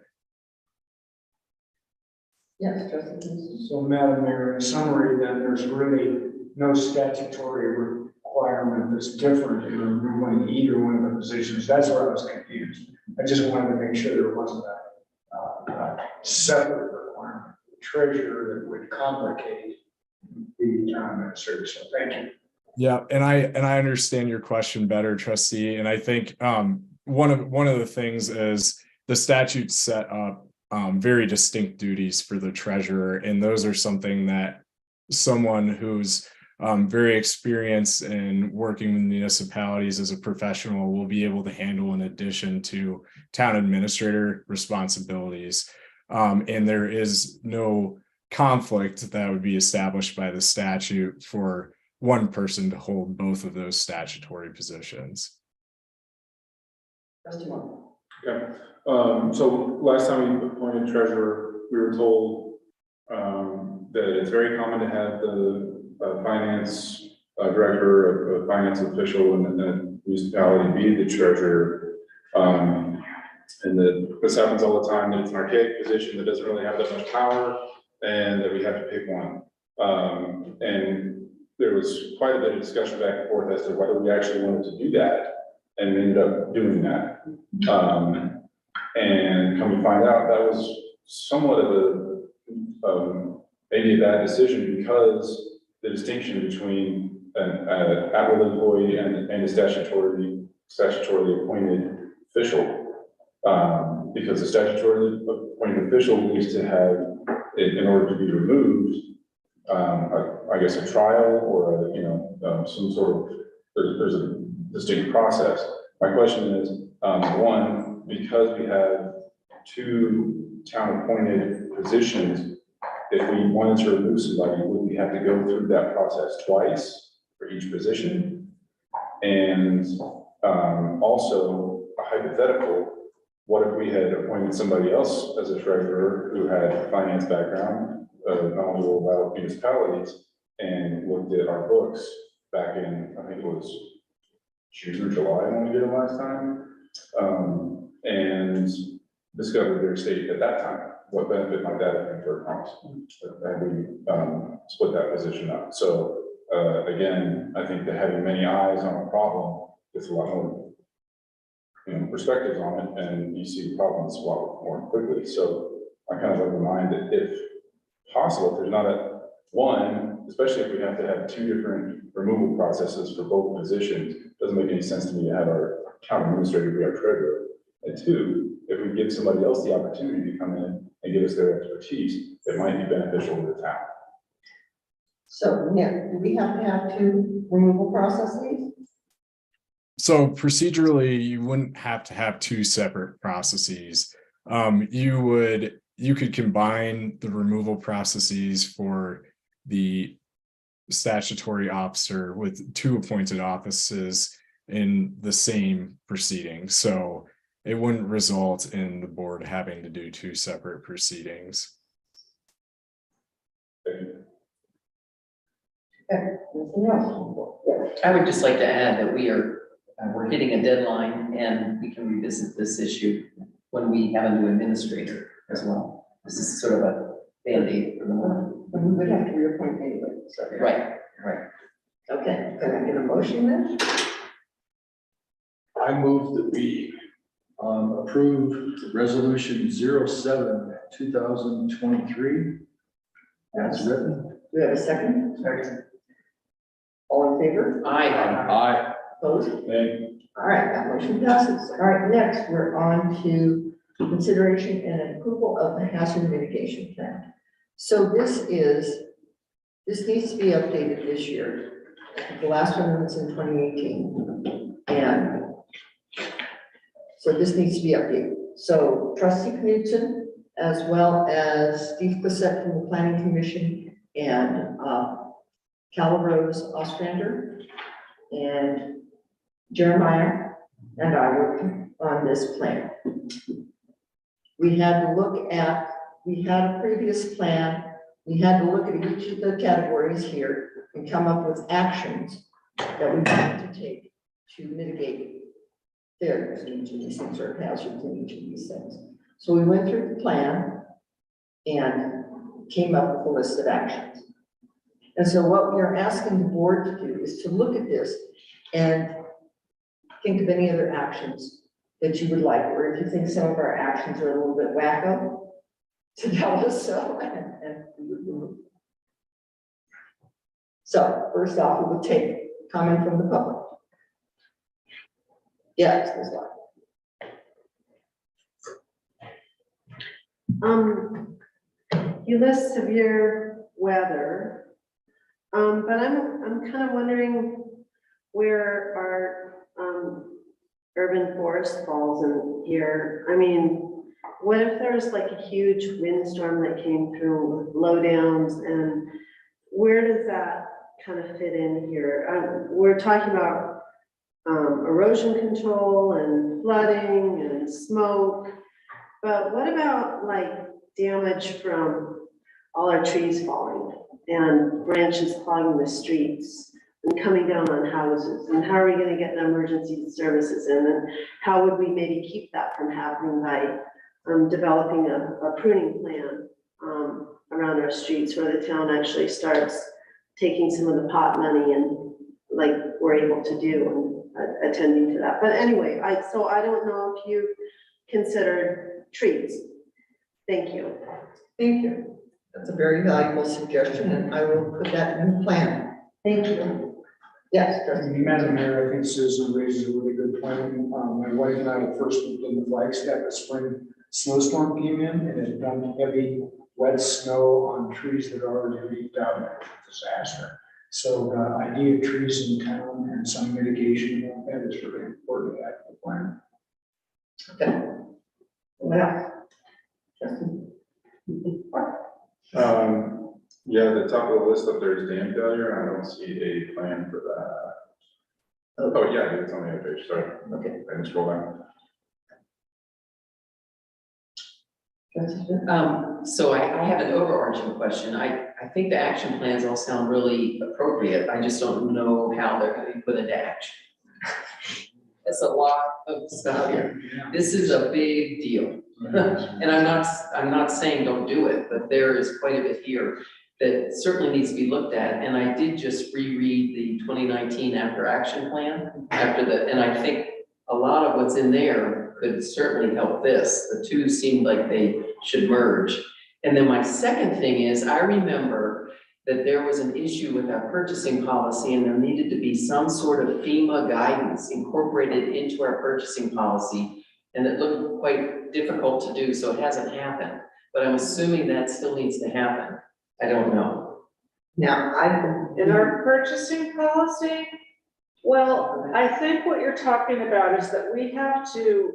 Yes, trustee. So Madam Mayor, in summary, then there's really no statutory requirement that's different in removing either one of the positions. That's where I was confused. I just wanted to make sure there wasn't a separate requirement, treasurer, that would complicate the town administrator. So thank you. Yeah, and I understand your question better, trustee. And I think one of the things is the statute set up very distinct duties for the treasurer, and those are something that someone who's very experienced in working with municipalities as a professional will be able to handle in addition to town administrator responsibilities. And there is no conflict that would be established by the statute for one person to hold both of those statutory positions. Okay, so last time we appointed treasurer, we were told that it's very common to have the finance director, a finance official in the municipality be the treasurer. And that this happens all the time, that it's an archaic position that doesn't really have that much power, and that we have to pick one. And there was quite a bit of discussion back and forth as to whether we actually wanted to do that, and we ended up doing that. And come to find out, that was somewhat of a any of that decision because the distinction between an at-will employee and a statutorily appointed official. Because the statutorily appointed official needs to have, in order to be removed, I guess a trial or some sort of, there's a distinct process. My question is, one, because we have two town appointed positions, if we wanted to remove somebody, would we have to go through that process twice for each position? And also a hypothetical, what if we had appointed somebody else as a treasurer who had a finance background, knowledgeable about municipalities, and looked at our books back in, I think it was June or July when we did it last time, and discovered their state at that time? What benefit might that have been for us? Had we split that position up? So again, I think that having many eyes on a problem gets a lot more perspectives on it, and you see problems a lot more quickly. So I kind of like to remind that if possible, if there's not a one, especially if we have to have two different removal processes for both positions, doesn't make any sense to me to have our town administrator be our treasurer. And two, if we give somebody else the opportunity to come in and give us their expertise, it might be beneficial to the town. So, Nick, do we have to have two removal processes? So procedurally, you wouldn't have to have two separate processes. You could combine the removal processes for the statutory officer with two appointed offices in the same proceeding. So it wouldn't result in the board having to do two separate proceedings. I would just like to add that we're hitting a deadline and we can revisit this issue when we have a new administrator as well. This is sort of a Band-Aid for the moment. But we would have to reappoint anyway, so. Right. Okay, can I get a motion then? I move that we approve resolution 07/2023 as written. Do we have a second? Second. All in favor? Aye. Opposed? Nay. All right, that motion passes. All right, next, we're on to consideration and approval of the hazard mitigation plan. So this needs to be updated this year. The last one was in 2018. And so this needs to be updated. So trustee Knudsen, as well as Steve Bissett from the Planning Commission and Calrose Ostrander and Jeremiah and I worked on this plan. We had a previous plan. We had to look at each of the categories here and come up with actions that we wanted to take to mitigate failures in each of these things or hazards in each of these things. So we went through the plan and came up with a list of actions. And so what we are asking the board to do is to look at this and think of any other actions that you would like, or if you think some of our actions are a little bit wacko, to tell us so, and we would remove them. So first off, we will take comment from the public. Yes, Ms. Locke. You list severe weather, but I'm kind of wondering where our urban forest falls in here. I mean, what if there's like a huge windstorm that came through low downs, and where does that kind of fit in here? We're talking about erosion control and flooding and smoke, but what about like damage from all our trees falling and branches clogging the streets and coming down on houses? And how are we gonna get the emergency services in? And how would we maybe keep that from happening by developing a pruning plan around our streets where the town actually starts taking some of the pot money and like we're able to do and attending to that. But anyway, so I don't know if you considered trees. Thank you. Thank you. That's a very valuable suggestion, and I will put that in the plan. Thank you. Yes, trustee. Madam Mayor, I think Susan raises a really good point. My wife and I first moved in the Flagstaff, the spring snowstorm came in and it dumped heavy, wet snow on trees that are already leafed out, and it was a disaster. So the idea of trees in town and some mitigation of that is really important to add to the plan. Okay. What else? Trustee? Yeah, the top of the list up there is dam failure. I don't see a plan for that. Oh, yeah, it's on the other page, sorry. Okay. I didn't scroll down. So I have an overarching question. I think the action plans all sound really appropriate. I just don't know how they're gonna be put into action. That's a lot of stuff here. This is a big deal. And I'm not saying don't do it, but there is quite a bit here that certainly needs to be looked at. And I did just reread the 2019 after action plan and I think a lot of what's in there could certainly help this. The two seem like they should merge. And then my second thing is, I remember that there was an issue with our purchasing policy and there needed to be some sort of FEMA guidance incorporated into our purchasing policy. And it looked quite difficult to do, so it hasn't happened. But I'm assuming that still needs to happen. I don't know. Now, In our purchasing policy, well, I think what you're talking about is that we have to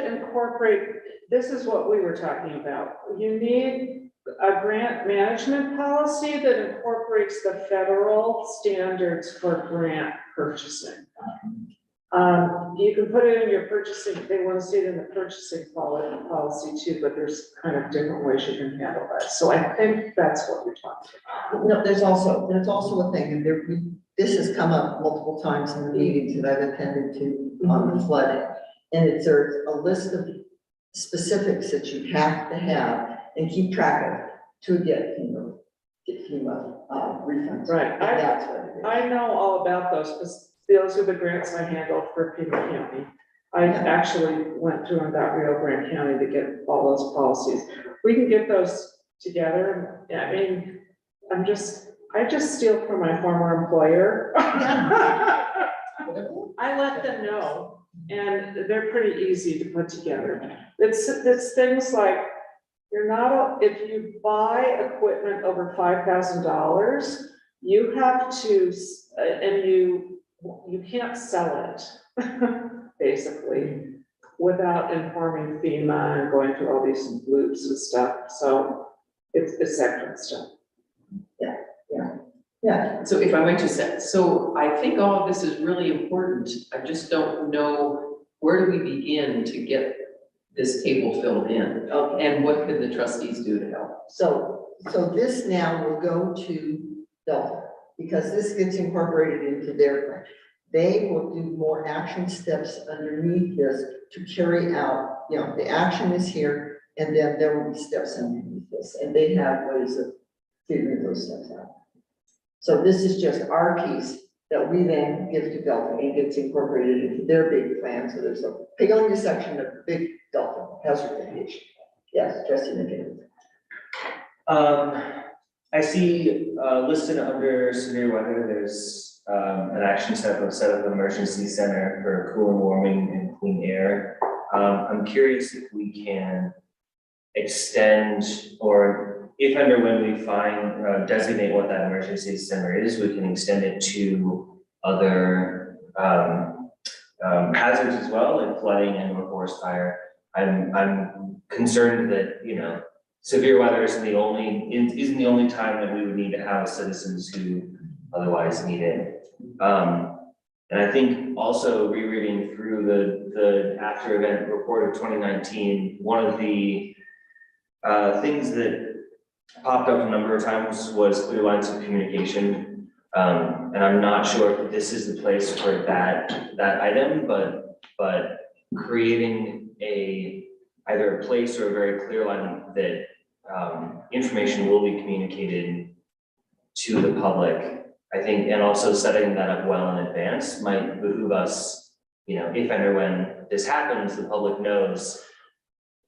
incorporate, this is what we were talking about. You need a grant management policy that incorporates the federal standards for grant purchasing. You can put it in your purchasing, they want to see it in the purchasing policy too, but there's kind of different ways you can handle that. So I think that's what you're talking about. no, there's also a thing, and this has come up multiple times in the meetings that I've attended to on the flooding. And there's a list of specifics that you have to have and keep track of to get FEMA refunds. Right. That's what it is. I know all about those, because those are the grants I handled for Pima County. I actually went through and got Rio Grande County to get all those policies. We can get those together. I mean, I just steal from my former employer. I let them know, and they're pretty easy to put together. It's things like, if you buy equipment over $5,000, you have to, and you can't sell it, basically, without informing FEMA and going through all these loops and stuff. So it's that kind of stuff. Yeah. So if I might just say, so I think all of this is really important. I just don't know, where do we begin to get this table filled in? And what could the trustees do to help? So this now will go to Delta, because this gets incorporated into their plan. They will do more action steps underneath this to carry out, the action is here, and then there will be steps underneath this, and they have ways of figuring those steps out. So this is just our piece that we then give to Delta and gets incorporated into their big plan. So there's a Pagonia section of big Delta hazard mitigation. Yes, trustee McKinnon. I see listed under severe weather, there's an action step of set up an emergency center for cool and warming and clean air. I'm curious if we can extend, or if and or when we find, designate what that emergency center is, we can extend it to other hazards as well, like flooding and or forest fire. I'm concerned that, severe weather isn't the only time that we would need to house citizens who otherwise need it. And I think also rereading through the after event report of 2019, one of the things that popped up a number of times was clear lines of communication. And I'm not sure if this is the place for that item, but creating either a place or a very clear line that information will be communicated to the public, I think, and also setting that up well in advance might behoove us, if and or when this happens, the public knows,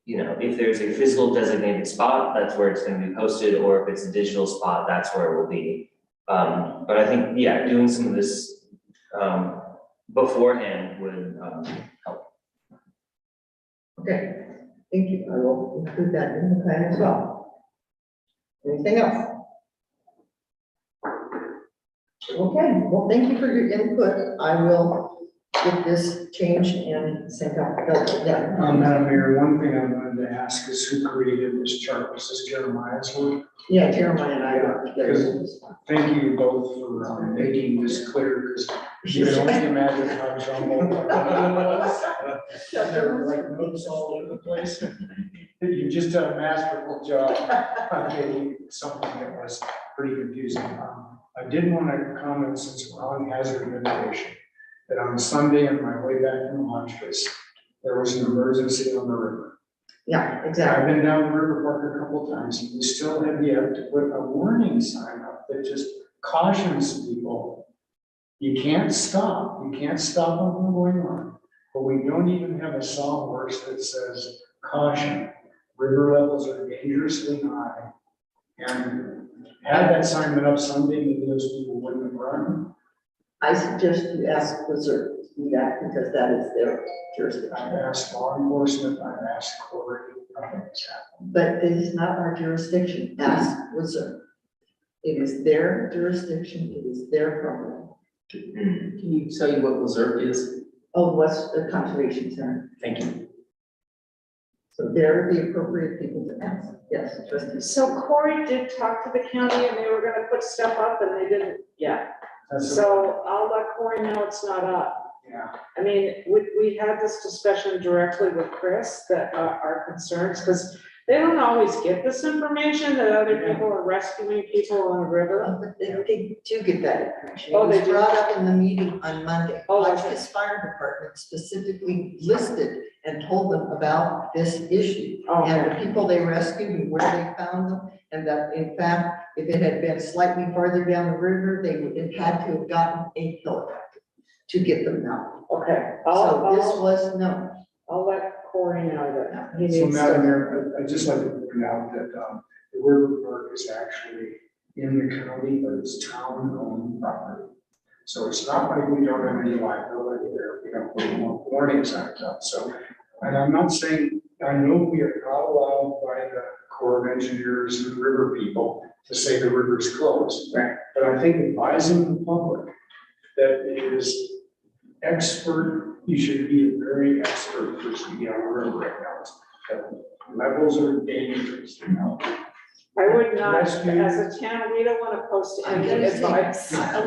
you know, if there's a physical designated spot, that's where it's gonna be posted, or if it's a digital spot, that's where it will be. But I think, yeah, doing some of this, beforehand would, help. Okay, thank you. I will include that in the plan as well. Anything else? Okay, well, thank you for your input. I will get this changed and sent out. Yeah. Madam Mayor, one thing I wanted to ask is who created this chart? Was this Jeremiah's work? Yeah, Jeremiah and I got together. Thank you both for making this clear, because you can only imagine how jumbled. There were like notes all over the place. You just did a masterful job on making something that was pretty confusing. I did want to comment, since we're on hazard mitigation, that on Sunday on my way back from Montrose, there was an emergency on the river. Yeah, exactly. I've been down the river park a couple times, and we still have yet to put a warning sign up that just cautions people. You can't stop them from going on, but we don't even have a sawhorse that says caution. River levels are dangerously high. And had that sign been up Sunday, maybe those people wouldn't have run. I suggest you ask Reserve to do that because that is their jurisdiction. I've asked law enforcement, I've asked Corey, nothing's happened. But it is not our jurisdiction. Ask Reserve. It is their jurisdiction. It is their program. Can you tell you what reserve is? Oh, what's the conservation center? Thank you. So they're the appropriate people to ask. Yes, trustee. So Corey did talk to the county and they were gonna put stuff up and they didn't yet. So I'll let Corey know it's not up. Yeah. I mean, we had this discussion directly with Chris that our concerns, because they don't always get this information that other people are rescuing people on the river. But they do get that information. Oh, they It was do? brought up in the meeting on Monday. Oh, okay. Hotchkiss Fire Department specifically listed and told them about this issue. And the people they rescued and where they found them, and that in fact, if it had been slightly farther down the river, they would have had to have gotten a helicopter to get them out. Okay. So this was known. I'll let Corey know that he So needs Madam to. Mayor, I'd just like to point out that the river park is actually in the county, but it's town-owned property. So it's not like we don't have any liability there, we don't put more warning signs up, so. And I'm not saying, I know we are not allowed by the Corps of Engineers and river people to say the river is closed. Right. But I think advising the public that it is expert, you should be a very expert person to be on the river right now. The levels are dangerous, you know. I would not, Rescue. as a town, we don't want to post any advice. Yeah,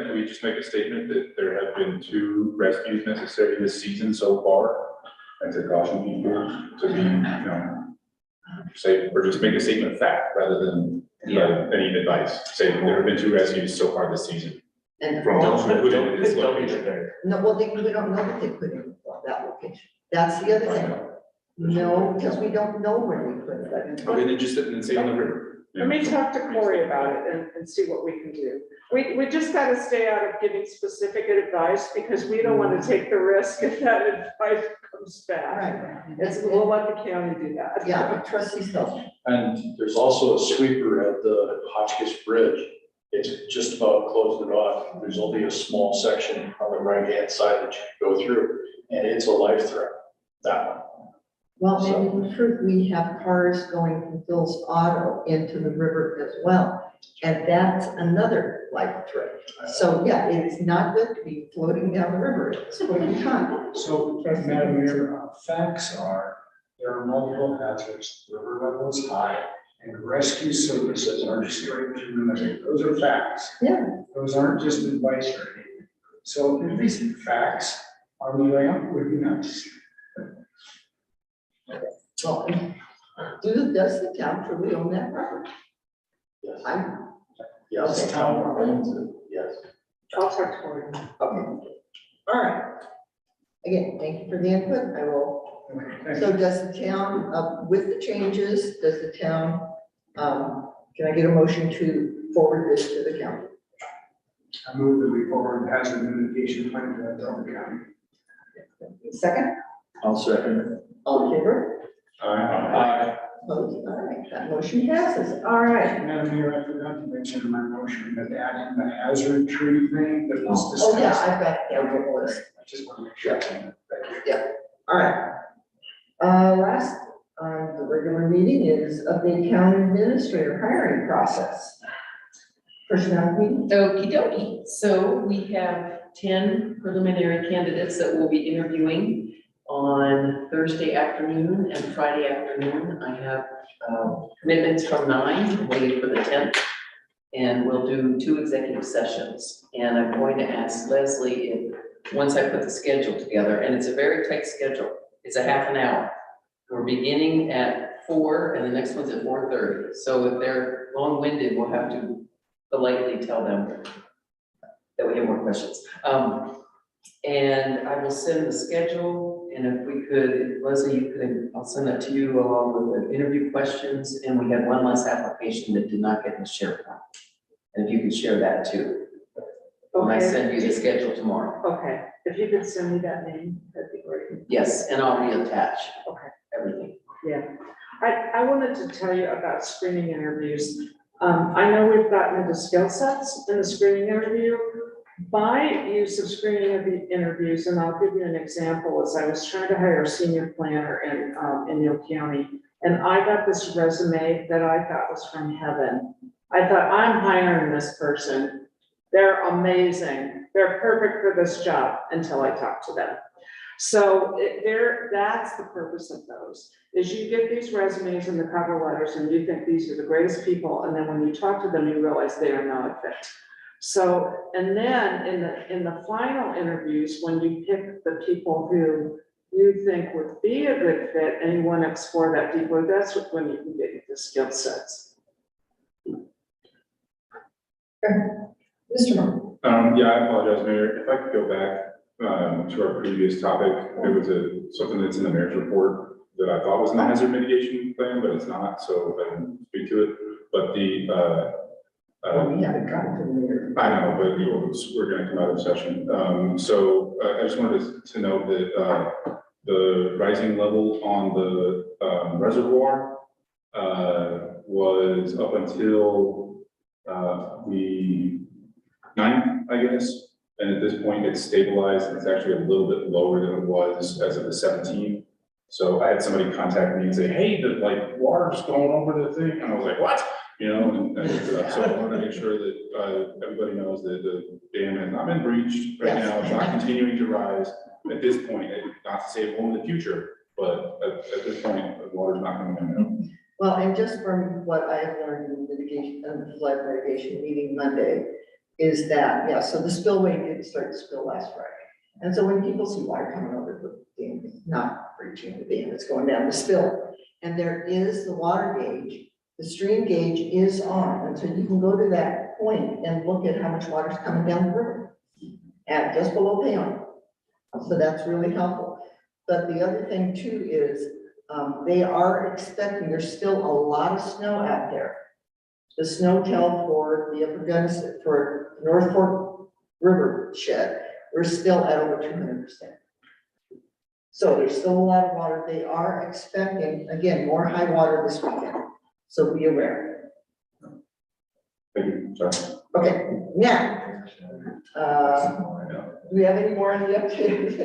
can we just make a statement that there have been 2 rescues necessary this season so far? And to caution people to be, you know, say, or just make a statement of fact rather than any advice. Say there have been 2 rescues so far this season. And From all- those who put in this Don't be location. prepared. No, well, we don't know what they put in that location. That's the other thing. No, because we don't know where we put it. Okay, then just say on the river. Let me talk to Corey about it and see what we can do. We just gotta stay out of giving specific advice because we don't want to take the risk if that advice comes back. Right. We'll let the county do that. Yeah, trustee Stelter. And there's also a sweeper at the Hotchkiss Bridge. It's just about closed it off. There's only a small section on the right-hand side that you can go through, and it's a life threat, that one. Well, and in truth, we have cars going from Phil's Auto into the river as well. And that's another life threat. So yeah, it is not good to be floating down the river at this point in time. So, Madam Mayor, facts are, there are multiple hazards, river level is high, and rescue services are extremely limited. Those are facts. Yeah. Those aren't just advice or anything. So if these facts are the way up, would be nice. Well, does the town truly own that property? Yes. Yes, Okay. Town owns it, yes. I'll talk to Corey. Okay, all right. Again, thank you for the input. I will. So does the town, with the changes, does the town, can I get a motion to forward this to the county? I move that we forward hazard mitigation plan to Delaware County. Second? I'll second it. All in favor? Aye. Opposed? All right, that motion passes. All right. Madam Mayor, I forgot to mention in my motion that adding the hazard tree thing that was discussed. Oh, yeah, I've got, yeah, we'll go with this. I just want to make sure. Thank you. All right. Last, the regular meeting is update county administrator hiring process. Personnel meeting. Okey dokey. So we have 10 preliminary candidates that we'll be interviewing on Thursday afternoon and Friday afternoon. I have commitments from 9, I'm waiting for the 10th. And we'll do 2 executive sessions. And I'm going to ask Leslie if, once I put the schedule together, and it's a very tight schedule, it's a half an hour. We're beginning at 4 and the next one's at 4:30. So if they're long-winded, we'll have to politely tell them that we have more questions. And I will send the schedule, and if we could, Leslie, you could, I'll send that to you along with the interview questions, and we had one last application that did not get in the SharePoint. And if you could share that too. When I Okay. send you the schedule tomorrow. Okay, if you could send me that name, that'd be great. Yes, and I'll reattach Okay. everything. Yeah, I wanted to tell you about screening interviews. I know we've gotten into skill sets in the screening interview. My use of screening of the interviews, and I'll give you an example, is I was trying to hire a senior planner in Neal County. And I got this resume that I thought was from heaven. I thought, I'm hiring this person. They're amazing. They're perfect for this job until I talked to them. So that's the purpose of those, is you get these resumes and the cover letters and you think these are the greatest people. And then when you talk to them, you realize they are not a fit. So, and then in the final interviews, when you pick the people who you think would be a good fit and you want to explore that deeper, that's when you can get into skill sets. Mr. Moore. Yeah, I apologize, Mayor. If I could go back to our previous topic, there was something that's in the mayor's report that I thought was in the hazard mitigation plan, but it's not, so I didn't speak to it. But We haven't gotten to the mayor. I know, but we're gonna come out of session. I just wanted to note that the rising level on the reservoir was up until the 9th, I guess. And at this point, it's stabilized. It's actually a little bit lower than it was as of the 17th. So I had somebody contact me and say, hey, the water's going over the thing. And I was like, what? You know, so I wanted to make sure that everybody knows that the dam has not been breached right now. It's not continuing to rise at this point. Not to say it won't in the future, but at this point, the water's not coming in. Well, and just from what I have learned in mitigation, flood mitigation meeting Monday, is that, yeah, so the spillway did start to spill last Friday. And so when people see water coming over the dam, it's not breaching the dam, it's going down the spill. And there is the water gauge, the stream gauge is on, and so you can go to that point and look at how much water's coming down the river. And just below Payon. So that's really helpful. But the other thing too is, they are expecting, there's still a lot of snow out there. The snow tell for the Upper Gunnison, for North Fork River shed, we're still at over 200%. So there's still a lot of water. They are expecting, again, more high water this weekend. So be aware. Thank you, sorry. Okay, now, do we have any more on the update?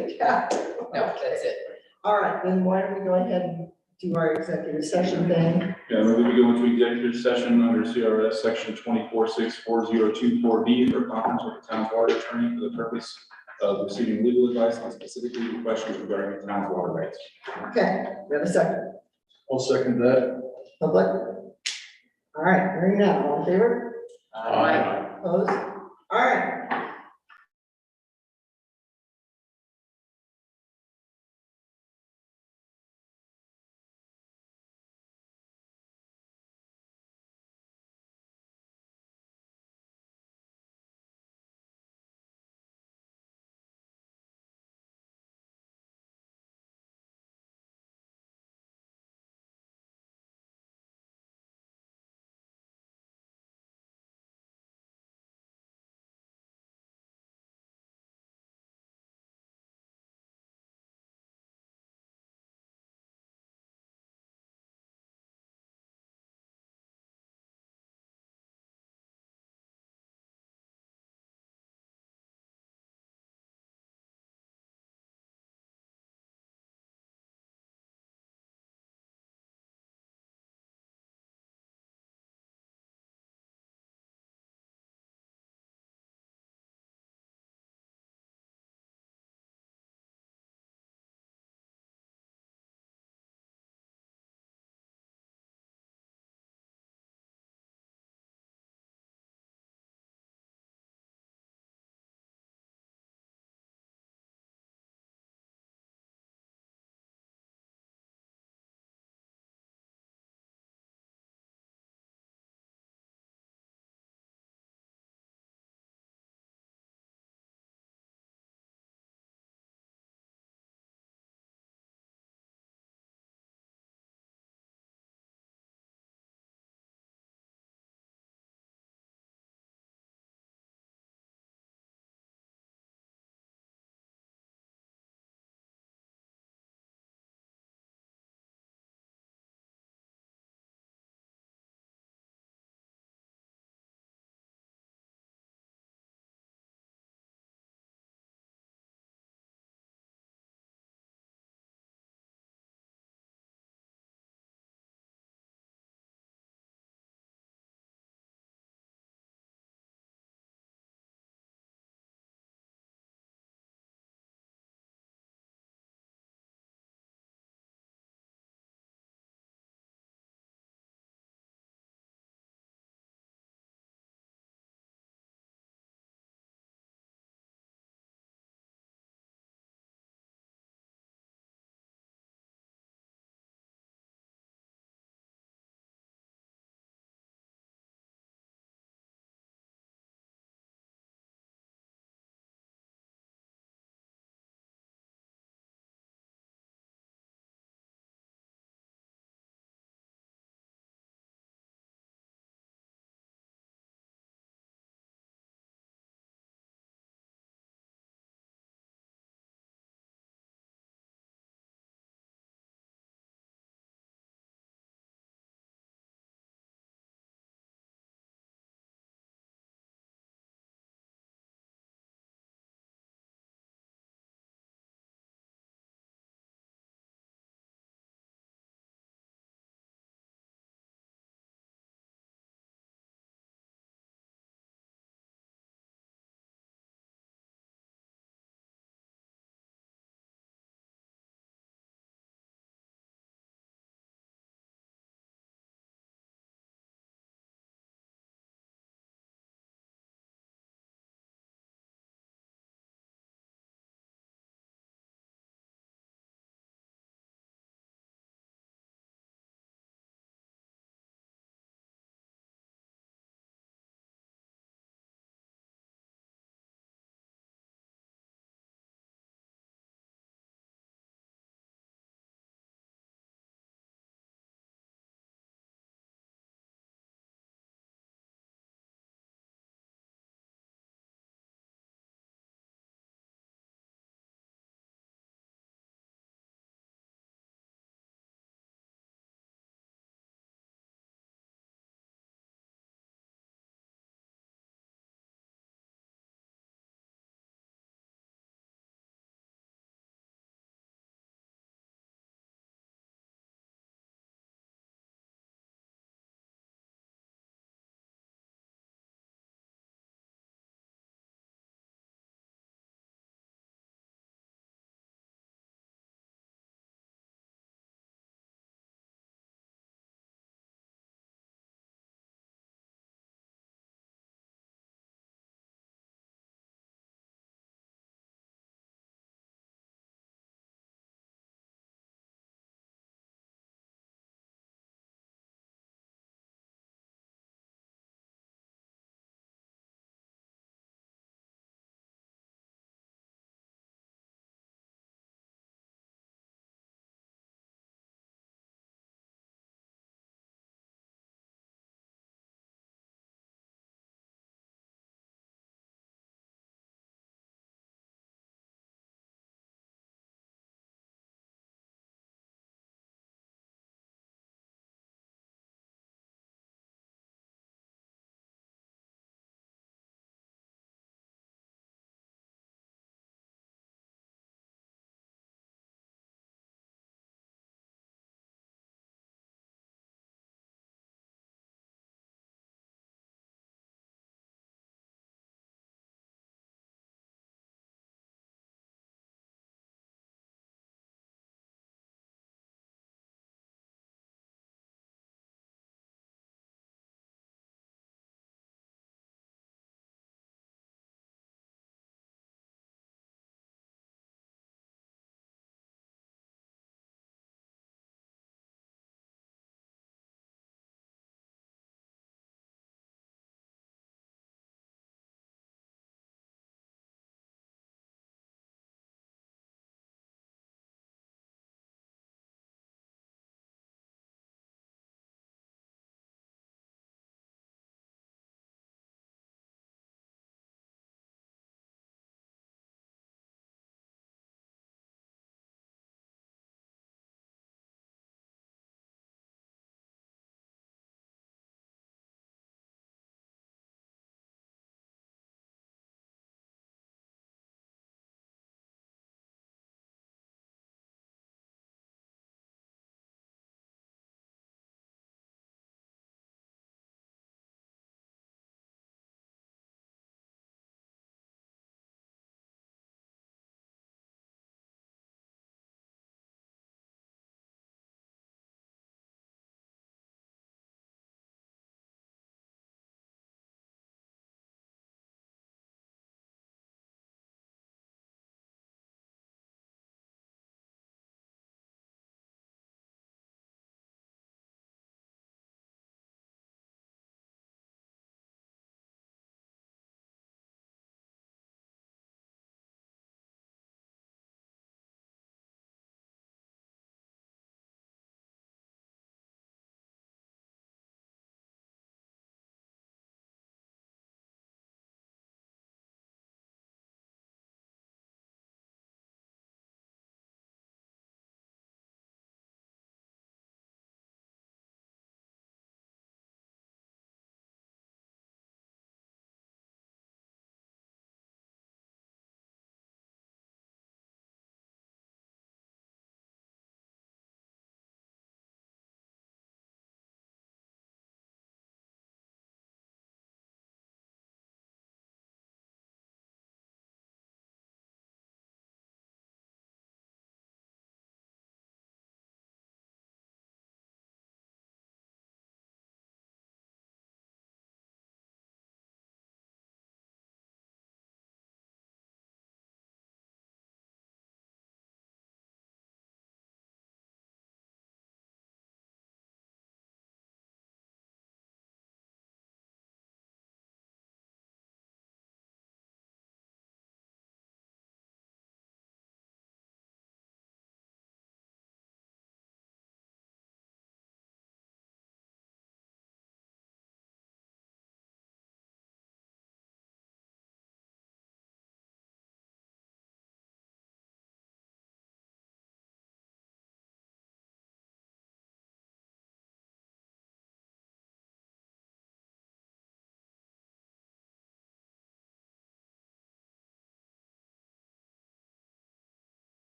No, that's it. All right, then why don't we go ahead and do our executive session thing? Yeah, maybe we go into executive session under CRS section 24640224B for conference with the town's water attorney for the purpose of receiving legal advice on specific legal questions regarding the town's water rights. Okay, we have a second. I'll second that. Public? All right, hearing none, all in favor? Aye. Opposed? All right,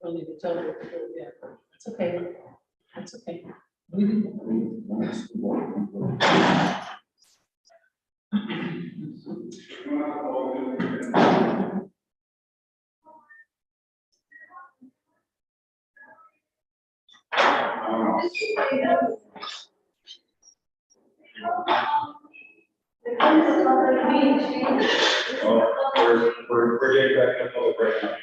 We'll leave it till, yeah, it's okay, it's okay. We're getting back to public right now.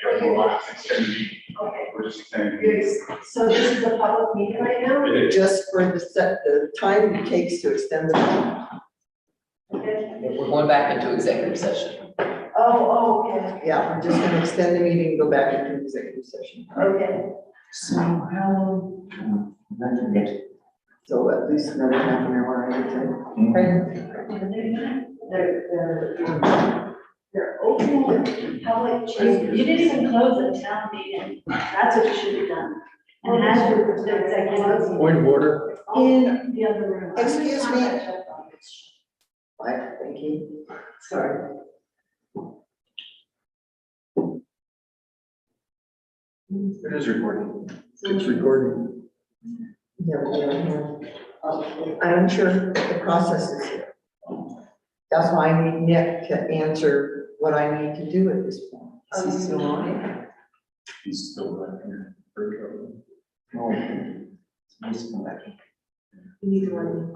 We're just extending. So this is a public meeting right now? Just for the time it takes to extend the meeting. We're going back into executive session. Okay. Yeah, we're just gonna extend the meeting, go back into executive session. Okay. So how? So at least another half an hour, I would say. They're open public chambers. You didn't even close the town meeting. That's what you should have done. And have your executive Point of order. in the other room. Excuse me. Right, thank you. Sorry. It is recording. It's recording. I'm unsure the process is here. That's why I need Nick to answer what I need to do at this point. Is he still on? He's still right here. No. He's come back. Neither one.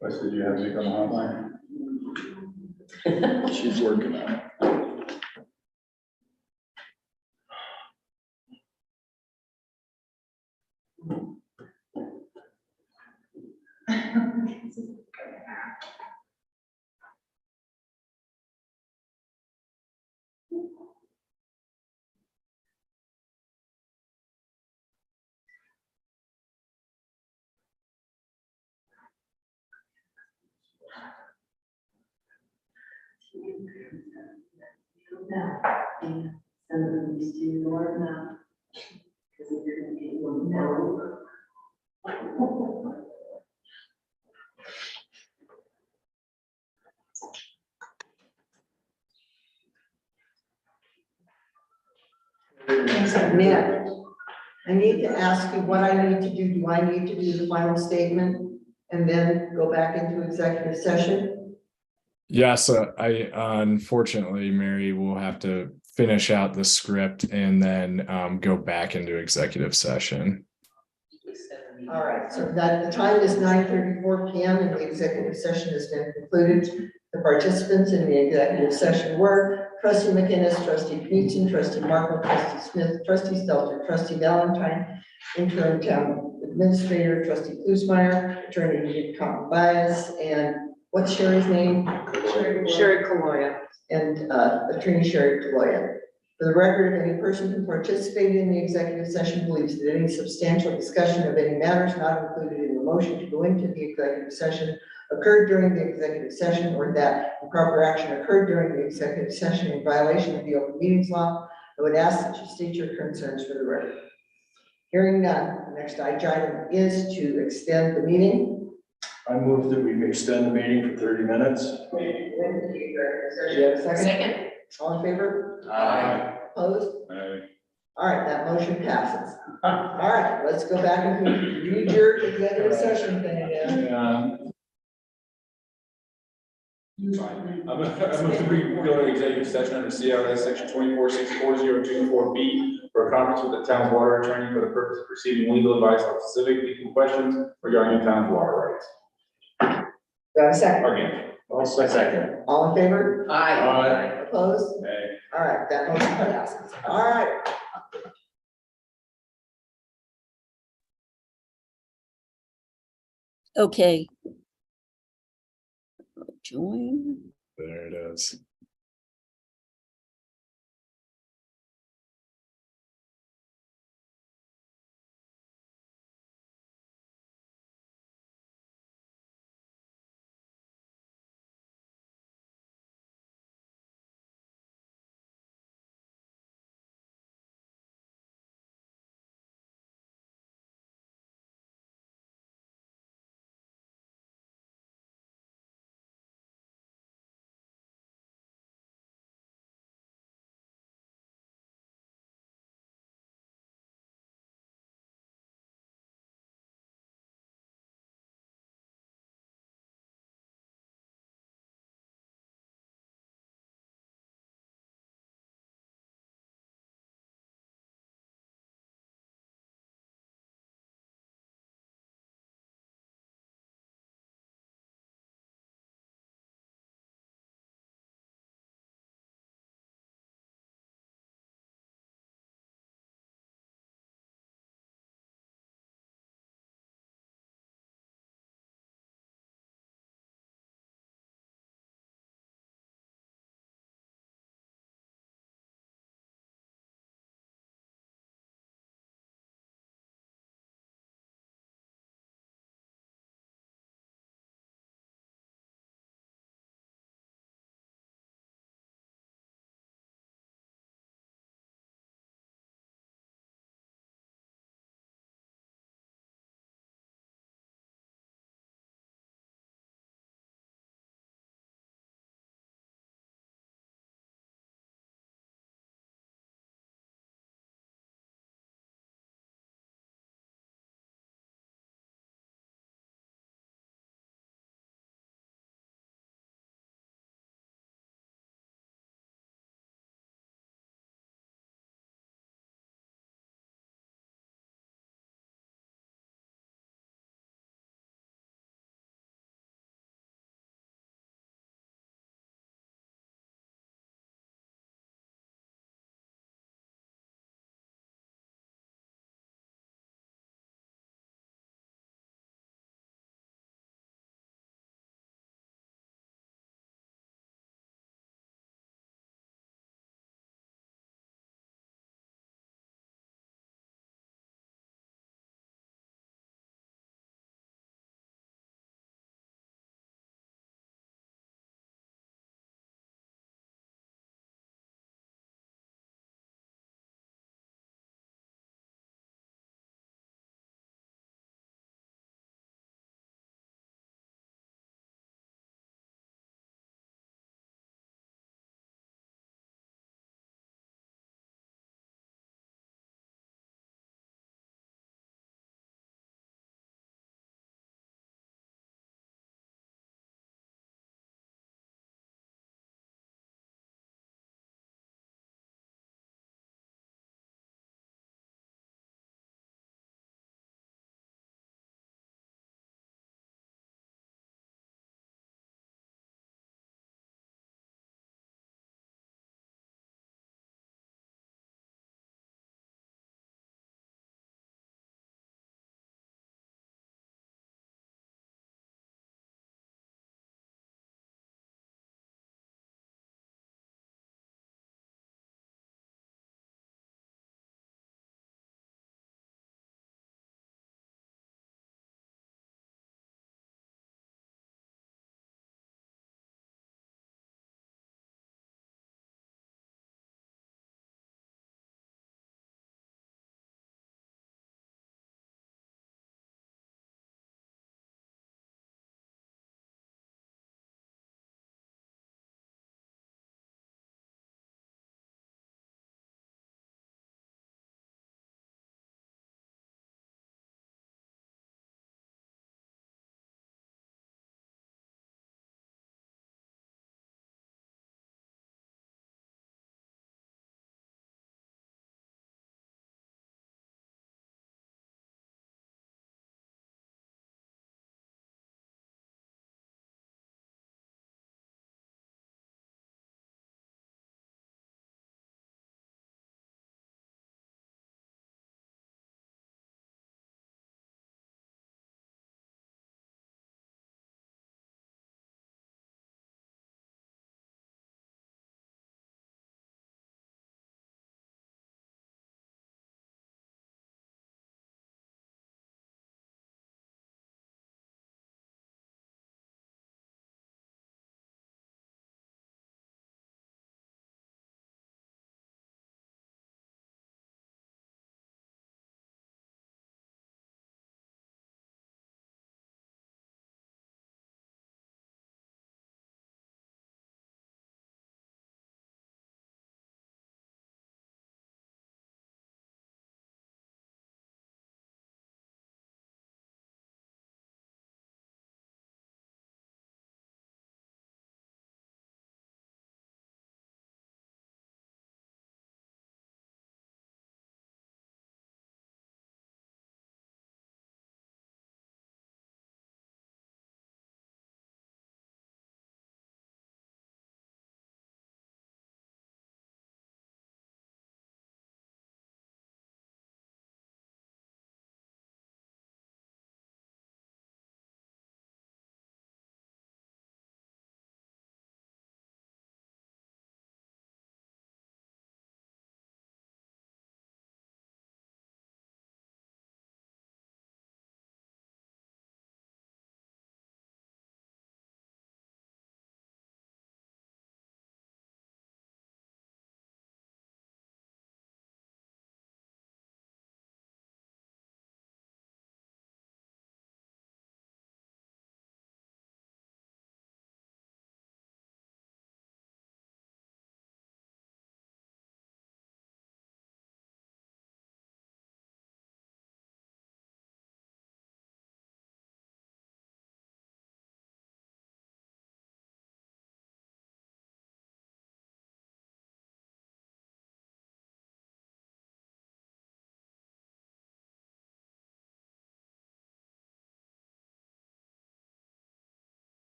Wes, did you have Nick on the hotline? She's working on it. Nick, I need to ask you what I need to do. Do I need to do the final statement and then go back into executive session? Yes, I unfortunately, Mary, will have to finish out the script and then go back into executive session. All right, so that the time is 9:34 p.m. and the executive session has been concluded. The participants in the executive session were trustee McInnes, trustee Knudsen, trustee Markle, trustee Smith, trustee Stelter, trustee Valentine, interim town administrator, trustee Klusmeyer, attorney Tom Bias, and what's Sherry's name? Sherry Kaloya. And attorney Sherry Kaloya. For the record, if any person who participated in the executive session believes that any substantial discussion of any matters not included in the motion to go into the executive session occurred during the executive session, or that improper action occurred during the executive session in violation of the open meetings law, I would ask that you state your concerns for the record. Hearing none, the next item is to extend the meeting. I move that we extend the meeting for 30 minutes. Do you have a second? Second. All in favor? Aye. Opposed? Aye. All right, that motion passes. All right, let's go back and read your executive session thing again. Yeah. I'm gonna go to executive session under CRS section 246402-4B for a conference with the town's water attorney for the purpose of receiving legal advice on specific legal questions regarding the town's water rights. Do I have a second? Again. I'll second. All in favor? Aye. Opposed? Hey. All right, that motion passes. All right. Okay. Join. There it is.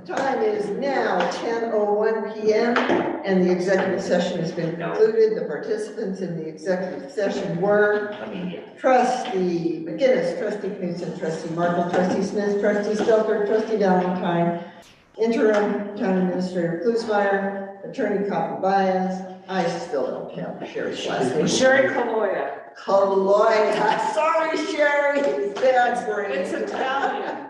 The time is now 10:01 PM and the executive session has been concluded. The participants in the executive session were trustee McGinnis, trustee Knudsen, trustee Markle, trustee Smith, trustee Stelter, trustee Valentine, interim town administrator Klusmeyer, attorney Capabias. I still don't have Sherry's last name. Sherry Kaloya. Kaloya, sorry, Sherry, that's great. It's Italian.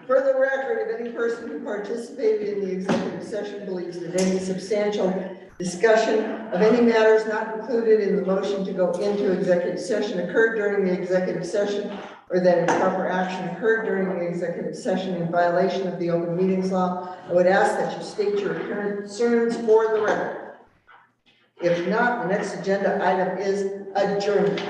For the record, if any person who participated in the executive session believes that any substantial discussion of any matters not included in the motion to go into executive session occurred during the executive session, or that improper action occurred during the executive session in violation of the open meetings law, I would ask that you state your concerns for the record. If not, the next agenda item is adjourned.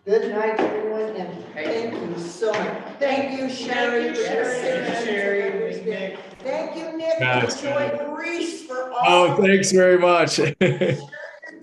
Good night, everyone, and thank you so much. Thank you, Sherry. Thank you, Sherry. Thank you, Nick, Yes. for joining Reese for all. Oh, thanks very much.